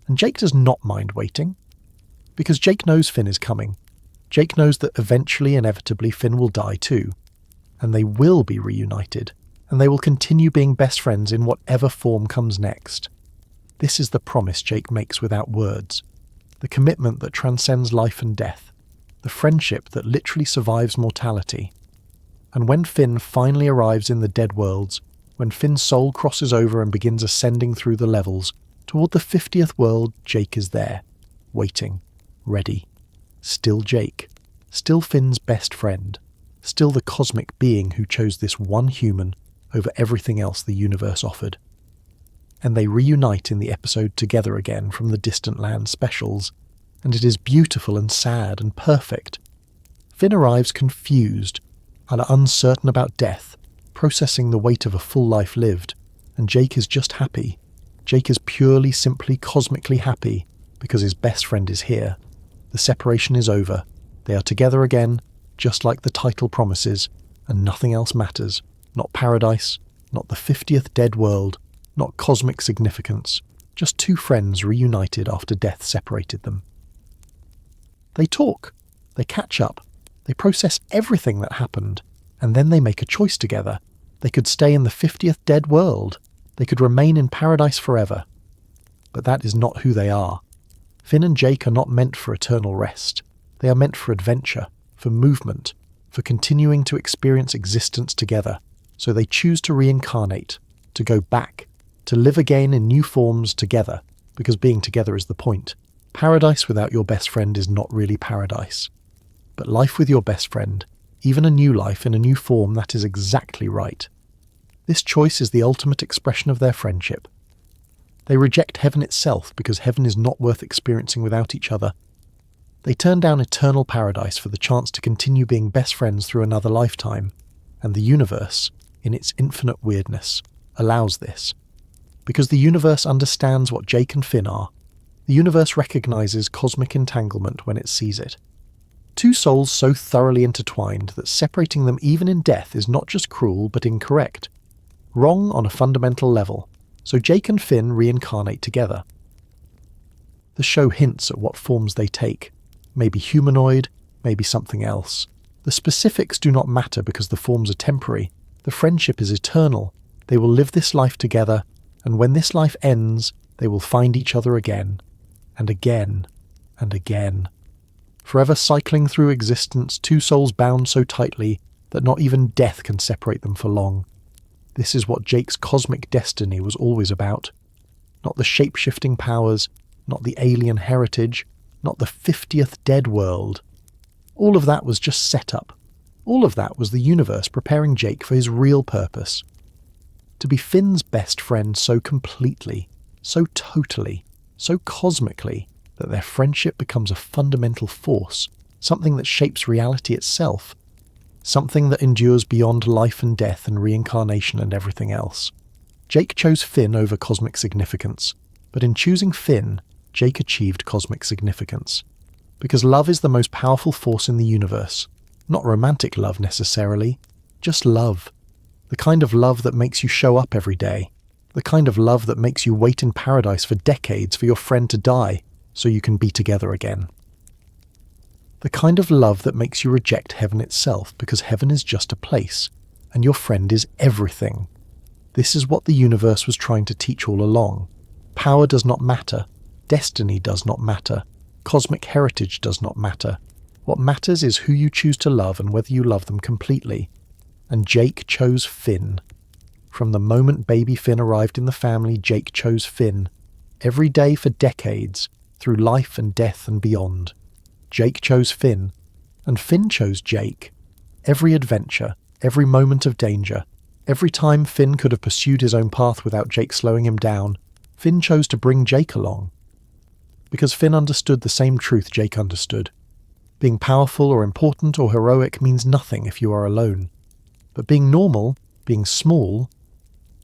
And Jake does not mind waiting. Because Jake knows Finn is coming. Jake knows that eventually, inevitably, Finn will die too. And they will be reunited. And they will continue being best friends in whatever form comes next. This is the promise Jake makes without words. The commitment that transcends life and death. The friendship that literally survives mortality. And when Finn finally arrives in the dead worlds, when Finn's soul crosses over and begins ascending through the levels, toward the 50th world, Jake is there, waiting, ready. Still Jake. Still Finn's best friend. Still the cosmic being who chose this one human over everything else the universe offered. And they reunite in the episode Together Again from the Distant Land specials, and it is beautiful and sad and perfect. Finn arrives confused and uncertain about death, processing the weight of a full life lived, and Jake is just happy. Jake is purely, simply, cosmically happy because his best friend is here. The separation is over. They are together again, just like the title promises, and nothing else matters. Not paradise, not the 50th dead world, not cosmic significance, just two friends reunited after death separated them. They talk, they catch up, they process everything that happened, and then they make a choice together. They could stay in the 50th dead world. They could remain in paradise forever. But that is not who they are. Finn and Jake are not meant for eternal rest. They are meant for adventure, for movement, for continuing to experience existence together. So they choose to reincarnate, to go back, to live again in new forms together, because being together is the point. Paradise without your best friend is not really paradise. But life with your best friend, even a new life in a new form, that is exactly right. This choice is the ultimate expression of their friendship. They reject heaven itself because heaven is not worth experiencing without each other. They turn down eternal paradise for the chance to continue being best friends through another lifetime, and the universe, in its infinite weirdness, allows this. Because the universe understands what Jake and Finn are. The universe recognizes cosmic entanglement when it sees it. Two souls so thoroughly intertwined that separating them even in death is not just cruel but incorrect. Wrong on a fundamental level, so Jake and Finn reincarnate together. The show hints at what forms they take. Maybe humanoid, maybe something else. The specifics do not matter because the forms are temporary. The friendship is eternal. They will live this life together, and when this life ends, they will find each other again, and again, and again. Forever cycling through existence, two souls bound so tightly that not even death can separate them for long. This is what Jake's cosmic destiny was always about. Not the shape-shifting powers, not the alien heritage, not the 50th dead world. All of that was just set up. All of that was the universe preparing Jake for his real purpose. To be Finn's best friend so completely, so totally, so cosmically, that their friendship becomes a fundamental force, something that shapes reality itself, something that endures beyond life and death and reincarnation and everything else. Jake chose Finn over cosmic significance, but in choosing Finn, Jake achieved cosmic significance. Because love is the most powerful force in the universe. Not romantic love necessarily, just love. The kind of love that makes you show up every day. The kind of love that makes you wait in paradise for decades for your friend to die, so you can be together again. The kind of love that makes you reject heaven itself because heaven is just a place, and your friend is everything. This is what the universe was trying to teach all along. Power does not matter. Destiny does not matter. Cosmic heritage does not matter. What matters is who you choose to love and whether you love them completely. And Jake chose Finn. From the moment baby Finn arrived in the family, Jake chose Finn. Every day for decades, through life and death and beyond. Jake chose Finn, and Finn chose Jake. Every adventure, every moment of danger, every time Finn could have pursued his own path without Jake slowing him down, Finn chose to bring Jake along. Because Finn understood the same truth Jake understood. Being powerful or important or heroic means nothing if you are alone. But being normal, being small,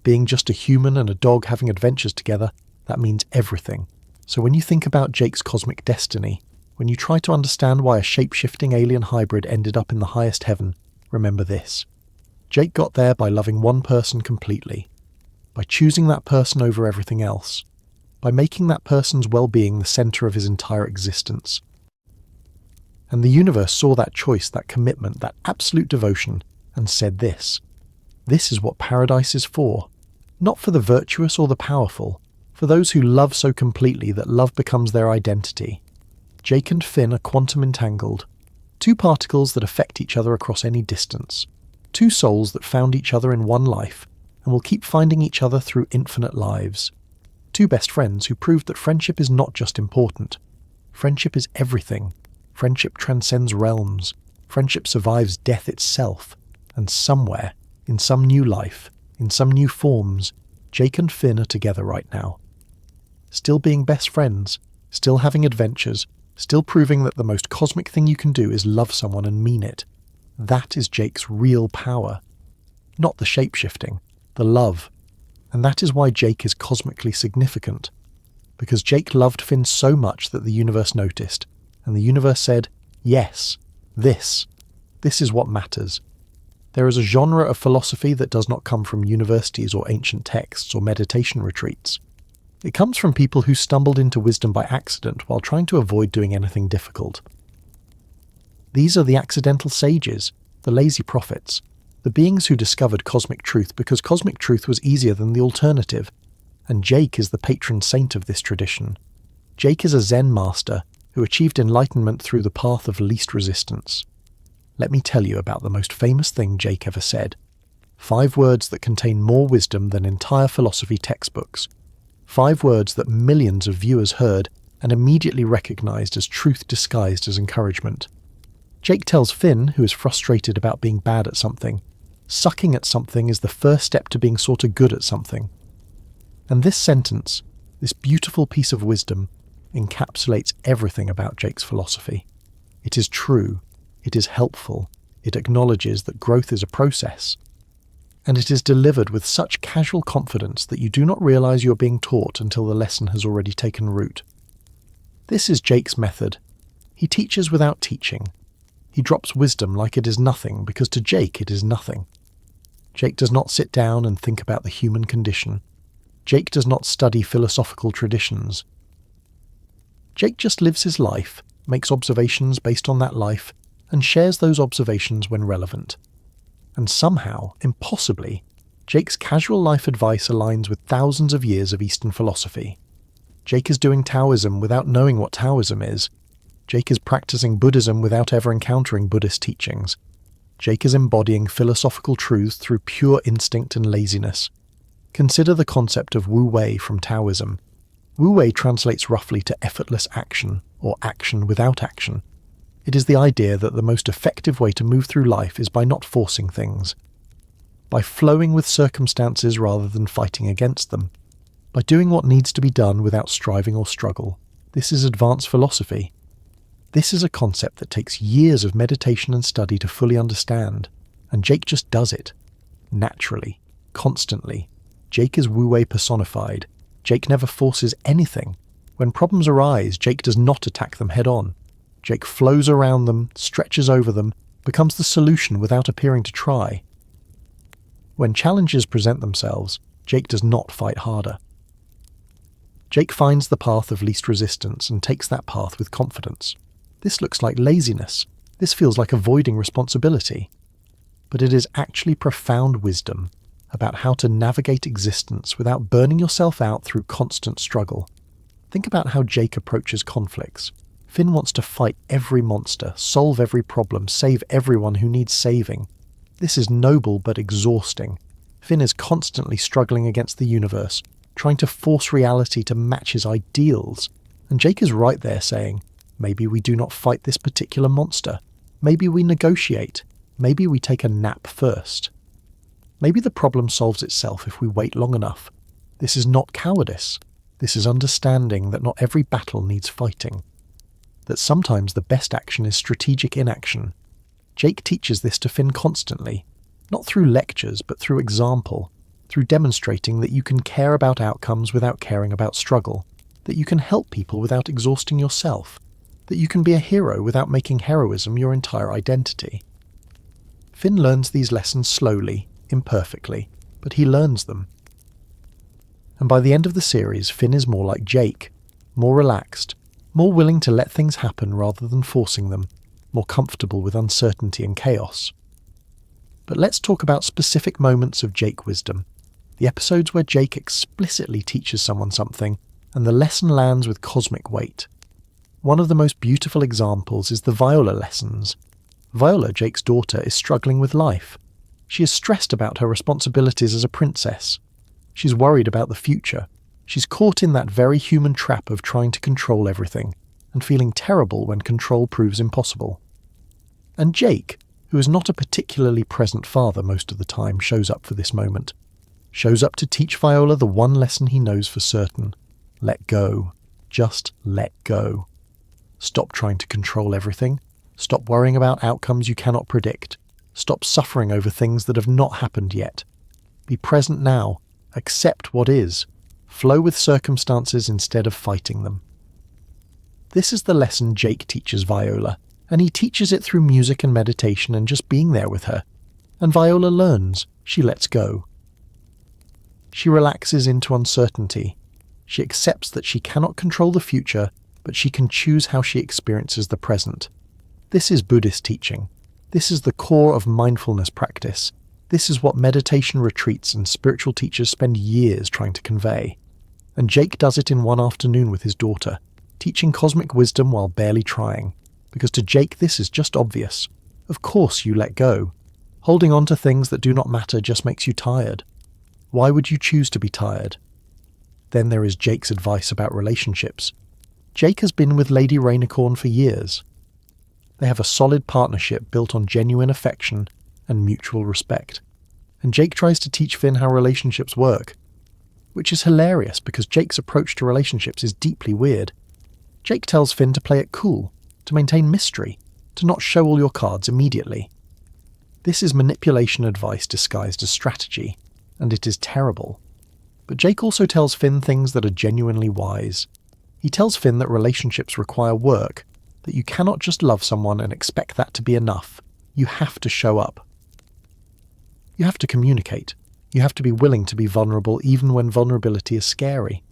being just a human and a dog having adventures together, that means everything. So when you think about Jake's cosmic destiny, when you try to understand why a shape-shifting alien hybrid ended up in the highest heaven, remember this. Jake got there by loving one person completely, by choosing that person over everything else, by making that person's well-being the center of his entire existence. And the universe saw that choice, that commitment, that absolute devotion, and said this. This is what paradise is for. Not for the virtuous or the powerful, for those who love so completely that love becomes their identity. Jake and Finn are quantum entangled. Two particles that affect each other across any distance. Two souls that found each other in one life, and will keep finding each other through infinite lives. Two best friends who proved that friendship is not just important. Friendship is everything. Friendship transcends realms. Friendship survives death itself. And somewhere, in some new life, in some new forms, Jake and Finn are together right now. Still being best friends, still having adventures, still proving that the most cosmic thing you can do is love someone and mean it. That is Jake's real power. Not the shapeshifting, the love. And that is why Jake is cosmically significant. Because Jake loved Finn so much that the universe noticed, and the universe said, yes, this is what matters. There is a genre of philosophy that does not come from universities or ancient texts or meditation retreats. It comes from people who stumbled into wisdom by accident while trying to avoid doing anything difficult. These are the accidental sages, the lazy prophets, the beings who discovered cosmic truth because cosmic truth was easier than the alternative, and Jake is the patron saint of this tradition. Jake is a Zen master who achieved enlightenment through the path of least resistance. Let me tell you about the most famous thing Jake ever said. 5 words that contain more wisdom than entire philosophy textbooks. 5 words that millions of viewers heard and immediately recognized as truth disguised as encouragement. Jake tells Finn, who is frustrated about being bad at something, sucking at something is the first step to being sort of good at something. And this sentence, this beautiful piece of wisdom, encapsulates everything about Jake's philosophy. It is true, it is helpful, it acknowledges that growth is a process, and it is delivered with such casual confidence that you do not realize you are being taught until the lesson has already taken root. This is Jake's method. He teaches without teaching. He drops wisdom like it is nothing, because to Jake it is nothing. Jake does not sit down and think about the human condition. Jake does not study philosophical traditions. Jake just lives his life, makes observations based on that life, and shares those observations when relevant. And somehow, impossibly, Jake's casual life advice aligns with thousands of years of Eastern philosophy. Jake is doing Taoism without knowing what Taoism is. Jake is practicing Buddhism without ever encountering Buddhist teachings. Jake is embodying philosophical truths through pure instinct and laziness. Consider the concept of Wu Wei from Taoism. Wu Wei translates roughly to effortless action, or action without action. It is the idea that the most effective way to move through life is by not forcing things, by flowing with circumstances rather than fighting against them, by doing what needs to be done without striving or struggle. This is advanced philosophy. This is a concept that takes years of meditation and study to fully understand, and Jake just does it. Naturally, constantly. Jake is Wu Wei personified. Jake never forces anything. When problems arise, Jake does not attack them head on. Jake flows around them, stretches over them, becomes the solution without appearing to try. When challenges present themselves, Jake does not fight harder. Jake finds the path of least resistance and takes that path with confidence. This looks like laziness. This feels like avoiding responsibility. But it is actually profound wisdom about how to navigate existence without burning yourself out through constant struggle. Think about how Jake approaches conflicts. Finn wants to fight every monster, solve every problem, save everyone who needs saving. This is noble but exhausting. Finn is constantly struggling against the universe, trying to force reality to match his ideals. And Jake is right there saying, maybe we do not fight this particular monster. Maybe we negotiate. Maybe we take a nap first. Maybe the problem solves itself if we wait long enough. This is not cowardice. This is understanding that not every battle needs fighting. That sometimes the best action is strategic inaction. Jake teaches this to Finn constantly, not through lectures but through example, through demonstrating that you can care about outcomes without caring about struggle, that you can help people without exhausting yourself, that you can be a hero without making heroism your entire identity. Finn learns these lessons slowly, imperfectly, but he learns them. And by the end of the series, Finn is more like Jake, more relaxed, more willing to let things happen rather than forcing them, more comfortable with uncertainty and chaos. But let's talk about specific moments of Jake wisdom, the episodes where Jake explicitly teaches someone something, and the lesson lands with cosmic weight. One of the most beautiful examples is the Viola lessons. Viola, Jake's daughter, is struggling with life. She is stressed about her responsibilities as a princess. She's worried about the future. She's caught in that very human trap of trying to control everything, and feeling terrible when control proves impossible. And Jake, who is not a particularly present father most of the time, shows up for this moment. Shows up to teach Viola the one lesson he knows for certain. Let go. Just let go. Stop trying to control everything. Stop worrying about outcomes you cannot predict. Stop suffering over things that have not happened yet. Be present now. Accept what is. Flow with circumstances instead of fighting them. This is the lesson Jake teaches Viola, and he teaches it through music and meditation and just being there with her. And Viola learns. She lets go. She relaxes into uncertainty. She accepts that she cannot control the future, but she can choose how she experiences the present. This is Buddhist teaching. This is the core of mindfulness practice. This is what meditation retreats and spiritual teachers spend years trying to convey. And Jake does it in one afternoon with his daughter, teaching cosmic wisdom while barely trying. Because to Jake this is just obvious. Of course you let go. Holding on to things that do not matter just makes you tired. Why would you choose to be tired? Then there is Jake's advice about relationships. Jake has been with Lady Rainicorn for years. They have a solid partnership built on genuine affection and mutual respect. And Jake tries to teach Finn how relationships work, which is hilarious because Jake's approach to relationships is deeply weird. Jake tells Finn to play it cool, to maintain mystery, to not show all your cards immediately. This is manipulation advice disguised as strategy, and it is terrible. But Jake also tells Finn things that are genuinely wise. He tells Finn that relationships require work, that you cannot just love someone and expect that to be enough. You have to show up. You have to communicate. You have to be willing to be vulnerable even when vulnerability is scary.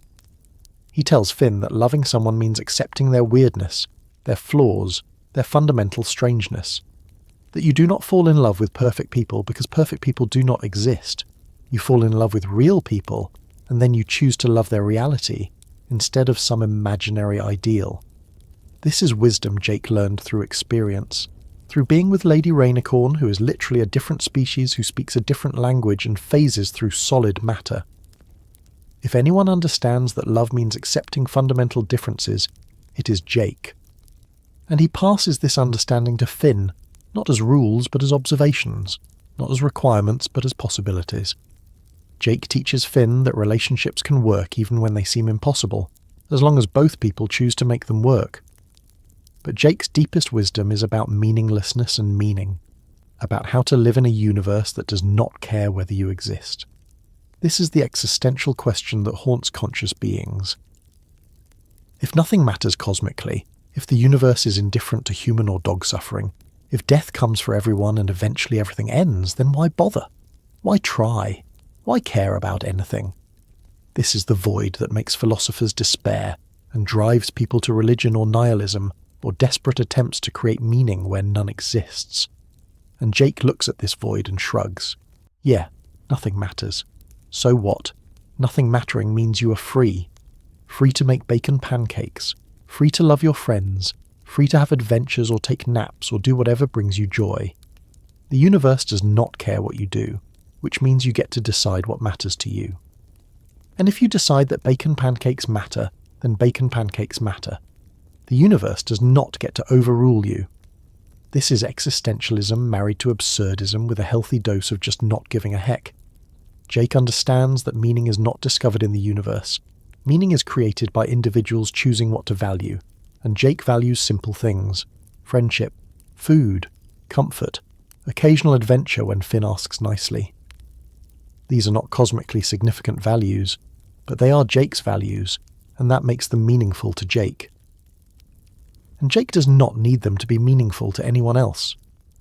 He tells Finn that loving someone means accepting their weirdness, their flaws, their fundamental strangeness. That you do not fall in love with perfect people because perfect people do not exist. You fall in love with real people, and then you choose to love their reality instead of some imaginary ideal. This is wisdom Jake learned through experience, through being with Lady Rainicorn, who is literally a different species who speaks a different language and phases through solid matter. If anyone understands that love means accepting fundamental differences, it is Jake. And he passes this understanding to Finn, not as rules but as observations, not as requirements but as possibilities. Jake teaches Finn that relationships can work even when they seem impossible, as long as both people choose to make them work. But Jake's deepest wisdom is about meaninglessness and meaning, about how to live in a universe that does not care whether you exist. This is the existential question that haunts conscious beings. If nothing matters cosmically, if the universe is indifferent to human or dog suffering, if death comes for everyone and eventually everything ends, then why bother? Why try? Why care about anything? This is the void that makes philosophers despair and drives people to religion or nihilism or desperate attempts to create meaning where none exists. And Jake looks at this void and shrugs. Yeah, nothing matters. So what? Nothing mattering means you are free. Free to make bacon pancakes. Free to love your friends. Free to have adventures or take naps or do whatever brings you joy. The universe does not care what you do, which means you get to decide what matters to you. And if you decide that bacon pancakes matter, then bacon pancakes matter. The universe does not get to overrule you. This is existentialism married to absurdism with a healthy dose of just not giving a heck. Jake understands that meaning is not discovered in the universe. Meaning is created by individuals choosing what to value, and Jake values simple things: friendship, food, comfort, occasional adventure when Finn asks nicely. These are not cosmically significant values, but they are Jake's values, and that makes them meaningful to Jake. And Jake does not need them to be meaningful to anyone else.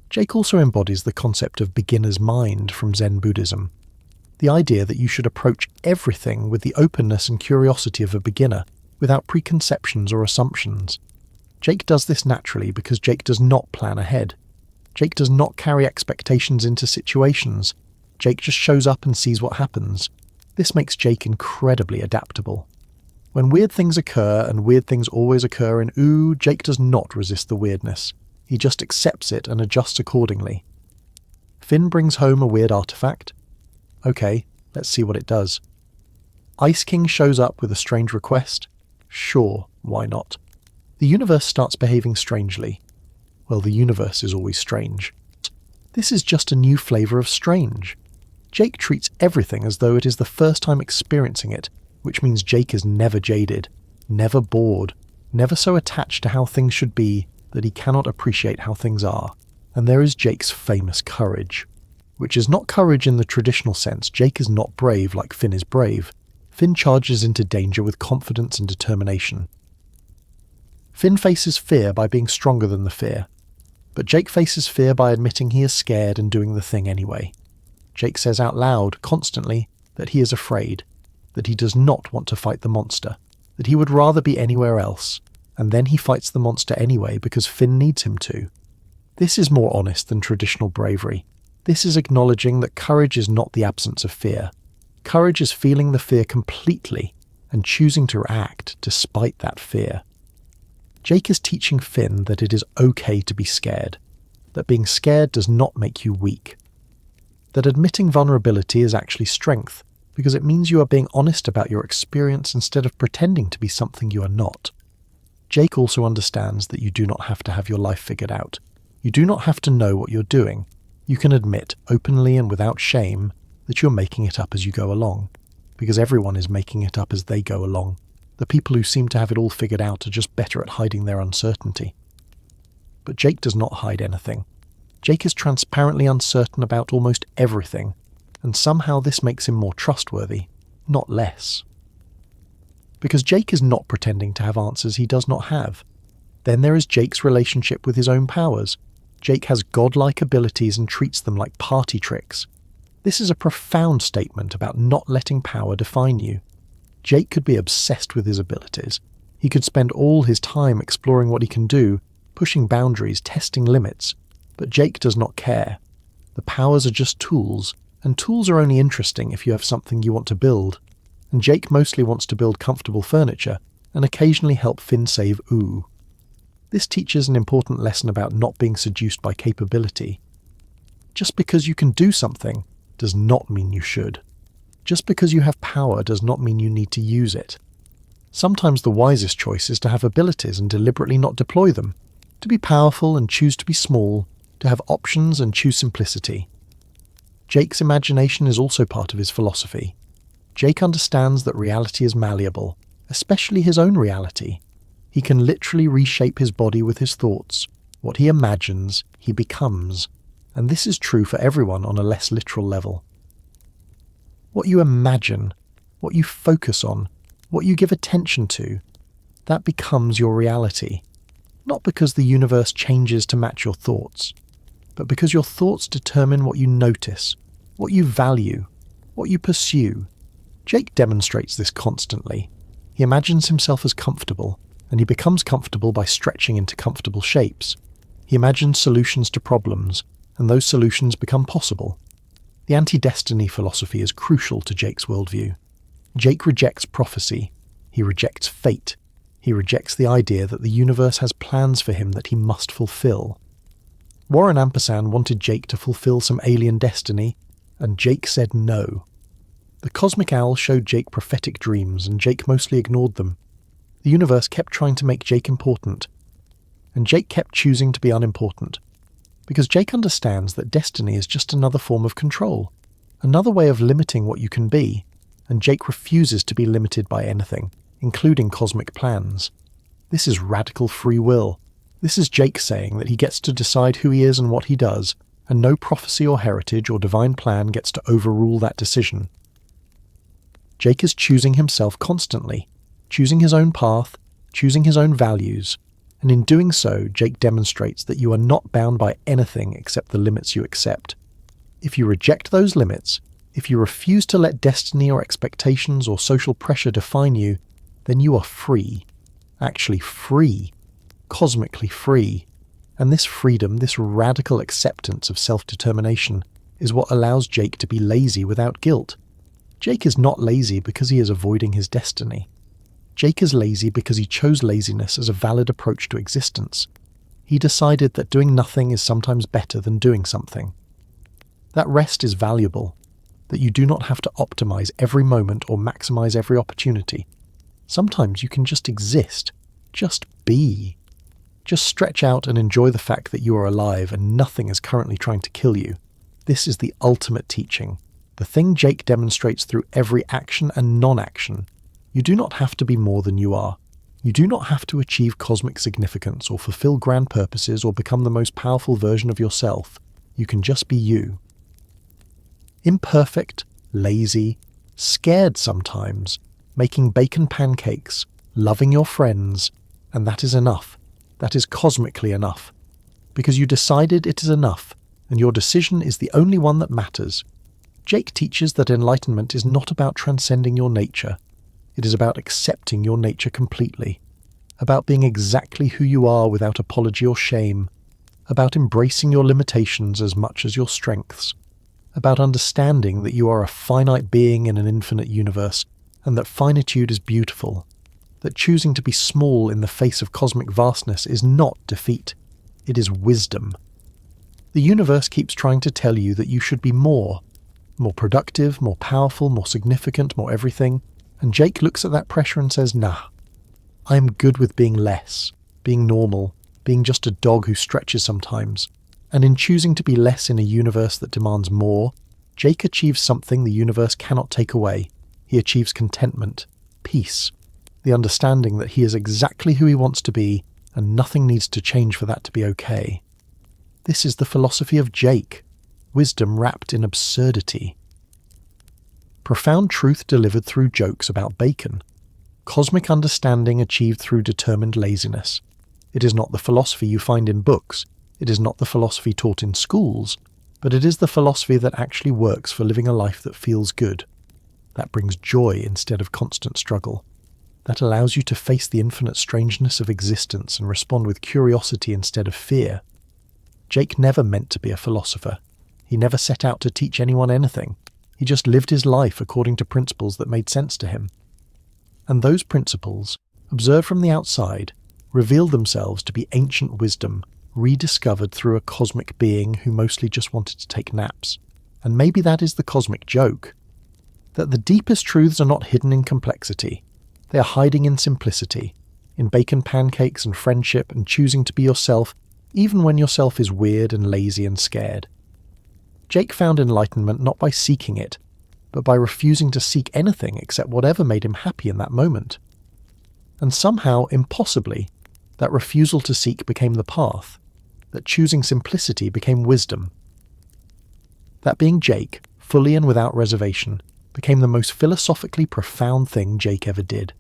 Jake also embodies the concept of beginner's mind from Zen Buddhism. The idea that you should approach everything with the openness and curiosity of a beginner, without preconceptions or assumptions. Jake does this naturally because Jake does not plan ahead. Jake does not carry expectations into situations. Jake just shows up and sees what happens. This makes Jake incredibly adaptable. When weird things occur, and weird things always occur in Ooo, Jake does not resist the weirdness. He just accepts it and adjusts accordingly. Finn brings home a weird artifact. Okay, let's see what it does. Ice King shows up with a strange request. Sure, why not? The universe starts behaving strangely. Well, the universe is always strange. This is just a new flavour of strange. Jake treats everything as though it is the first time experiencing it, which means Jake is never jaded, never bored, never so attached to how things should be that he cannot appreciate how things are. And there is Jake's famous courage, which is not courage in the traditional sense. Jake is not brave like Finn is brave. Finn charges into danger with confidence and determination. Finn faces fear by being stronger than the fear, but Jake faces fear by admitting he is scared and doing the thing anyway. Jake says out loud, constantly, that he is afraid, that he does not want to fight the monster, that he would rather be anywhere else, and then he fights the monster anyway because Finn needs him to. This is more honest than traditional bravery. This is acknowledging that courage is not the absence of fear. Courage is feeling the fear completely and choosing to act despite that fear. Jake is teaching Finn that it is okay to be scared, that being scared does not make you weak, that admitting vulnerability is actually strength, because it means you are being honest about your experience instead of pretending to be something you are not. Jake also understands that you do not have to have your life figured out. You do not have to know what you're doing. You can admit, openly and without shame, that you're making it up as you go along, because everyone is making it up as they go along. The people who seem to have it all figured out are just better at hiding their uncertainty. But Jake does not hide anything. Jake is transparently uncertain about almost everything, and somehow this makes him more trustworthy, not less. Because Jake is not pretending to have answers he does not have. Then there is Jake's relationship with his own powers. Jake has godlike abilities and treats them like party tricks. This is a profound statement about not letting power define you. Jake could be obsessed with his abilities. He could spend all his time exploring what he can do, pushing boundaries, testing limits. But Jake does not care. The powers are just tools, and tools are only interesting if you have something you want to build. And Jake mostly wants to build comfortable furniture and occasionally help Finn save Ooo. This teaches an important lesson about not being seduced by capability. Just because you can do something does not mean you should. Just because you have power does not mean you need to use it. Sometimes the wisest choice is to have abilities and deliberately not deploy them, to be powerful and choose to be small, to have options and choose simplicity. Jake's imagination is also part of his philosophy. Jake understands that reality is malleable, especially his own reality. He can literally reshape his body with his thoughts. What he imagines, he becomes. And this is true for everyone on a less literal level. What you imagine, what you focus on, what you give attention to, that becomes your reality. Not because the universe changes to match your thoughts, but because your thoughts determine what you notice, what you value, what you pursue. Jake demonstrates this constantly. He imagines himself as comfortable, and he becomes comfortable by stretching into comfortable shapes. He imagines solutions to problems, and those solutions become possible. The anti-destiny philosophy is crucial to Jake's worldview. Jake rejects prophecy. He rejects fate. He rejects the idea that the universe has plans for him that he must fulfill. Warren Ampersand wanted Jake to fulfill some alien destiny, and Jake said no. The cosmic owl showed Jake prophetic dreams, and Jake mostly ignored them. The universe kept trying to make Jake important, and Jake kept choosing to be unimportant. Because Jake understands that destiny is just another form of control, another way of limiting what you can be, and Jake refuses to be limited by anything, including cosmic plans. This is radical free will. This is Jake saying that he gets to decide who he is and what he does, and no prophecy or heritage or divine plan gets to overrule that decision. Jake is choosing himself constantly, choosing his own path, choosing his own values, and in doing so, Jake demonstrates that you are not bound by anything except the limits you accept. If you reject those limits, if you refuse to let destiny or expectations or social pressure define you, then you are free. Actually free. Cosmically free. And this freedom, this radical acceptance of self-determination, is what allows Jake to be lazy without guilt. Jake is not lazy because he is avoiding his destiny. Jake is lazy because he chose laziness as a valid approach to existence. He decided that doing nothing is sometimes better than doing something. That rest is valuable, that you do not have to optimize every moment or maximize every opportunity. Sometimes you can just exist, just be. Just stretch out and enjoy the fact that you are alive and nothing is currently trying to kill you. This is the ultimate teaching, the thing Jake demonstrates through every action and non-action. You do not have to be more than you are. You do not have to achieve cosmic significance or fulfill grand purposes or become the most powerful version of yourself. You can just be you. Imperfect, lazy, scared sometimes, making bacon pancakes, loving your friends, and that is enough. That is cosmically enough. Because you decided it is enough, and your decision is the only one that matters. Jake teaches that enlightenment is not about transcending your nature. It is about accepting your nature completely, about being exactly who you are without apology or shame, about embracing your limitations as much as your strengths, about understanding that you are a finite being in an infinite universe, and that finitude is beautiful, that choosing to be small in the face of cosmic vastness is not defeat, it is wisdom. The universe keeps trying to tell you that you should be more productive, more powerful, more significant, more everything, and Jake looks at that pressure and says, nah, I am good with being less, being normal, being just a dog who stretches sometimes. And in choosing to be less in a universe that demands more, Jake achieves something the universe cannot take away. He achieves contentment, peace, the understanding that he is exactly who he wants to be and nothing needs to change for that to be okay. This is the philosophy of Jake, wisdom wrapped in absurdity. Profound truth delivered through jokes about bacon. Cosmic understanding achieved through determined laziness. It is not the philosophy you find in books. It is not the philosophy taught in schools, but it is the philosophy that actually works for living a life that feels good. That brings joy instead of constant struggle. That allows you to face the infinite strangeness of existence and respond with curiosity instead of fear. Jake never meant to be a philosopher. He never set out to teach anyone anything. He just lived his life according to principles that made sense to him. And those principles, observed from the outside, revealed themselves to be ancient wisdom, rediscovered through a cosmic being who mostly just wanted to take naps. And maybe that is the cosmic joke. That the deepest truths are not hidden in complexity. They are hiding in simplicity, in bacon pancakes and friendship and choosing to be yourself, even when yourself is weird and lazy and scared. Jake found enlightenment not by seeking it, but by refusing to seek anything except whatever made him happy in that moment. And somehow, impossibly, that refusal to seek became the path, that choosing simplicity became wisdom. That being Jake, fully and without reservation, became the most philosophically profound thing Jake ever did.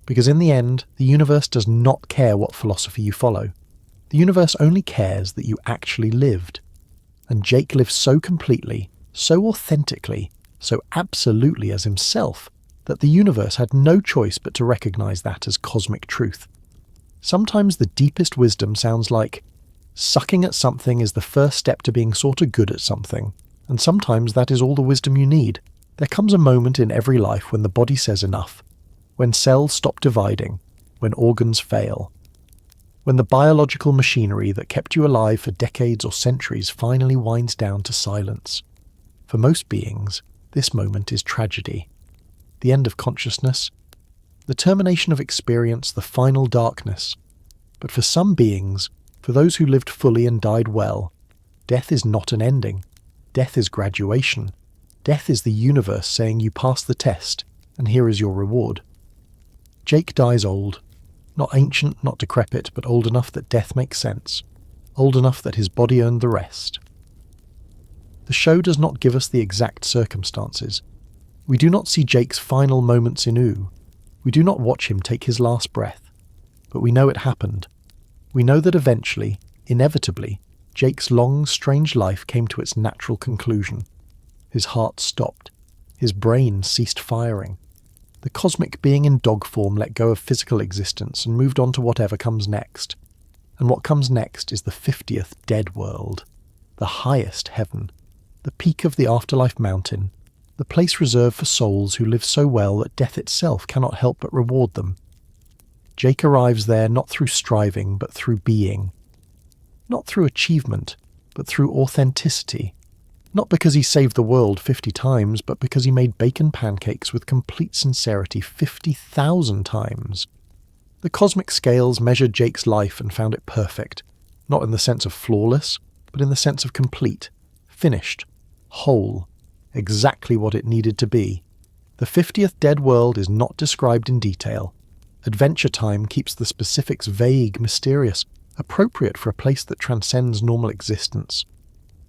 Because in the end, the universe does not care what philosophy you follow. The universe only cares that you actually lived. And Jake lived so completely, so authentically, so absolutely as himself, that the universe had no choice but to recognize that as cosmic truth. Sometimes the deepest wisdom sounds like, sucking at something is the first step to being sorta good at something, and sometimes that is all the wisdom you need. There comes a moment in every life when the body says enough, when cells stop dividing, when organs fail, when the biological machinery that kept you alive for decades or centuries finally winds down to silence. For most beings, this moment is tragedy. The end of consciousness, the termination of experience, the final darkness. But for some beings, for those who lived fully and died well, death is not an ending. Death is graduation. Death is the universe saying you passed the test, and here is your reward. Jake dies old. Not ancient, not decrepit, but old enough that death makes sense. Old enough that his body earned the rest. The show does not give us the exact circumstances. We do not see Jake's final moments in Ooo. We do not watch him take his last breath. But we know it happened. We know that eventually, inevitably, Jake's long, strange life came to its natural conclusion. His heart stopped. His brain ceased firing. The cosmic being in dog form let go of physical existence and moved on to whatever comes next. And what comes next is the 50th dead world, the highest heaven, the peak of the afterlife mountain, the place reserved for souls who live so well that death itself cannot help but reward them. Jake arrives there not through striving, but through being. Not through achievement, but through authenticity. Not because he saved the world 50 times, but because he made bacon pancakes with complete sincerity 50,000 times. The cosmic scales measured Jake's life and found it perfect, not in the sense of flawless, but in the sense of complete, finished, whole, exactly what it needed to be. The 50th dead world is not described in detail. Adventure Time keeps the specifics vague, mysterious, appropriate for a place that transcends normal existence.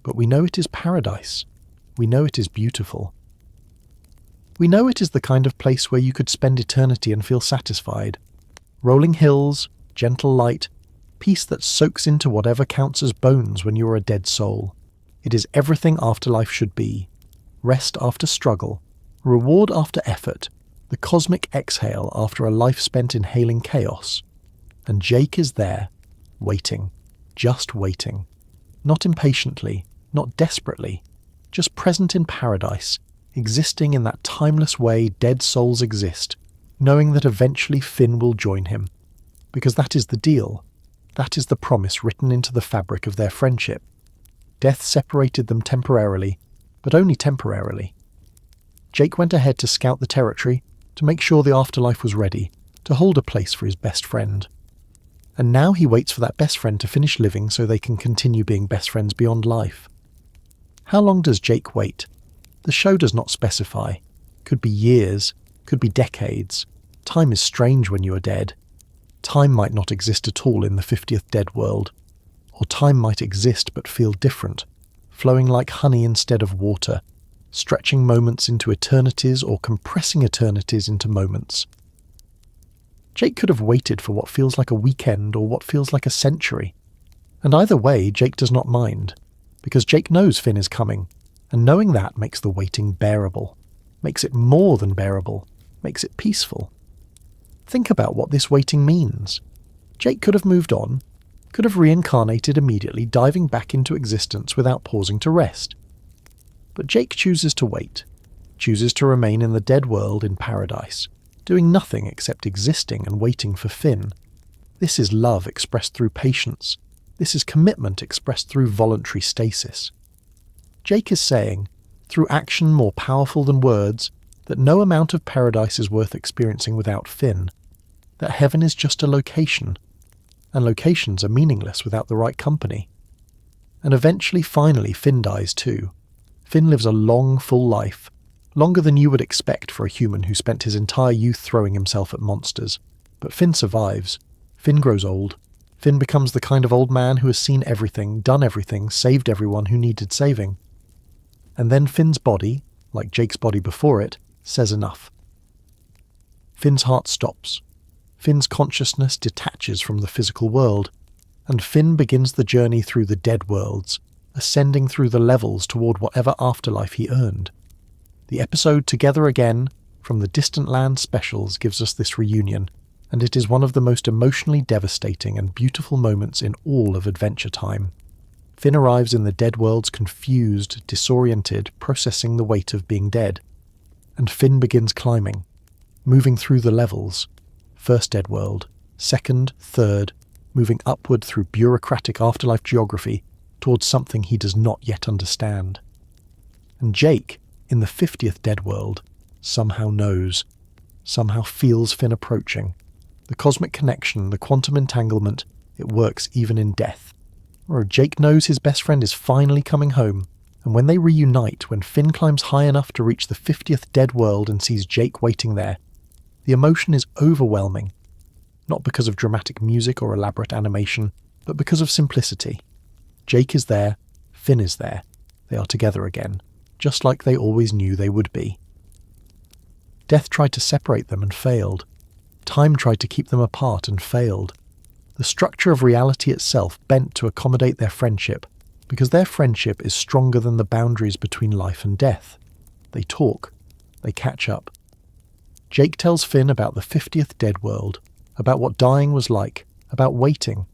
But we know it is paradise. We know it is beautiful. We know it is the kind of place where you could spend eternity and feel satisfied. Rolling hills, gentle light, peace that soaks into whatever counts as bones when you are a dead soul. It is everything afterlife should be. Rest after struggle, reward after effort, the cosmic exhale after a life spent inhaling chaos. And Jake is there, waiting, just waiting. Not impatiently, not desperately, just present in paradise, existing in that timeless way dead souls exist, knowing that eventually Finn will join him. Because that is the deal. That is the promise written into the fabric of their friendship. Death separated them temporarily, but only temporarily. Jake went ahead to scout the territory, to make sure the afterlife was ready, to hold a place for his best friend. And now he waits for that best friend to finish living so they can continue being best friends beyond life. How long does Jake wait? The show does not specify. Could be years, could be decades. Time is strange when you are dead. Time might not exist at all in the 50th dead world. Or time might exist but feel different, flowing like honey instead of water, stretching moments into eternities or compressing eternities into moments. Jake could have waited for what feels like a weekend or what feels like a century. And either way, Jake does not mind, because Jake knows Finn is coming, and knowing that makes the waiting bearable, makes it more than bearable, makes it peaceful. Think about what this waiting means. Jake could have moved on, could have reincarnated immediately, diving back into existence without pausing to rest. But Jake chooses to wait, chooses to remain in the dead world in paradise, doing nothing except existing and waiting for Finn. This is love expressed through patience. This is commitment expressed through voluntary stasis. Jake is saying, through action more powerful than words, that no amount of paradise is worth experiencing without Finn, that heaven is just a location, and locations are meaningless without the right company. And eventually, finally, Finn dies too. Finn lives a long, full life, longer than you would expect for a human who spent his entire youth throwing himself at monsters. But Finn survives. Finn grows old. Finn becomes the kind of old man who has seen everything, done everything, saved everyone who needed saving. And then Finn's body, like Jake's body before it, says enough. Finn's heart stops. Finn's consciousness detaches from the physical world, and Finn begins the journey through the dead worlds, ascending through the levels toward whatever afterlife he earned. The episode Together Again from the Distant Land specials gives us this reunion, and it is one of the most emotionally devastating and beautiful moments in all of Adventure Time. Finn arrives in the dead worlds confused, disoriented, processing the weight of being dead. And Finn begins climbing, moving through the levels. First dead world, second, third, moving upward through bureaucratic afterlife geography towards something he does not yet understand. And Jake, in the 50th dead world, somehow knows, somehow feels Finn approaching. The cosmic connection, the quantum entanglement, it works even in death. Or Jake knows his best friend is finally coming home, and when they reunite, when Finn climbs high enough to reach the 50th dead world and sees Jake waiting there, the emotion is overwhelming. Not because of dramatic music or elaborate animation, but because of simplicity. Jake is there, Finn is there. They are together again, just like they always knew they would be. Death tried to separate them and failed. Time tried to keep them apart and failed. The structure of reality itself bent to accommodate their friendship, because their friendship is stronger than the boundaries between life and death. They talk. They catch up. Jake tells Finn about the 50th dead world, about what dying was like, about waiting.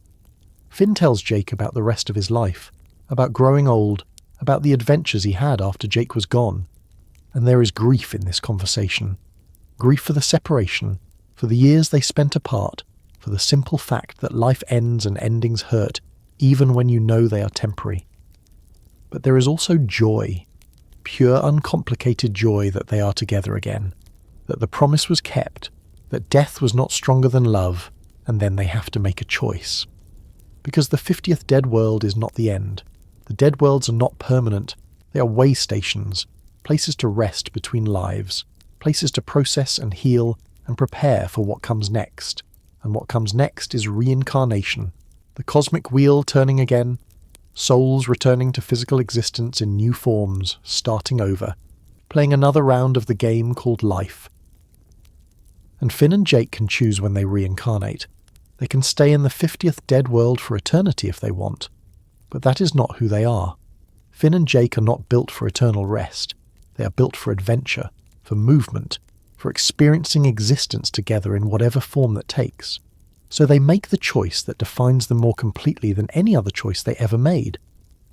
Finn tells Jake about the rest of his life, about growing old, about the adventures he had after Jake was gone. And there is grief in this conversation. Grief for the separation, for the years they spent apart, for the simple fact that life ends and endings hurt, even when you know they are temporary. But there is also joy, pure uncomplicated joy that they are together again, that the promise was kept, that death was not stronger than love, and then they have to make a choice. Because the 50th dead world is not the end. The dead worlds are not permanent. They are way stations, places to rest between lives, places to process and heal and prepare for what comes next. And what comes next is reincarnation, the cosmic wheel turning again, souls returning to physical existence in new forms, starting over, playing another round of the game called life. And Finn and Jake can choose when they reincarnate. They can stay in the 50th dead world for eternity if they want. But that is not who they are. Finn and Jake are not built for eternal rest. They are built for adventure, for movement, for experiencing existence together in whatever form that takes. So they make the choice that defines them more completely than any other choice they ever made.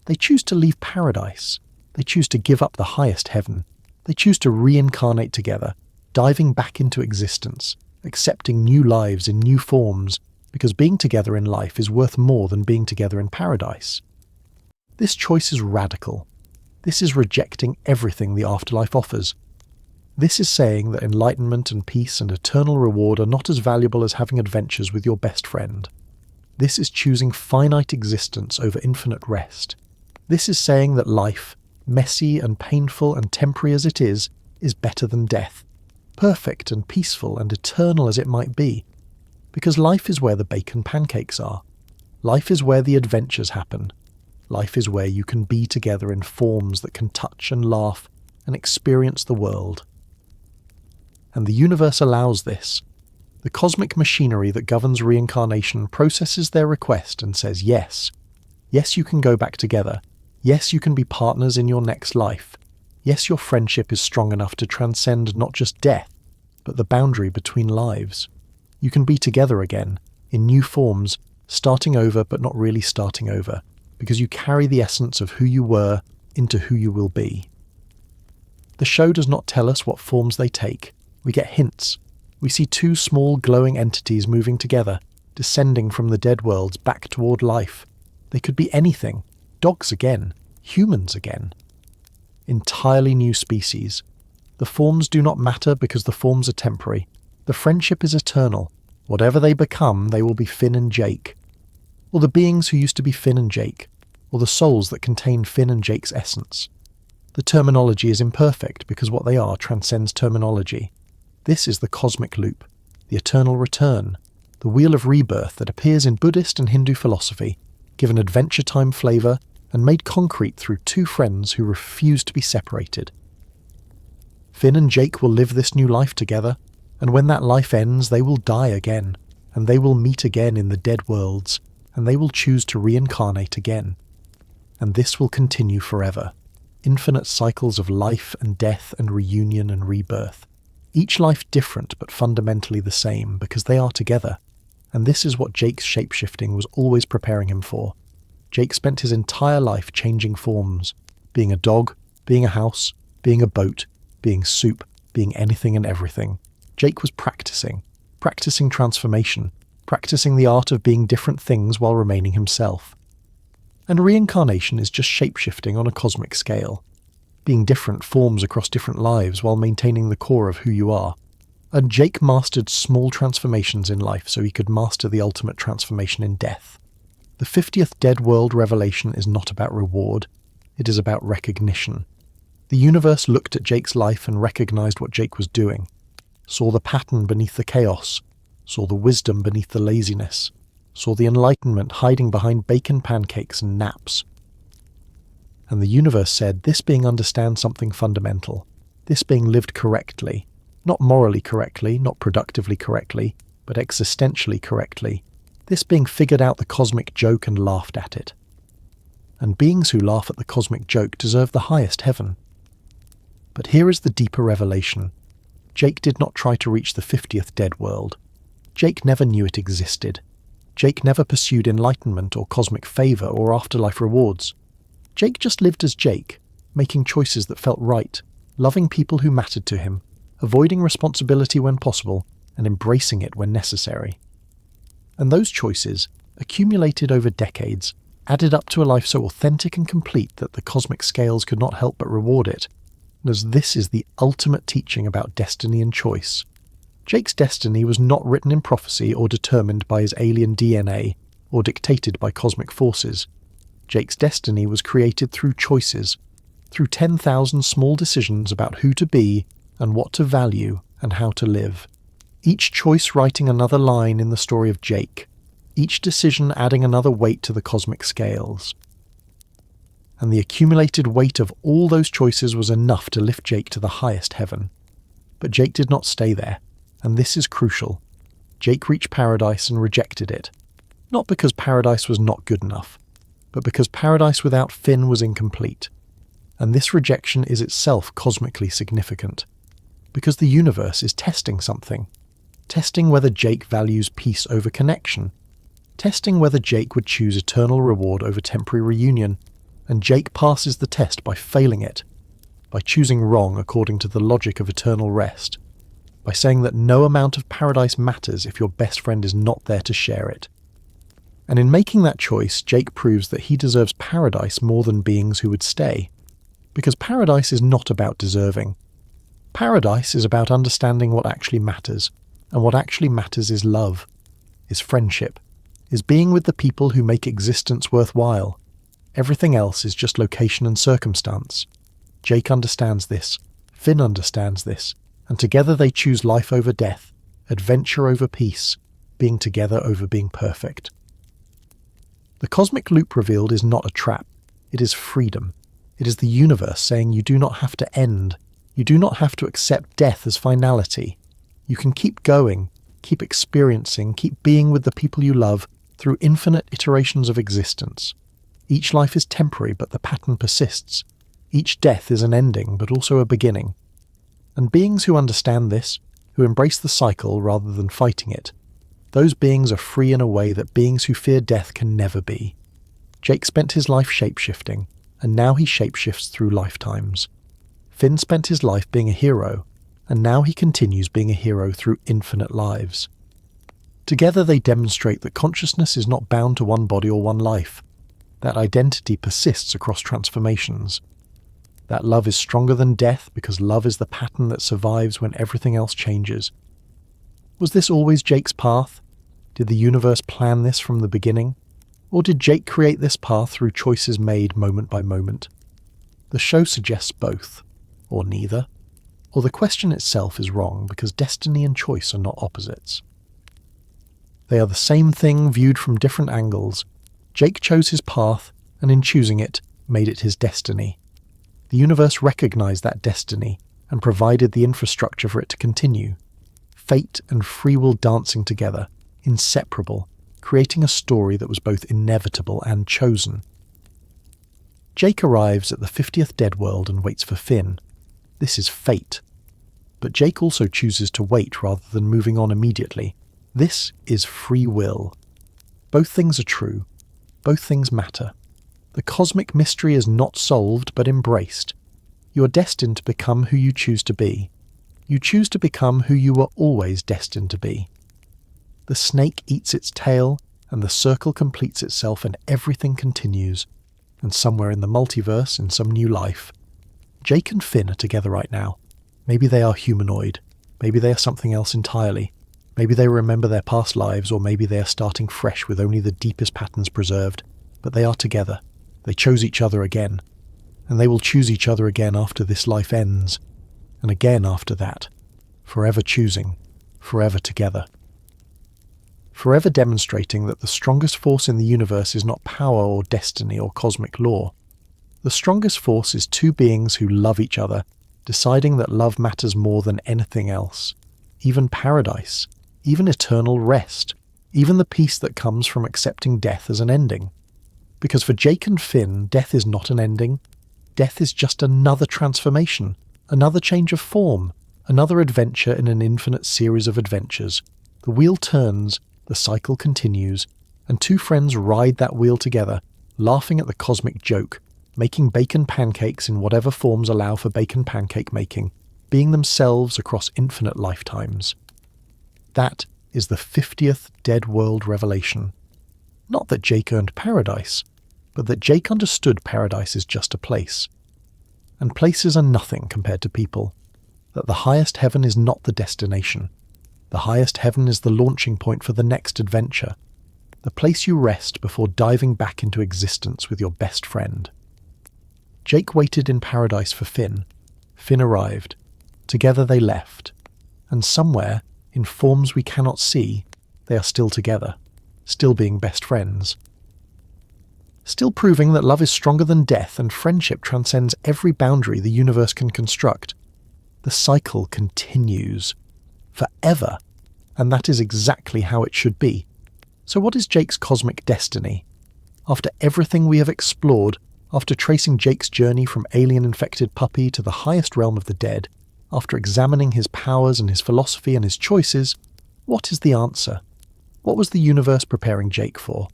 They choose to leave paradise. They choose to give up the highest heaven. They choose to reincarnate together, diving back into existence, accepting new lives in new forms, because being together in life is worth more than being together in paradise. This choice is radical. This is rejecting everything the afterlife offers. This is saying that enlightenment and peace and eternal reward are not as valuable as having adventures with your best friend. This is choosing finite existence over infinite rest. This is saying that life, messy and painful and temporary as it is better than death, perfect and peaceful and eternal as it might be. Because life is where the bacon pancakes are. Life is where the adventures happen. Life is where you can be together in forms that can touch and laugh and experience the world. And the universe allows this. The cosmic machinery that governs reincarnation processes their request and says yes. Yes, you can go back together. Yes, you can be partners in your next life. Yes, your friendship is strong enough to transcend not just death, but the boundary between lives. You can be together again, in new forms, starting over but not really starting over, because you carry the essence of who you were into who you will be. The show does not tell us what forms they take. We get hints. We see two small glowing entities moving together, descending from the dead worlds back toward life. They could be anything. Dogs again. Humans again. Entirely new species. The forms do not matter because the forms are temporary. The friendship is eternal. Whatever they become, they will be Finn and Jake. Or the beings who used to be Finn and Jake. Or the souls that contain Finn and Jake's essence. The terminology is imperfect because what they are transcends terminology. This is the cosmic loop, the eternal return, the wheel of rebirth that appears in Buddhist and Hindu philosophy, given adventure time flavour and made concrete through two friends who refuse to be separated. Finn and Jake will live this new life together, and when that life ends they will die again, and they will meet again in the dead worlds, and they will choose to reincarnate again. And this will continue forever. Infinite cycles of life and death and reunion and rebirth. Each life different but fundamentally the same because they are together. And this is what Jake's shapeshifting was always preparing him for. Jake spent his entire life changing forms. Being a dog, being a house, being a boat, being soup, being anything and everything. Jake was practicing transformation, practicing the art of being different things while remaining himself. And reincarnation is just shapeshifting on a cosmic scale. Being different forms across different lives while maintaining the core of who you are. And Jake mastered small transformations in life so he could master the ultimate transformation in death. The 50th Dead World revelation is not about reward, it is about recognition. The universe looked at Jake's life and recognized what Jake was doing, saw the pattern beneath the chaos, saw the wisdom beneath the laziness, saw the enlightenment hiding behind bacon pancakes and naps. And the universe said this being understands something fundamental, this being lived correctly, not morally correctly, not productively correctly, but existentially correctly, this being figured out the cosmic joke and laughed at it. And beings who laugh at the cosmic joke deserve the highest heaven. But here is the deeper revelation. Jake did not try to reach the 50th Dead World. Jake never knew it existed. Jake never pursued enlightenment or cosmic favour or afterlife rewards. Jake just lived as Jake, making choices that felt right, loving people who mattered to him, avoiding responsibility when possible, and embracing it when necessary. And those choices, accumulated over decades, added up to a life so authentic and complete that the cosmic scales could not help but reward it, as this is the ultimate teaching about destiny and choice. Jake's destiny was not written in prophecy or determined by his alien DNA or dictated by cosmic forces. Jake's destiny was created through choices, through 10,000 small decisions about who to be and what to value and how to live. each choice writing another line in the story of Jake, each decision adding another weight to the cosmic scales. And the accumulated weight of all those choices was enough to lift Jake to the highest heaven. But Jake did not stay there, and this is crucial. Jake reached paradise and rejected it. Not because paradise was not good enough, but because paradise without Finn was incomplete. And this rejection is itself cosmically significant, because the universe is testing something. Testing whether Jake values peace over connection. Testing whether Jake would choose eternal reward over temporary reunion, and Jake passes the test by failing it, by choosing wrong according to the logic of eternal rest, by saying that no amount of paradise matters if your best friend is not there to share it. And in making that choice, Jake proves that he deserves paradise more than beings who would stay, because paradise is not about deserving. Paradise is about understanding what actually matters, and what actually matters is love, is friendship, is being with the people who make existence worthwhile. Everything else is just location and circumstance. Jake understands this, Finn understands this, and together they choose life over death, adventure over peace, being together over being perfect. The cosmic loop revealed is not a trap, it is freedom. It is the universe saying you do not have to end, you do not have to accept death as finality. You can keep going, keep experiencing, keep being with the people you love through infinite iterations of existence. Each life is temporary, but the pattern persists. Each death is an ending, but also a beginning. And beings who understand this, who embrace the cycle rather than fighting it, those beings are free in a way that beings who fear death can never be. Jake spent his life shapeshifting, and now he shapeshifts through lifetimes. Finn spent his life being a hero, and now he continues being a hero through infinite lives. Together they demonstrate that consciousness is not bound to one body or one life, that identity persists across transformations, that love is stronger than death because love is the pattern that survives when everything else changes. Was this always Jake's path? Did the universe plan this from the beginning? Or did Jake create this path through choices made moment by moment? The show suggests both, or neither, or the question itself is wrong because destiny and choice are not opposites. They are the same thing viewed from different angles. Jake chose his path, and in choosing it, made it his destiny. The universe recognized that destiny and provided the infrastructure for it to continue. Fate and free will dancing together, inseparable, creating a story that was both inevitable and chosen. Jake arrives at the 50th dead world and waits for Finn. This is fate. But Jake also chooses to wait rather than moving on immediately. This is free will. Both things are true. Both things matter. The cosmic mystery is not solved but embraced. You are destined to become who you choose to be. You choose to become who you were always destined to be. The snake eats its tail, and the circle completes itself, and everything continues. And somewhere in the multiverse, in some new life, Jake and Finn are together right now. Maybe they are humanoid. Maybe they are something else entirely. Maybe they remember their past lives, or maybe they are starting fresh with only the deepest patterns preserved. But they are together. They chose each other again. And they will choose each other again after this life ends. And again after that. Forever choosing. Forever together. Forever demonstrating that the strongest force in the universe is not power or destiny or cosmic law. The strongest force is two beings who love each other, deciding that love matters more than anything else. Even paradise. Even eternal rest. Even the peace that comes from accepting death as an ending. Because for Jake and Finn, death is not an ending. Death is just another transformation, another change of form, another adventure in an infinite series of adventures. The wheel turns, the cycle continues, and two friends ride that wheel together, laughing at the cosmic joke, making bacon pancakes in whatever forms allow for bacon pancake making, being themselves across infinite lifetimes. That is the 50th Dead World revelation. Not that Jake earned paradise, but that Jake understood paradise is just a place. And places are nothing compared to people. That the highest heaven is not the destination. The highest heaven is the launching point for the next adventure. The place you rest before diving back into existence with your best friend. Jake waited in paradise for Finn. Finn arrived. Together they left. And somewhere, in forms we cannot see, they are still together, still being best friends. Still proving that love is stronger than death and friendship transcends every boundary the universe can construct. The cycle continues. Forever. And that is exactly how it should be. So what is Jake's cosmic destiny? After everything we have explored, after tracing Jake's journey from alien-infected puppy to the highest realm of the dead, after examining his powers and his philosophy and his choices, what is the answer? What was the universe preparing Jake for?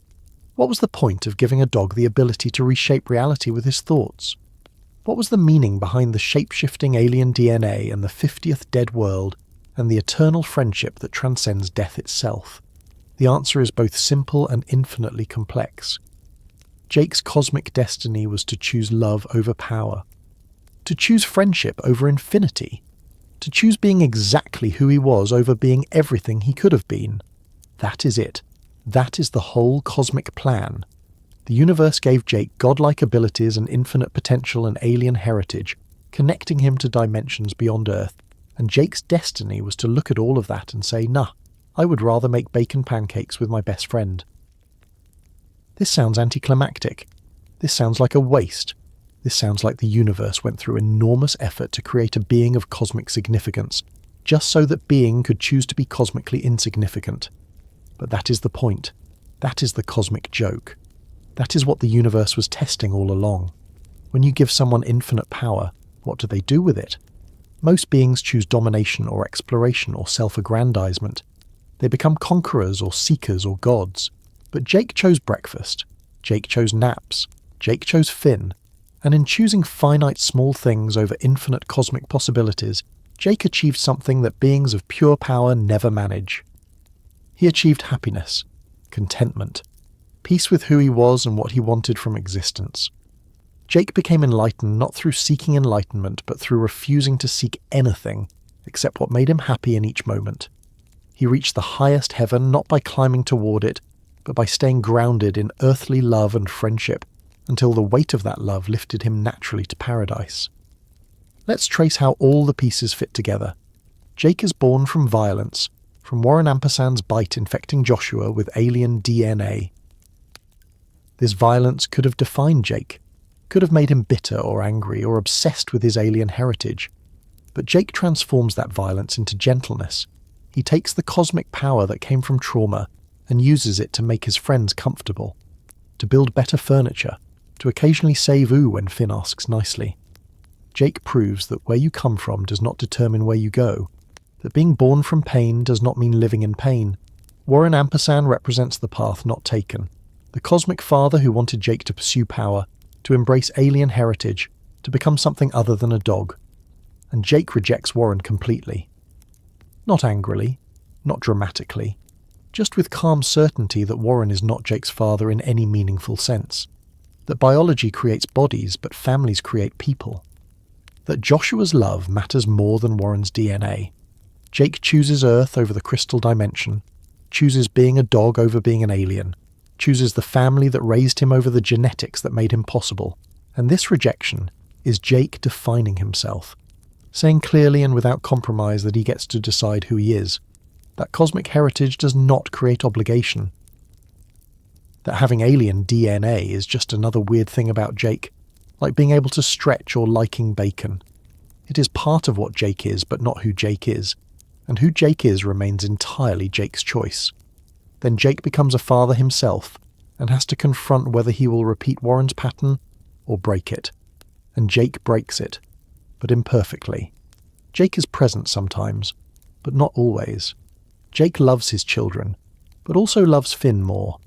What was the point of giving a dog the ability to reshape reality with his thoughts? What was the meaning behind the shape-shifting alien DNA and the 50th dead world and the eternal friendship that transcends death itself? The answer is both simple and infinitely complex. Jake's cosmic destiny was to choose love over power, to choose friendship over infinity, to choose being exactly who he was over being everything he could have been. That is it. That is the whole cosmic plan. The universe gave Jake godlike abilities and infinite potential and alien heritage, connecting him to dimensions beyond Earth, and Jake's destiny was to look at all of that and say, nah, I would rather make bacon pancakes with my best friend. This sounds anticlimactic. This sounds like a waste. This sounds like the universe went through enormous effort to create a being of cosmic significance, just so that being could choose to be cosmically insignificant. But that is the point. That is the cosmic joke. That is what the universe was testing all along. When you give someone infinite power, what do they do with it? Most beings choose domination or exploration or self-aggrandizement. They become conquerors or seekers or gods. But Jake chose breakfast. Jake chose naps. Jake chose Finn. And in choosing finite small things over infinite cosmic possibilities, Jake achieved something that beings of pure power never manage. He achieved happiness, contentment, peace with who he was and what he wanted from existence. Jake became enlightened not through seeking enlightenment, but through refusing to seek anything except what made him happy in each moment. He reached the highest heaven not by climbing toward it, but by staying grounded in earthly love and friendship until the weight of that love lifted him naturally to paradise. Let's trace how all the pieces fit together. Jake is born from violence, from Warren Ampersand's bite infecting Joshua with alien DNA. This violence could have defined Jake, could have made him bitter or angry or obsessed with his alien heritage. But Jake transforms that violence into gentleness. He takes the cosmic power that came from trauma and uses it to make his friends comfortable, to build better furniture, to occasionally save Ooo when Finn asks nicely. Jake proves that where you come from does not determine where you go, that being born from pain does not mean living in pain. Warren Ampersand represents the path not taken, the cosmic father who wanted Jake to pursue power, to embrace alien heritage, to become something other than a dog. And Jake rejects Warren completely. Not angrily, not dramatically, just with calm certainty that Warren is not Jake's father in any meaningful sense. That biology creates bodies, but families create people. That Joshua's love matters more than Warren's DNA. Jake chooses Earth over the crystal dimension, chooses being a dog over being an alien, chooses the family that raised him over the genetics that made him possible. And this rejection is Jake defining himself, saying clearly and without compromise that he gets to decide who he is. That cosmic heritage does not create obligation. That having alien DNA is just another weird thing about Jake, like being able to stretch or liking bacon. It is part of what Jake is, but not who Jake is. And who Jake is remains entirely Jake's choice. Then Jake becomes a father himself, and has to confront whether he will repeat Warren's pattern or break it. And Jake breaks it, but imperfectly. Jake is present sometimes, but not always. Jake loves his children, but also loves Finn more.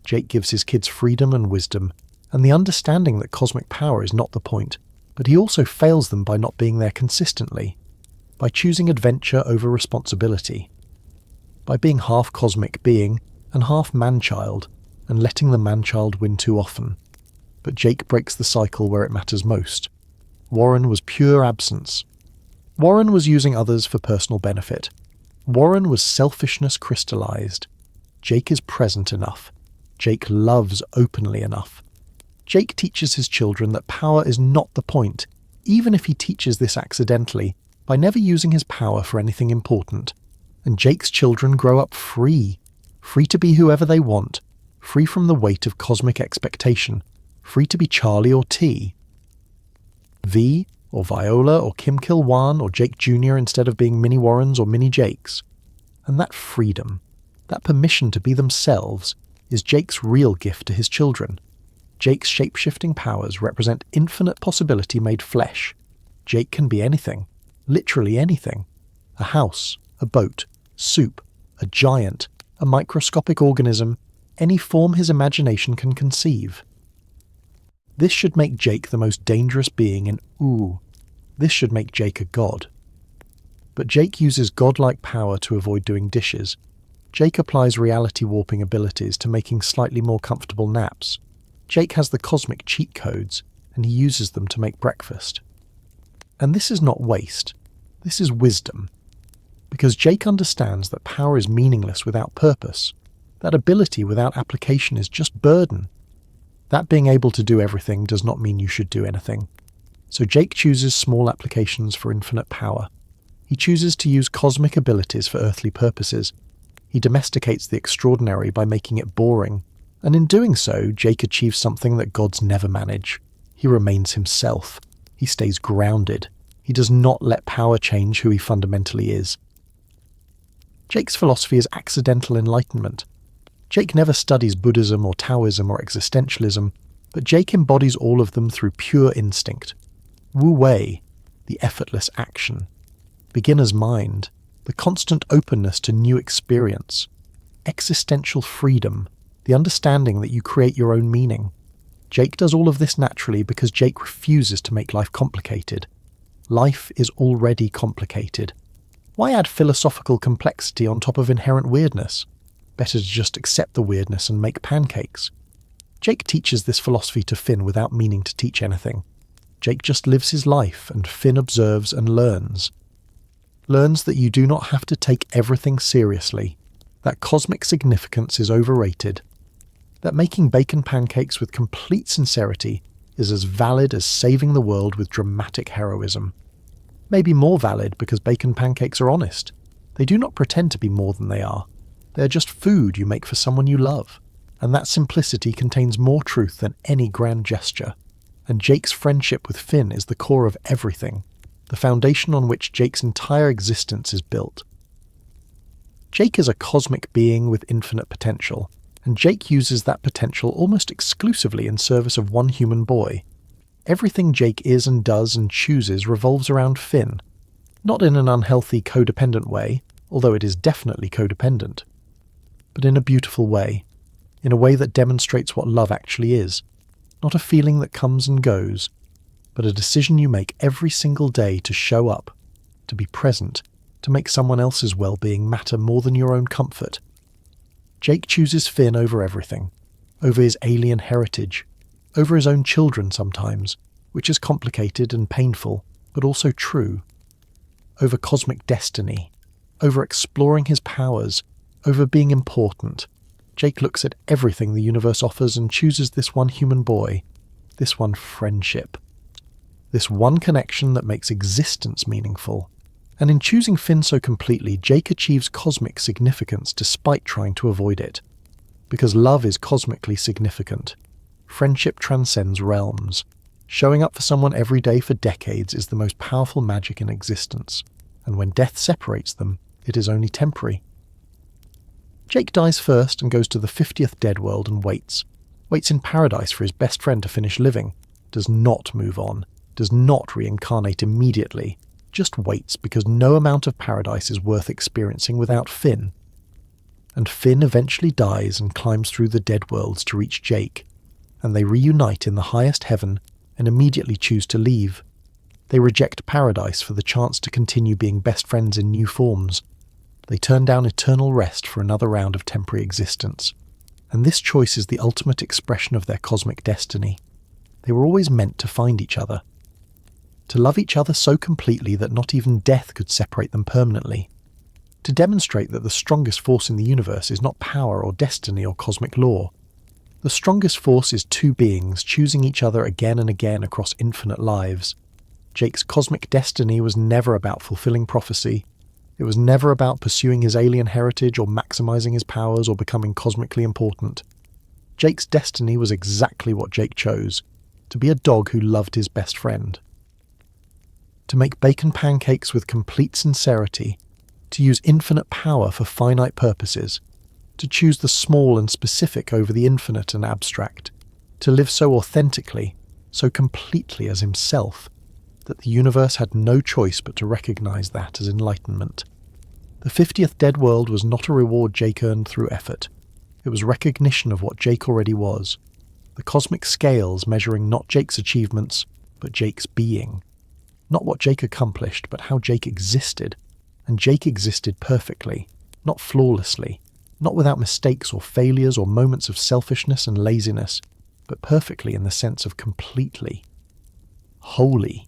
Jake gives his kids freedom and wisdom, and the understanding that cosmic power is not the point, but he also fails them by not being there consistently, by choosing adventure over responsibility, by being half cosmic being and half man-child, and letting the man-child win too often. But Jake breaks the cycle where it matters most. Warren was pure absence. Warren was using others for personal benefit. Warren was selfishness crystallized. Jake is present enough. Jake loves openly enough. Jake teaches his children that power is not the point, even if he teaches this accidentally, by never using his power for anything important. and Jake's children grow up free to be whoever they want, free from the weight of cosmic expectation, free to be Charlie or T, V or Viola or Kim Kil-wan or Jake Jr. instead of being mini Warrens or mini Jakes. And that freedom, that permission to be themselves, is Jake's real gift to his children. Jake's shape-shifting powers represent infinite possibility made flesh. Jake can be anything, literally anything. A house, a boat, soup, a giant, a microscopic organism, any form his imagination can conceive. This should make Jake the most dangerous being in Ooo. This should make Jake a god. But Jake uses godlike power to avoid doing dishes. Jake applies reality warping abilities to making slightly more comfortable naps. Jake has the cosmic cheat codes, and he uses them to make breakfast. And this is not waste. This is wisdom. Because Jake understands that power is meaningless without purpose. That ability without application is just burden. That being able to do everything does not mean you should do anything. So Jake chooses small applications for infinite power. He chooses to use cosmic abilities for earthly purposes. He domesticates the extraordinary by making it boring. And in doing so, Jake achieves something that gods never manage. He remains himself. He stays grounded. He does not let power change who he fundamentally is. Jake's philosophy is accidental enlightenment. Jake never studies Buddhism or Taoism or existentialism, but Jake embodies all of them through pure instinct. Wu Wei, the effortless action. Beginner's mind, the constant openness to new experience. Existential freedom, the understanding that you create your own meaning. Jake does all of this naturally because Jake refuses to make life complicated. Life is already complicated. Why add philosophical complexity on top of inherent weirdness? Better to just accept the weirdness and make pancakes. Jake teaches this philosophy to Finn without meaning to teach anything. Jake just lives his life, and Finn observes and learns. Learns that you do not have to take everything seriously, that cosmic significance is overrated, that making bacon pancakes with complete sincerity is as valid as saving the world with dramatic heroism. Maybe more valid because bacon pancakes are honest. They do not pretend to be more than they are. They are just food you make for someone you love, and that simplicity contains more truth than any grand gesture. And Jake's friendship with Finn is the core of everything, the foundation on which Jake's entire existence is built. Jake is a cosmic being with infinite potential, and Jake uses that potential almost exclusively in service of one human boy. Everything Jake is and does and chooses revolves around Finn, not in an unhealthy codependent way, although it is definitely codependent, but in a beautiful way, in a way that demonstrates what love actually is, not a feeling that comes and goes, but a decision you make every single day to show up, to be present, to make someone else's well-being matter more than your own comfort. Jake chooses Finn over everything, over his alien heritage, over his own children sometimes, which is complicated and painful, but also true, over cosmic destiny, over exploring his powers, over being important. Jake looks at everything the universe offers and chooses this one human boy, this one friendship, this one connection that makes existence meaningful. And in choosing Finn so completely, Jake achieves cosmic significance despite trying to avoid it. Because love is cosmically significant. Friendship transcends realms. Showing up for someone every day for decades is the most powerful magic in existence. And when death separates them, it is only temporary. Jake dies first and goes to the 50th dead world and waits. Waits in paradise for his best friend to finish living. Does not move on. Does not reincarnate immediately. Just waits because no amount of paradise is worth experiencing without Finn. And Finn eventually dies and climbs through the dead worlds to reach Jake. And they reunite in the highest heaven and immediately choose to leave. They reject paradise for the chance to continue being best friends in new forms. They turn down eternal rest for another round of temporary existence. And this choice is the ultimate expression of their cosmic destiny. They were always meant to find each other. To love each other so completely that not even death could separate them permanently. To demonstrate that the strongest force in the universe is not power or destiny or cosmic law. The strongest force is two beings choosing each other again and again across infinite lives. Jake's cosmic destiny was never about fulfilling prophecy. It was never about pursuing his alien heritage or maximizing his powers or becoming cosmically important. Jake's destiny was exactly what Jake chose, to be a dog who loved his best friend. To make bacon pancakes with complete sincerity, to use infinite power for finite purposes, to choose the small and specific over the infinite and abstract, to live so authentically, so completely as himself, that the universe had no choice but to recognize that as enlightenment. The 50th Dead World was not a reward Jake earned through effort. It was recognition of what Jake already was. The cosmic scales measuring not Jake's achievements, but Jake's being. Not what Jake accomplished, but how Jake existed. And Jake existed perfectly, not flawlessly, not without mistakes or failures or moments of selfishness and laziness, but perfectly in the sense of completely. Wholly.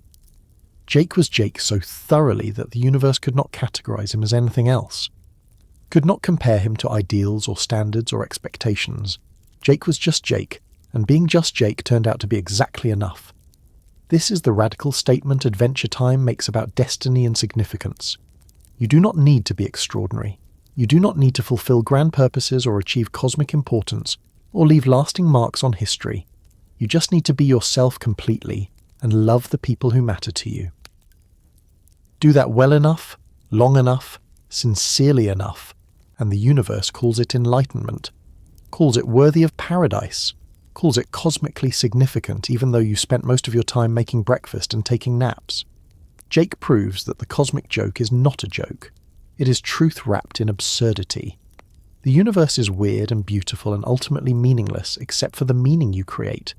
Jake was Jake so thoroughly that the universe could not categorize him as anything else. Could not compare him to ideals or standards or expectations. Jake was just Jake, and being just Jake turned out to be exactly enough. This is the radical statement Adventure Time makes about destiny and significance. You do not need to be extraordinary. You do not need to fulfill grand purposes or achieve cosmic importance, or leave lasting marks on history. You just need to be yourself completely, and love the people who matter to you. Do that well enough, long enough, sincerely enough, and the universe calls it enlightenment, calls it worthy of paradise, calls it cosmically significant even though you spent most of your time making breakfast and taking naps. Jake proves that the cosmic joke is not a joke. It is truth wrapped in absurdity. The universe is weird and beautiful and ultimately meaningless except for the meaning you create.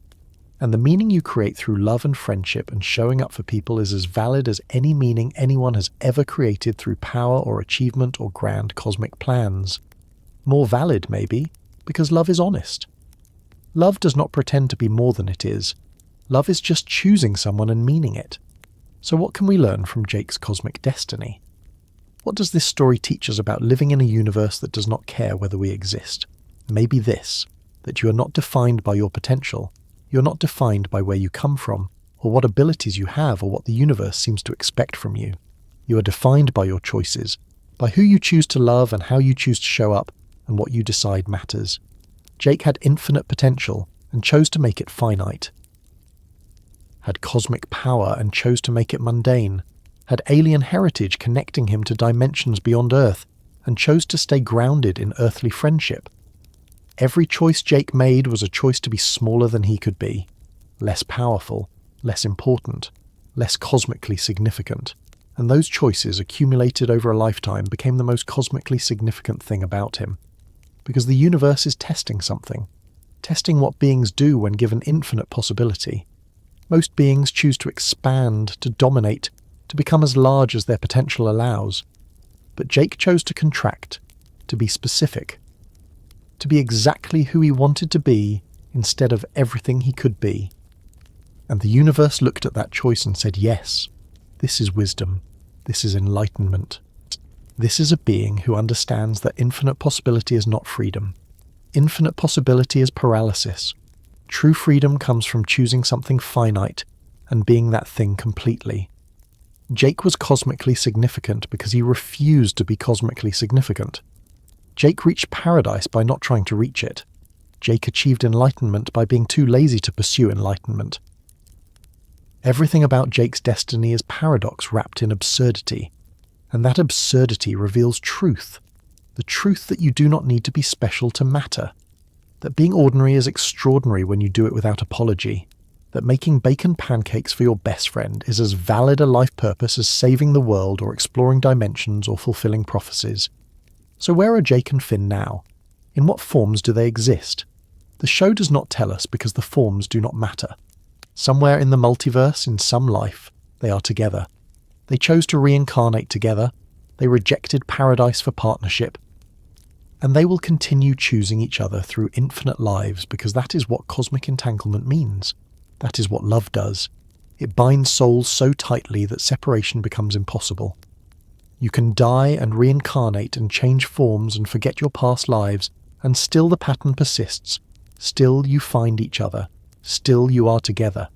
And the meaning you create through love and friendship and showing up for people is as valid as any meaning anyone has ever created through power or achievement or grand cosmic plans. More valid, maybe, because love is honest. Love does not pretend to be more than it is. Love is just choosing someone and meaning it. So what can we learn from Jake's cosmic destiny? What does this story teach us about living in a universe that does not care whether we exist? Maybe this, that you are not defined by your potential. You're not defined by where you come from, or what abilities you have, or what the universe seems to expect from you. You are defined by your choices, by who you choose to love and how you choose to show up, and what you decide matters. Jake had infinite potential and chose to make it finite. Had cosmic power and chose to make it mundane. Had alien heritage connecting him to dimensions beyond Earth and chose to stay grounded in earthly friendship. Every choice Jake made was a choice to be smaller than he could be, less powerful, less important, less cosmically significant, and those choices accumulated over a lifetime became the most cosmically significant thing about him. Because the universe is testing something, testing what beings do when given infinite possibility. Most beings choose to expand, to dominate, to become as large as their potential allows. But Jake chose to contract, to be specific, to be exactly who he wanted to be instead of everything he could be. And the universe looked at that choice and said, yes, this is wisdom, this is enlightenment. This is a being who understands that infinite possibility is not freedom. Infinite possibility is paralysis. True freedom comes from choosing something finite and being that thing completely. Jake was cosmically significant because he refused to be cosmically significant. Jake reached paradise by not trying to reach it. Jake achieved enlightenment by being too lazy to pursue enlightenment. Everything about Jake's destiny is paradox wrapped in absurdity, and that absurdity reveals truth, the truth that you do not need to be special to matter, that being ordinary is extraordinary when you do it without apology, that making bacon pancakes for your best friend is as valid a life purpose as saving the world or exploring dimensions or fulfilling prophecies. So where are Jake and Finn now? In what forms do they exist? The show does not tell us because the forms do not matter. Somewhere in the multiverse, in some life, they are together. They chose to reincarnate together. They rejected paradise for partnership. And they will continue choosing each other through infinite lives because that is what cosmic entanglement means. That is what love does. It binds souls so tightly that separation becomes impossible. You can die and reincarnate and change forms and forget your past lives, and still the pattern persists. Still you find each other. Still you are together.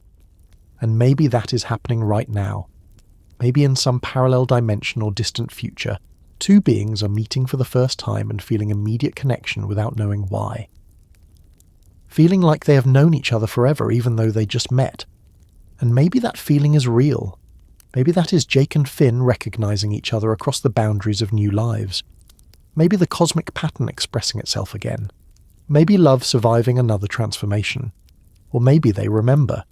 And maybe that is happening right now. Maybe in some parallel dimension or distant future, Two beings are meeting for the first time and feeling immediate connection without knowing why. Feeling like they have known each other forever even though they just met. And maybe that feeling is real. Maybe that is Jake and Finn recognizing each other across the boundaries of new lives. Maybe the cosmic pattern expressing itself again. Maybe love surviving another transformation. Or maybe they remember.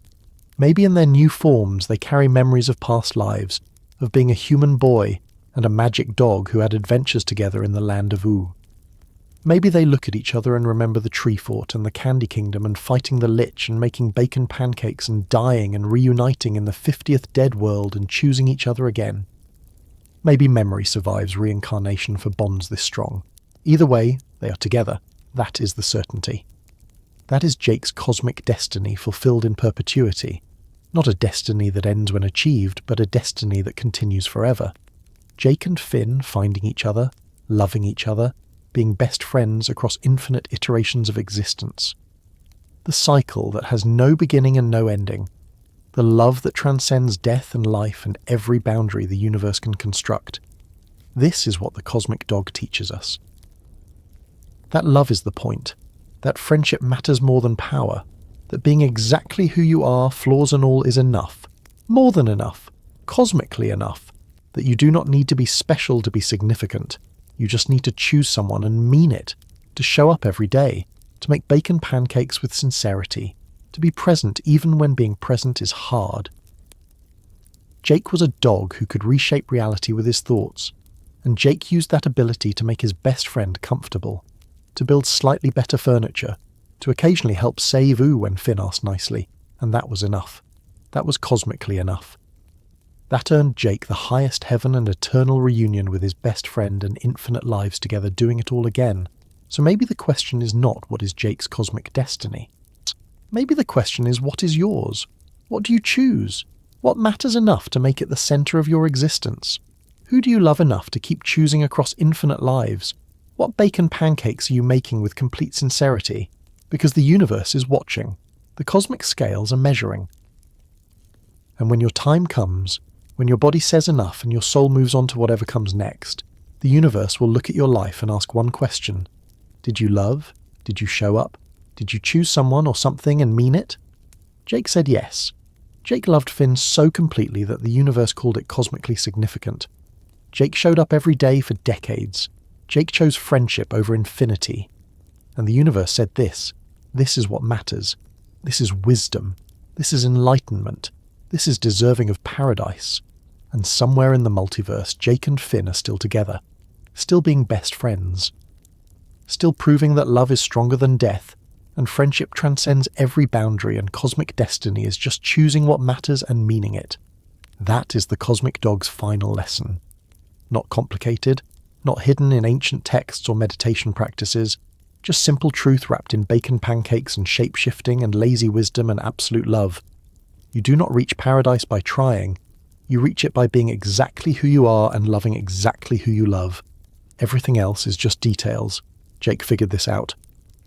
Maybe in their new forms they carry memories of past lives, of being a human boy and a magic dog who had adventures together in the Land of Ooo. Maybe they look at each other and remember the tree fort and the candy kingdom and fighting the lich and making bacon pancakes and dying and reuniting in the 50th dead world and choosing each other again. Maybe memory survives reincarnation for bonds this strong. Either way, they are together. That is the certainty. That is Jake's cosmic destiny fulfilled in perpetuity. Not a destiny that ends when achieved, but a destiny that continues forever. Jake and Finn finding each other, loving each other, being best friends across infinite iterations of existence. The cycle that has no beginning and no ending. The love that transcends death and life and every boundary the universe can construct. This is what the cosmic dog teaches us. That love is the point. That friendship matters more than power. That being exactly who you are, flaws and all, is enough. More than enough. Cosmically enough. That you do not need to be special to be significant. You just need to choose someone and mean it. To show up every day. To make bacon pancakes with sincerity. To be present even when being present is hard. Jake was a dog who could reshape reality with his thoughts. And Jake used that ability to make his best friend comfortable. To build slightly better furniture. To occasionally help save Ooo when Finn asked nicely. And that was enough. That was cosmically enough. That earned Jake the highest heaven and eternal reunion with his best friend and infinite lives together doing it all again. So maybe the question is not what is Jake's cosmic destiny. Maybe the question is what is yours? What do you choose? What matters enough to make it the center of your existence? Who do you love enough to keep choosing across infinite lives? What bacon pancakes are you making with complete sincerity? Because the universe is watching. The cosmic scales are measuring. And when your time comes, when your body says enough and your soul moves on to whatever comes next, the universe will look at your life and ask one question. Did you love? Did you show up? Did you choose someone or something and mean it? Jake said yes. Jake loved Finn so completely that the universe called it cosmically significant. Jake showed up every day for decades. Jake chose friendship over infinity. And the universe said this is what matters. This is wisdom. This is enlightenment. This is deserving of paradise. And somewhere in the multiverse, Jake and Finn are still together. Still being best friends. Still proving that love is stronger than death, and friendship transcends every boundary and cosmic destiny is just choosing what matters and meaning it. That is the cosmic dog's final lesson. Not complicated, not hidden in ancient texts or meditation practices, just simple truth wrapped in bacon pancakes and shape-shifting and lazy wisdom and absolute love. You do not reach paradise by trying. You reach it by being exactly who you are and loving exactly who you love. Everything else is just details. Jake figured this out.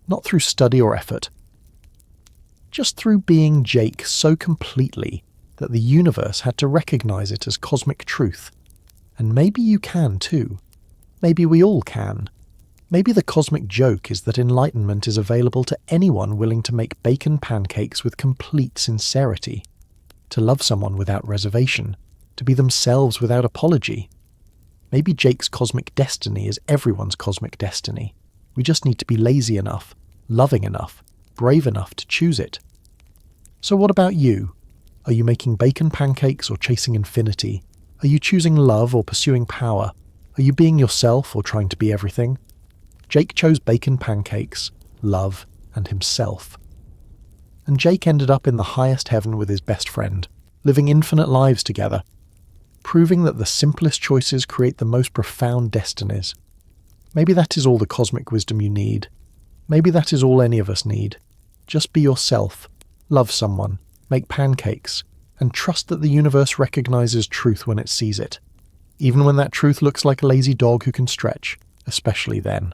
Not through study or effort. Just through being Jake so completely that the universe had to recognize it as cosmic truth. And maybe you can too. Maybe we all can. Maybe the cosmic joke is that enlightenment is available to anyone willing to make bacon pancakes with complete sincerity. To love someone without reservation. To be themselves without apology. Maybe Jake's cosmic destiny is everyone's cosmic destiny. We just need to be lazy enough, loving enough, brave enough to choose it. So what about you? Are you making bacon pancakes or chasing infinity? Are you choosing love or pursuing power? Are you being yourself or trying to be everything? Jake chose bacon pancakes, love, and himself. And Jake ended up in the highest heaven with his best friend, living infinite lives together, proving that the simplest choices create the most profound destinies. Maybe that is all the cosmic wisdom you need. Maybe that is all any of us need. Just be yourself, love someone, make pancakes, and trust that the universe recognizes truth when it sees it. Even when that truth looks like a lazy dog who can stretch, especially then.